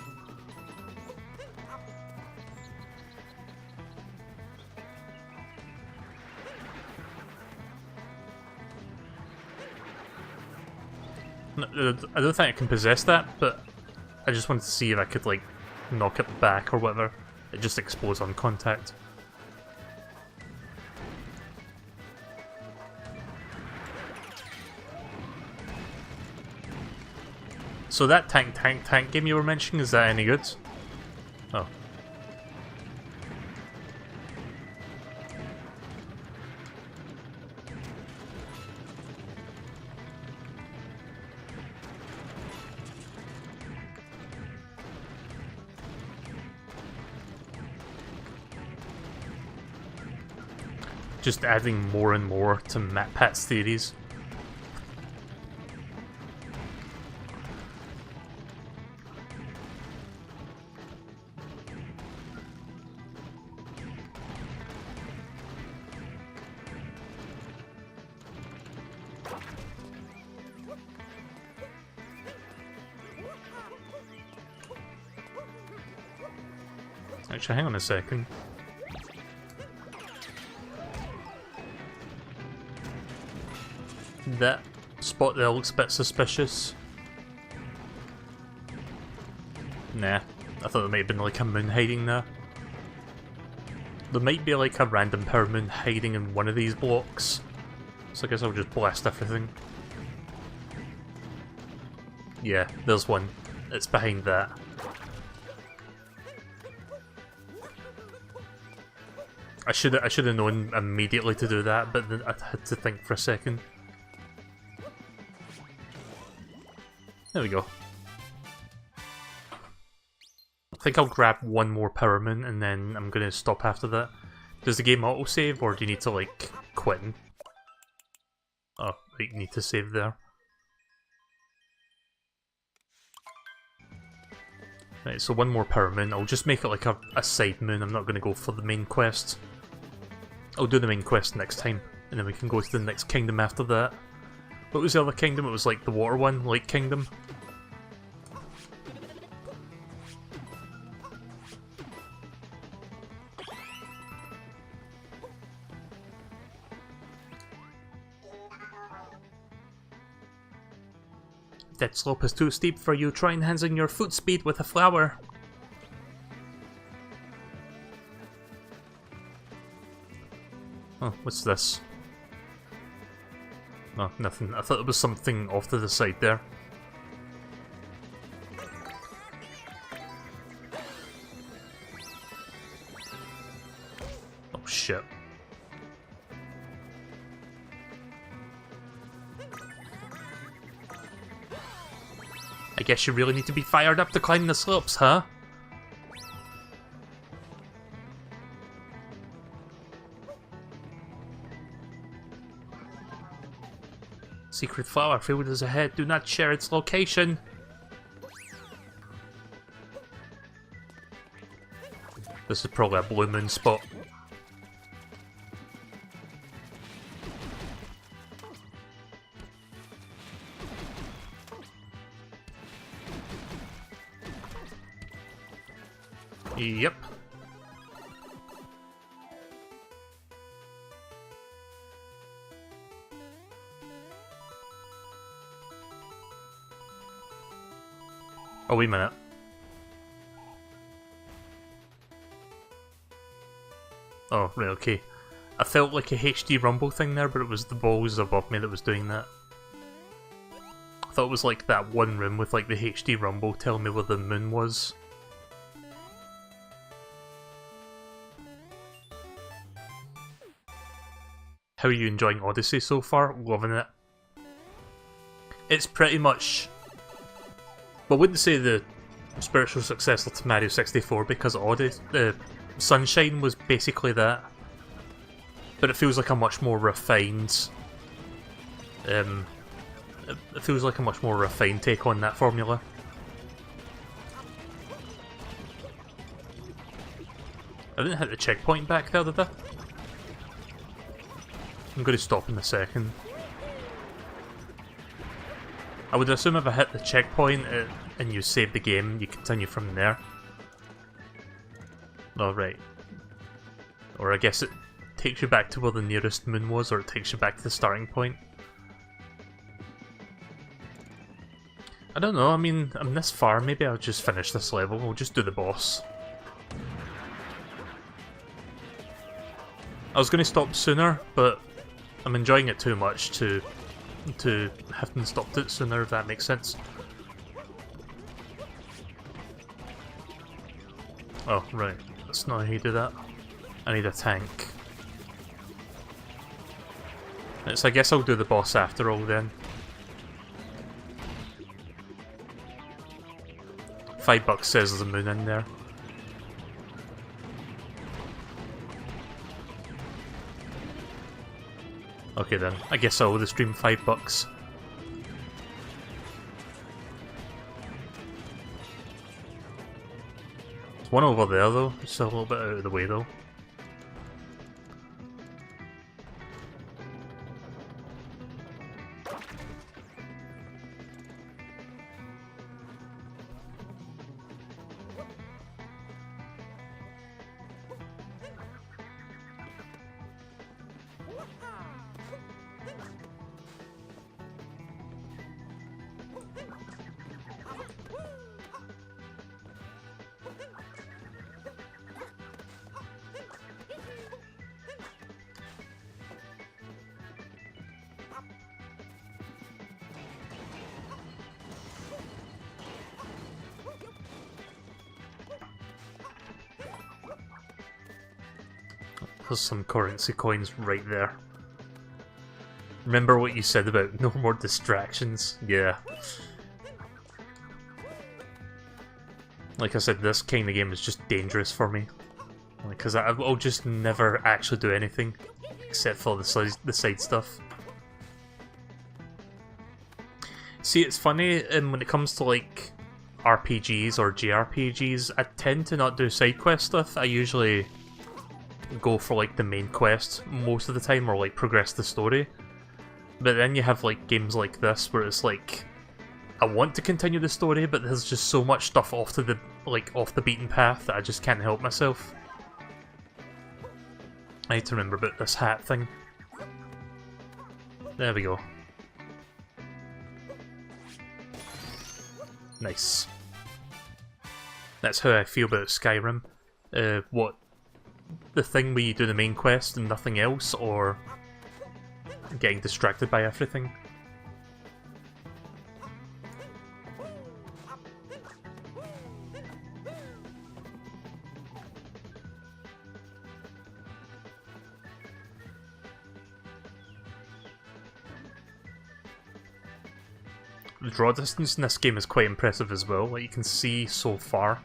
[SPEAKER 1] I don't think I can possess that, but I just wanted to see if I could, like, knock it back or whatever. It just explodes on contact. So that tank game you were mentioning, is that any good? Oh. Just adding more and more to MatPat's theories. Actually, hang on a second. That spot there looks a bit suspicious. Nah, I thought there might have been like a moon hiding there. There might be like a random power moon hiding in one of these blocks. So I guess I'll just blast everything. Yeah, there's one. It's behind that. I should have known immediately to do that, but then I had to think for a second. There we go. I think I'll grab one more power moon and then I'm gonna stop after that. Does the game autosave or do you need to like quit? Oh, right, you need to save there. Right, so one more power moon. I'll just make it like a side moon. I'm not gonna go for the main quest. I'll do the main quest next time, and then we can go to the next kingdom after that. What was the other kingdom? It was like the water one, Lake Kingdom. That slope is too steep for you. Try enhancing your foot speed with a flower. Oh, what's this? No, nothing. I thought it was something off to the side there. Oh shit. I guess you really need to be fired up to climb the slopes, huh? Secret flower field is ahead. Do not share its location. This is probably a blue moon spot. Yep. Oh, wait a minute. Oh, right, okay. I felt like a HD rumble thing there, but it was the balls above me that was doing that. I thought it was like that one room with like the HD rumble telling me where the moon was. How are you enjoying Odyssey so far? Loving it. It's pretty much... Well, I wouldn't say the spiritual successor to Mario 64 because Sunshine was basically that. But it feels like a much more refined... it feels like a much more refined take on that formula. I didn't hit the checkpoint back there, did I? I'm going to stop in a second. I would assume if I hit the checkpoint and you save the game, you continue from there. Oh, right. Or I guess it takes you back to where the nearest moon was, or it takes you back to the starting point. I don't know, I mean, I'm this far, maybe I'll just finish this level, we'll just do the boss. I was going to stop sooner, but I'm enjoying it too much to having stopped it sooner, if that makes sense. Oh, right. That's not how you do that. I need a tank. Right, so I guess I'll do the boss after all then. $5 says there's a moon in there. Okay then, I guess I'll the stream $5. There's one over there though, it's a little bit out of the way though. There's some currency coins right there. Remember what you said about no more distractions? Yeah. Like I said, this kind of game is just dangerous for me. Because I'll just never actually do anything except for the side stuff. See, it's funny, when it comes to like RPGs or JRPGs, I tend to not do side quest stuff. I usually go for like the main quest most of the time, or like progress the story. But then you have like games like this where it's like I want to continue the story, but there's just so much stuff off the beaten path that I just can't help myself. I need to remember about this hat thing. There we go. Nice. That's how I feel about Skyrim. What? The thing where you do the main quest and nothing else, or getting distracted by everything. The draw distance in this game is quite impressive as well, like you can see so far.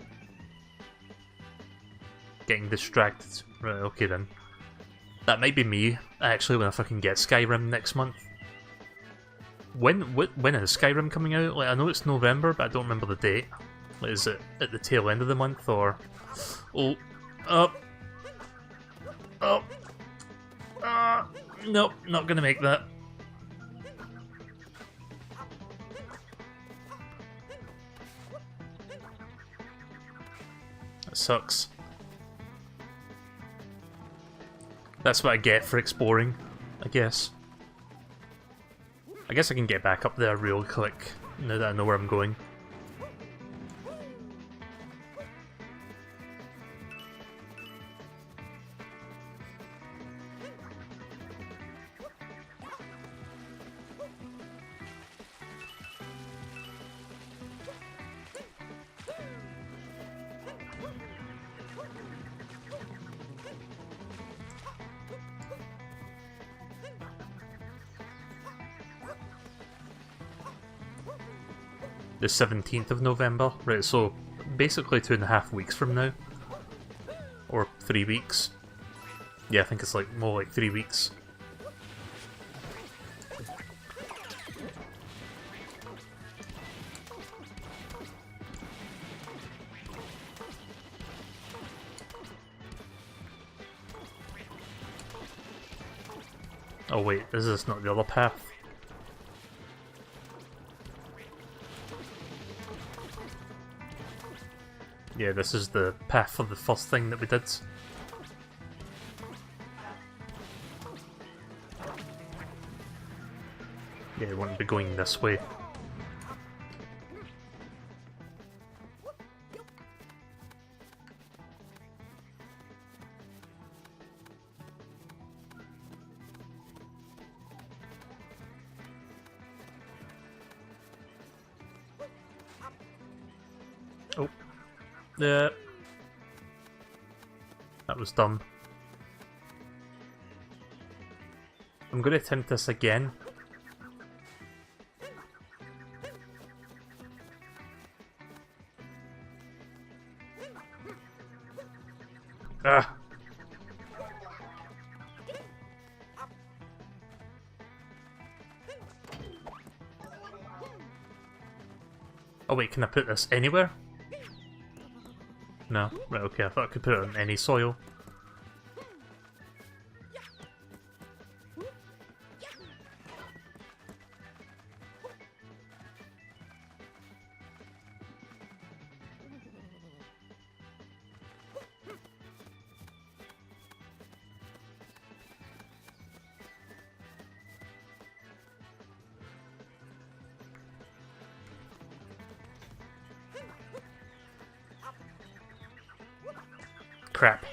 [SPEAKER 1] Getting distracted. Right, okay then. That might be me, actually, when I fucking get Skyrim next month. When is Skyrim coming out? Like, I know it's November, but I don't remember the date. Like, is it at the tail end of the month, or... Oh. Oh. Oh. Nope, not gonna make that. That sucks. That's what I get for exploring, I guess. I guess I can get back up there real quick, now that I know where I'm going. the 17th of November. Right, so basically 2.5 weeks from now. Or 3 weeks. Yeah, I think it's like more like 3 weeks. Oh wait, is this not the other path? Yeah, this is the path for the first thing that we did. Yeah, we wouldn't be going this way. Oh. Yeah. That was dumb. I'm going to attempt this again. Ah! Oh wait, can I put this anywhere? No? Right, okay, I thought I could put it on any soil. Crap.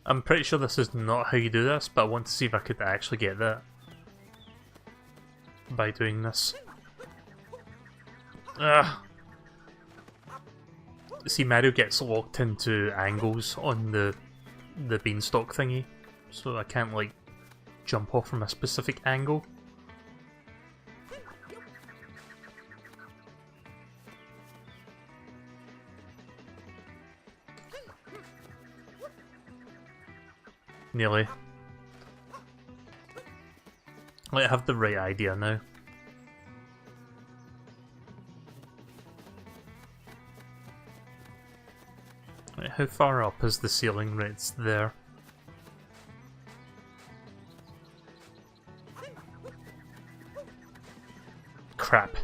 [SPEAKER 1] I'm pretty sure this is not how you do this, but I want to see if I could actually get that by doing this. Ugh. See, Mario gets locked into angles on the beanstalk thingy, so I can't like jump off from a specific angle. Nearly. I have the right idea now. Right, how far up is the ceiling? Right, it's there. Crap.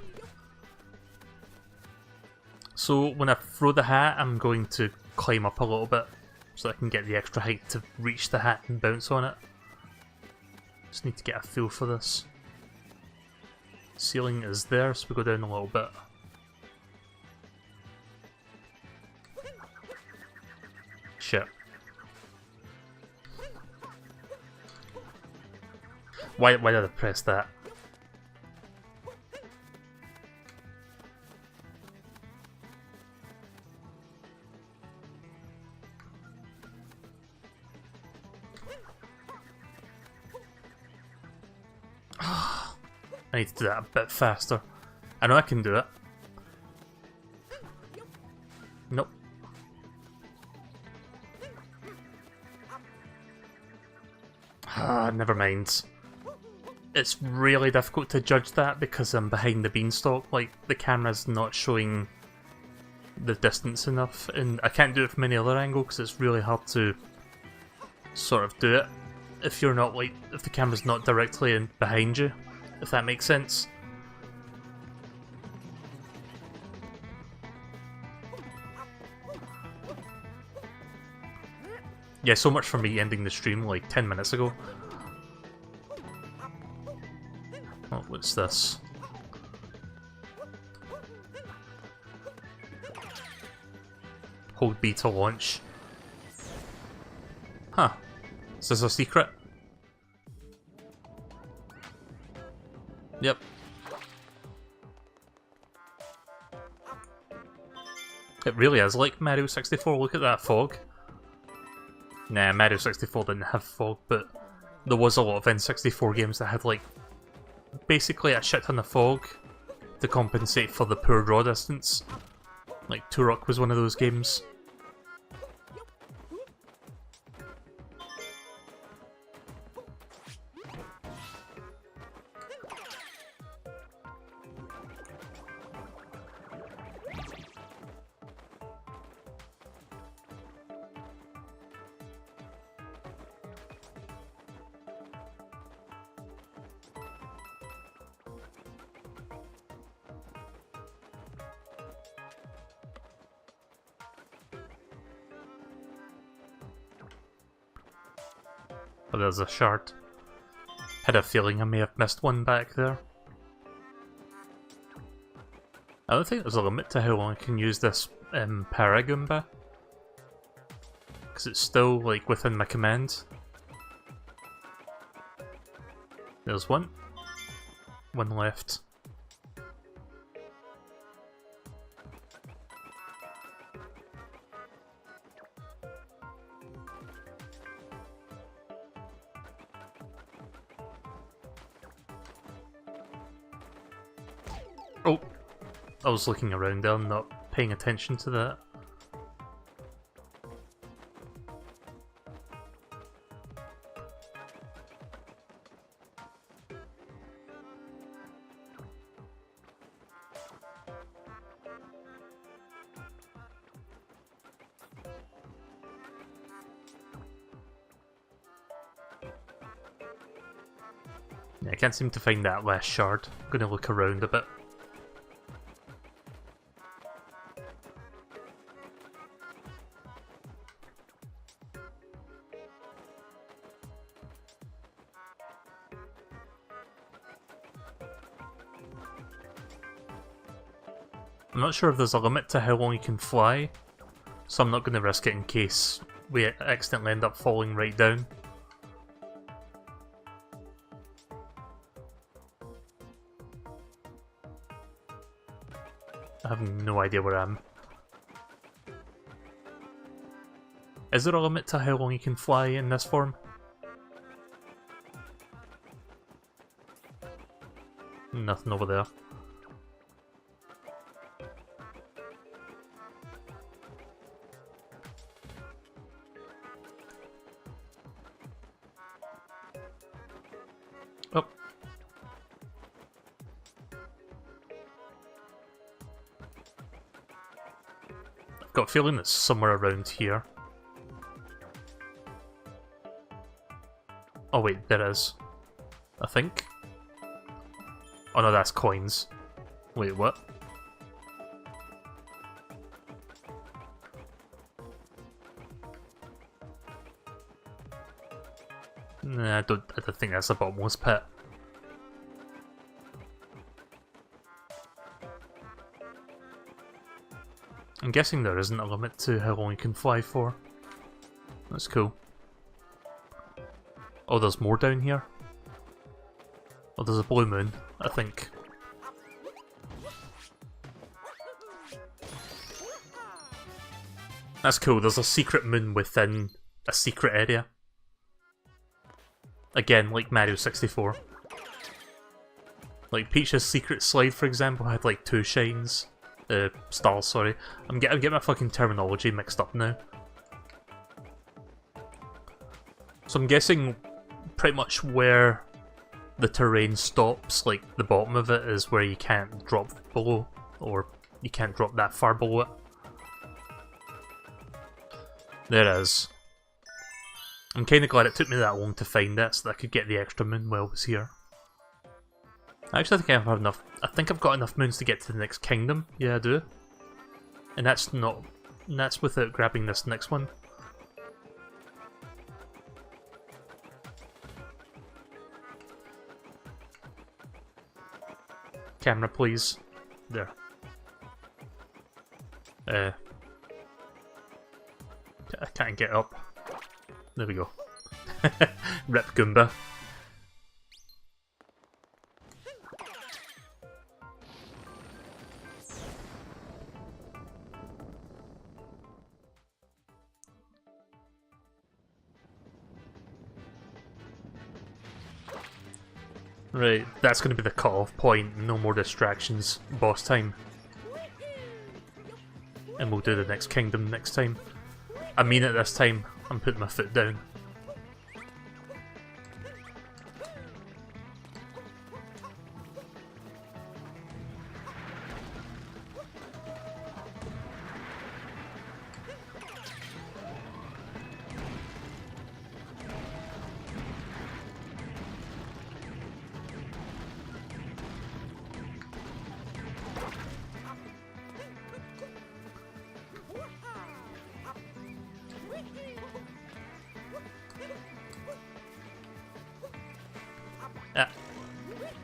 [SPEAKER 1] So when I throw the hat, I'm going to climb up a little bit so I can get the extra height to reach the hat and bounce on it. Just need to get a feel for this. Ceiling is there, so we go down a little bit. Shit. Why did I press that? I need to do that a bit faster. I know I can do it. Nope. Ah, never mind. It's really difficult to judge that because I'm behind the beanstalk. Like, the camera's not showing the distance enough, and I can't do it from any other angle because it's really hard to sort of do it if you're not like, if the camera's not directly in behind you, if that makes sense. Yeah, so much for me ending the stream like 10 minutes ago. Oh, what's this? Hold B to launch. Huh. Is this a secret? Yep. It really is like Mario 64, look at that fog. Nah, Mario 64 didn't have fog, but there was a lot of N64 games that had like basically a shit ton of fog to compensate for the poor draw distance. Like Turok was one of those games. But there's a shard. Had a feeling I may have missed one back there. I don't think there's a limit to how long I can use this Paragoomba. Because it's still like within my command. There's one. One left. Oh, I was looking around there, not paying attention to that. Yeah, I can't seem to find that last shard. I'm gonna look around a bit. I'm not sure if there's a limit to how long you can fly, so I'm not going to risk it in case we accidentally end up falling right down. I have no idea where I am. Is there a limit to how long you can fly in this form? Nothing over there. Oh. I've got a feeling it's somewhere around here. Oh wait, there is. I think. Oh no, that's coins. Wait, what? Nah, I don't think that's a bottomless pit. I'm guessing there isn't a limit to how long you can fly for. That's cool. Oh, there's more down here? Oh, there's a blue moon, I think. That's cool, there's a secret moon within a secret area. Again, like Mario 64. Like Peach's secret slide, for example, had like 2 shines. Stars, sorry. I'm getting my fucking terminology mixed up now. So I'm guessing pretty much where the terrain stops, like the bottom of it, is where you can't drop below, or you can't drop that far below it. There it is. I'm kinda glad it took me that long to find it, so that I could get the extra moon while I was here. I actually think I've had enough. I think I've got enough moons to get to the next kingdom. Yeah, I do. And that's not. And that's without grabbing this next one. Camera, please. There. I can't get up. There we go. Rip Goomba. Right, that's going to be the cut-off point. No more distractions. Boss time. And we'll do the next kingdom next time. I mean it this time. I'm putting my foot down.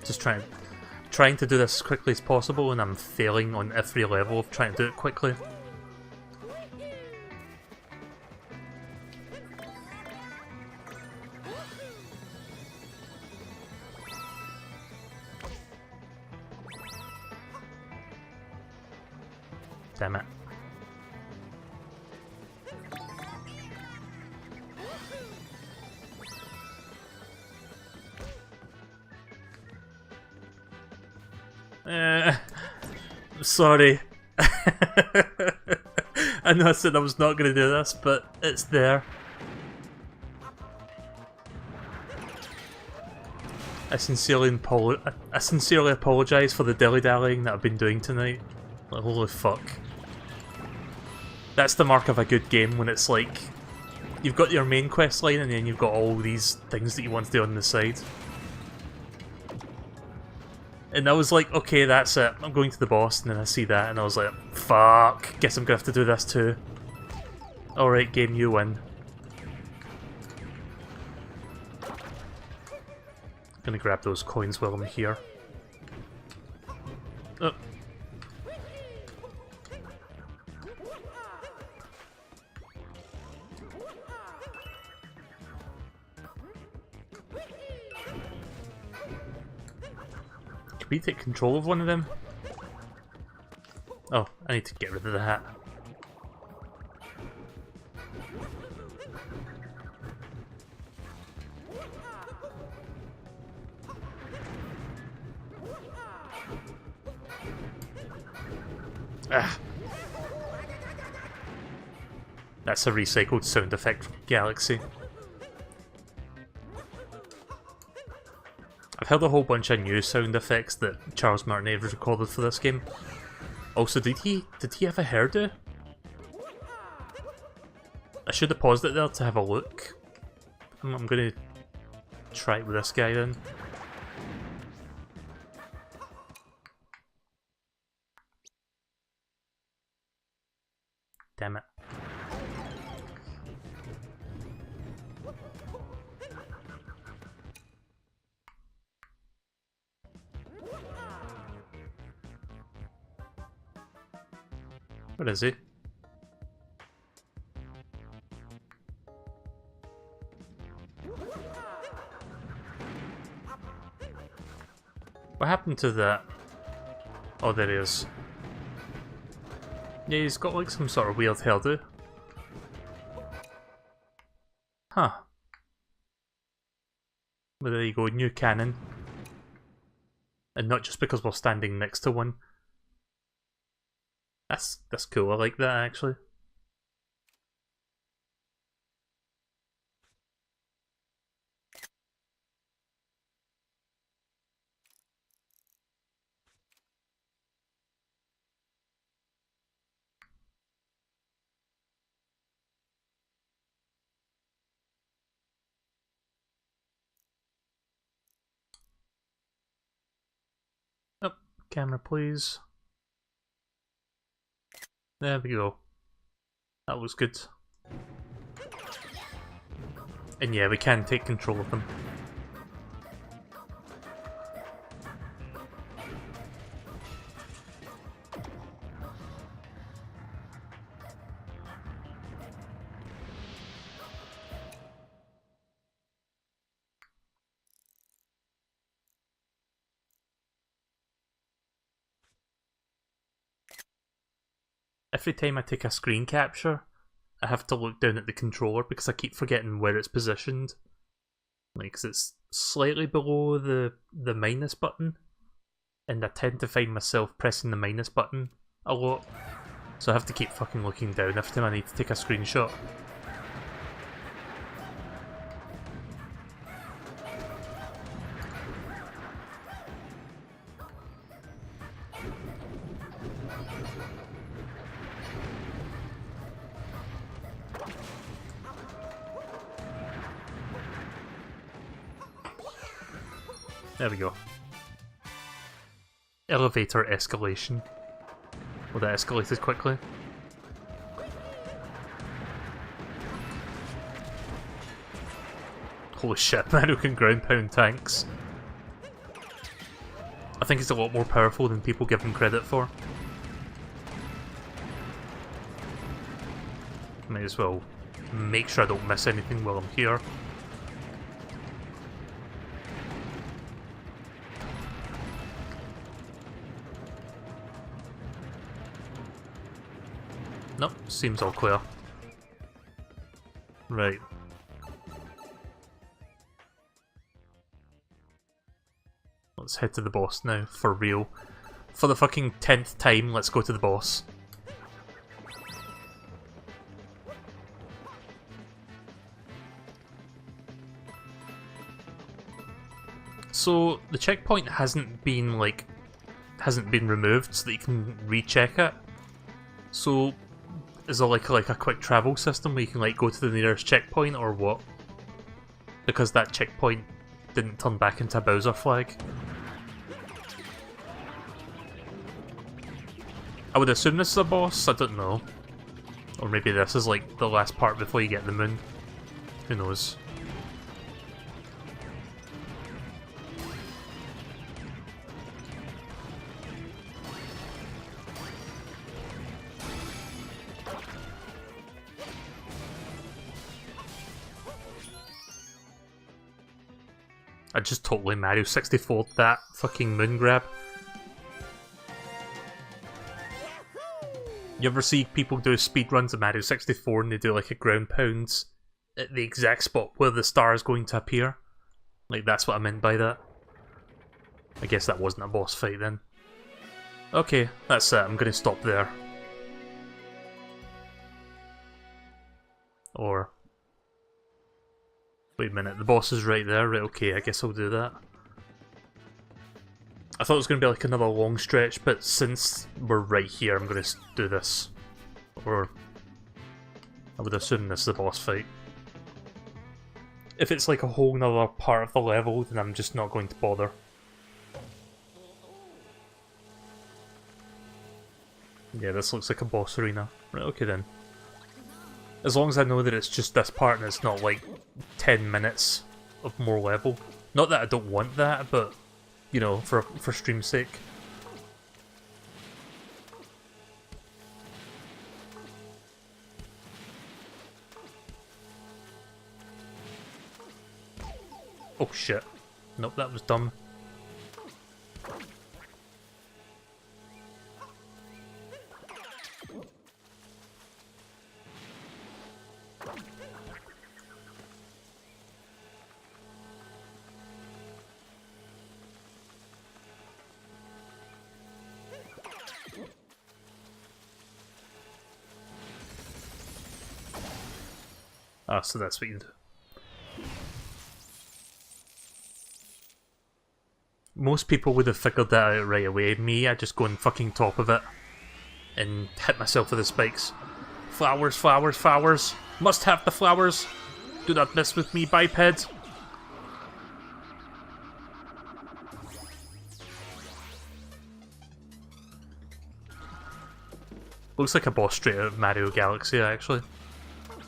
[SPEAKER 1] Just trying to do this as quickly as possible, and I'm failing on every level of trying to do it quickly. Damn it. Sorry. I know I said I was not going to do this, but it's there. I sincerely apologise for the dilly-dallying that I've been doing tonight. Like, holy fuck. That's the mark of a good game, when it's like, you've got your main quest line and then you've got all these things that you want to do on the side. And I was like, okay, that's it. I'm going to the boss, and then I see that, and I was like, fuck, guess I'm gonna have to do this too. Alright, game, you win. Gonna grab those coins while I'm here. Oh. Can we take control of one of them? Oh, I need to get rid of the hat. Ah. That's a recycled sound effect from Galaxy. I've heard a whole bunch of new sound effects that Charles Martinet recorded for this game. Also, did he have a hairdo? I should have paused it there to have a look. I'm gonna try it with this guy then. Damn it. Where is he? What happened to that? Oh, there he is. Yeah, he's got like some sort of weird hairdo. Huh. Well, there you go, new cannon. And not just because we're standing next to one. That's cool, I like that actually. Oh, camera please. There we go. That was good. And yeah, we can take control of them. Every time I take a screen capture, I have to look down at the controller because I keep forgetting where it's positioned. Like, 'cause it's slightly below the minus button, and I tend to find myself pressing the minus button a lot, so I have to keep fucking looking down every time I need to take a screenshot. There we go. Elevator escalation. Well, that escalated quickly. Holy shit, man who can ground pound tanks. I think he's a lot more powerful than people give him credit for. Might as well make sure I don't miss anything while I'm here. Nope, seems all clear. Right. Let's head to the boss now, for real. For the fucking 10th time, let's go to the boss. So, the checkpoint hasn't been removed so that you can recheck it. So, is there like a quick travel system where you can like go to the nearest checkpoint or what? Because that checkpoint didn't turn back into a Bowser flag. I would assume this is a boss, I don't know. Or maybe this is like the last part before you get the moon. Who knows? I just totally Mario 64'd that fucking moon grab. You ever see people do speedruns of Mario 64 and they do like a ground pound at the exact spot where the star is going to appear? Like, that's what I meant by that. I guess that wasn't a boss fight then. Okay, that's it. I'm gonna stop there. Or... wait a minute, the boss is right there. Right, okay, I guess I'll do that. I thought it was going to be like another long stretch, but since we're right here, I'm going to do this. Or... I would assume this is the boss fight. If it's like a whole nother part of the level, then I'm just not going to bother. Yeah, this looks like a boss arena. Right, okay then. As long as I know that it's just this part and it's not like 10 minutes of more level. Not that I don't want that, but, you know, for stream's sake. Oh shit. Nope, that was dumb. Ah, so that's what you do. Most people would have figured that out right away. Me, I just go on fucking top of it and hit myself with the spikes. Flowers, flowers, flowers. Must have the flowers. Do not mess with me, biped. Looks like a boss straight out of Mario Galaxy, actually.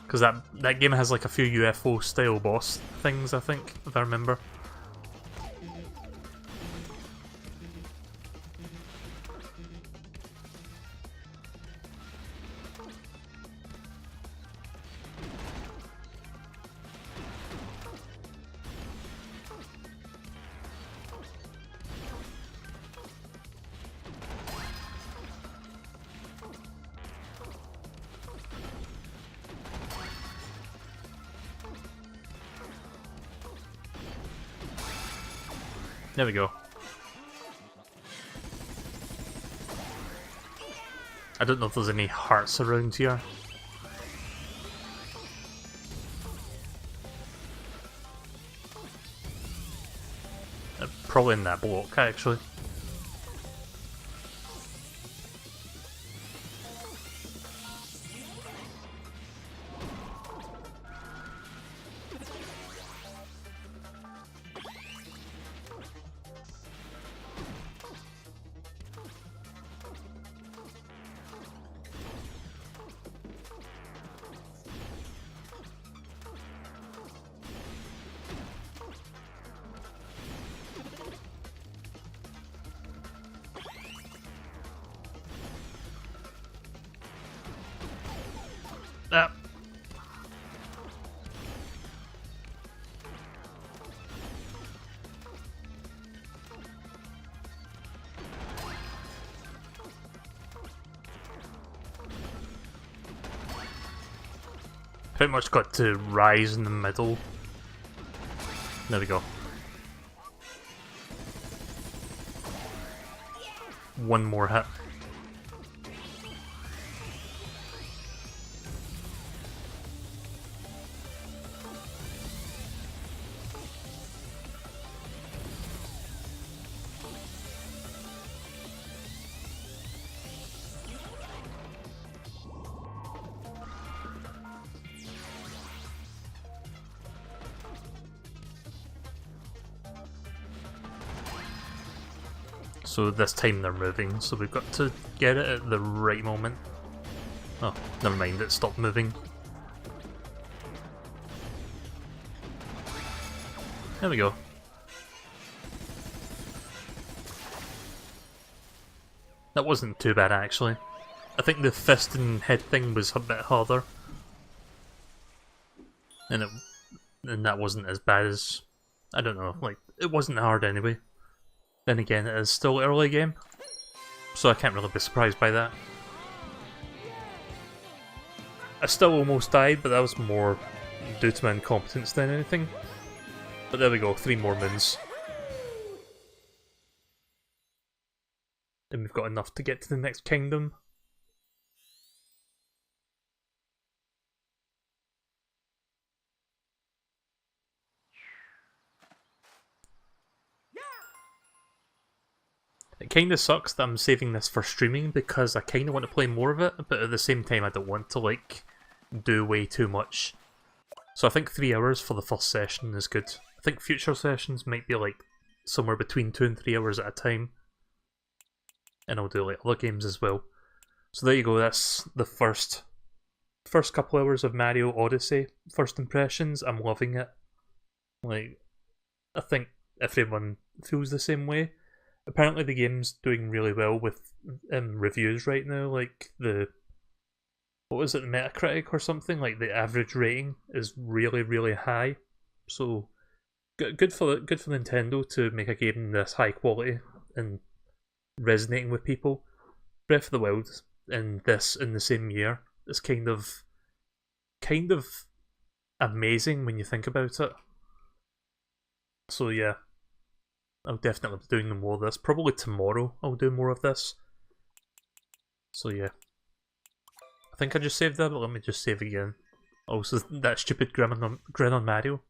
[SPEAKER 1] Because that game has like a few UFO-style boss things, I think, if I remember. There we go. I don't know if there's any hearts around here. Probably in that block, actually. Ah. Pretty much got to rise in the middle. There we go. One more hit. So this time they're moving, so we've got to get it at the right moment. Oh, never mind, it stopped moving. There we go. That wasn't too bad actually. I think the fist and head thing was a bit harder. And that wasn't as bad as, I don't know, like, it wasn't hard anyway. Then again, it is still early game, so I can't really be surprised by that. I still almost died, but that was more due to my incompetence than anything. But there we go, 3 more moons. And we've got enough to get to the next kingdom. It kinda sucks that I'm saving this for streaming because I kinda want to play more of it, but at the same time I don't want to, like, do way too much. So I think 3 hours for the first session is good. I think future sessions might be like somewhere between 2 and 3 hours at a time. And I'll do like other games as well. So there you go, that's the first couple hours of Mario Odyssey. First impressions, I'm loving it. Like, I think everyone feels the same way. Apparently the game's doing really well with reviews right now, like what was it, the Metacritic or something? Like the average rating is really, really high. So good for Nintendo to make a game this high quality and resonating with people. Breath of the Wild and this in the same year is kind of amazing when you think about it. So yeah, I'll definitely be doing more of this. Probably tomorrow I'll do more of this. So yeah. I think I just saved that, but let me just save again. Also, that stupid grin on Mario.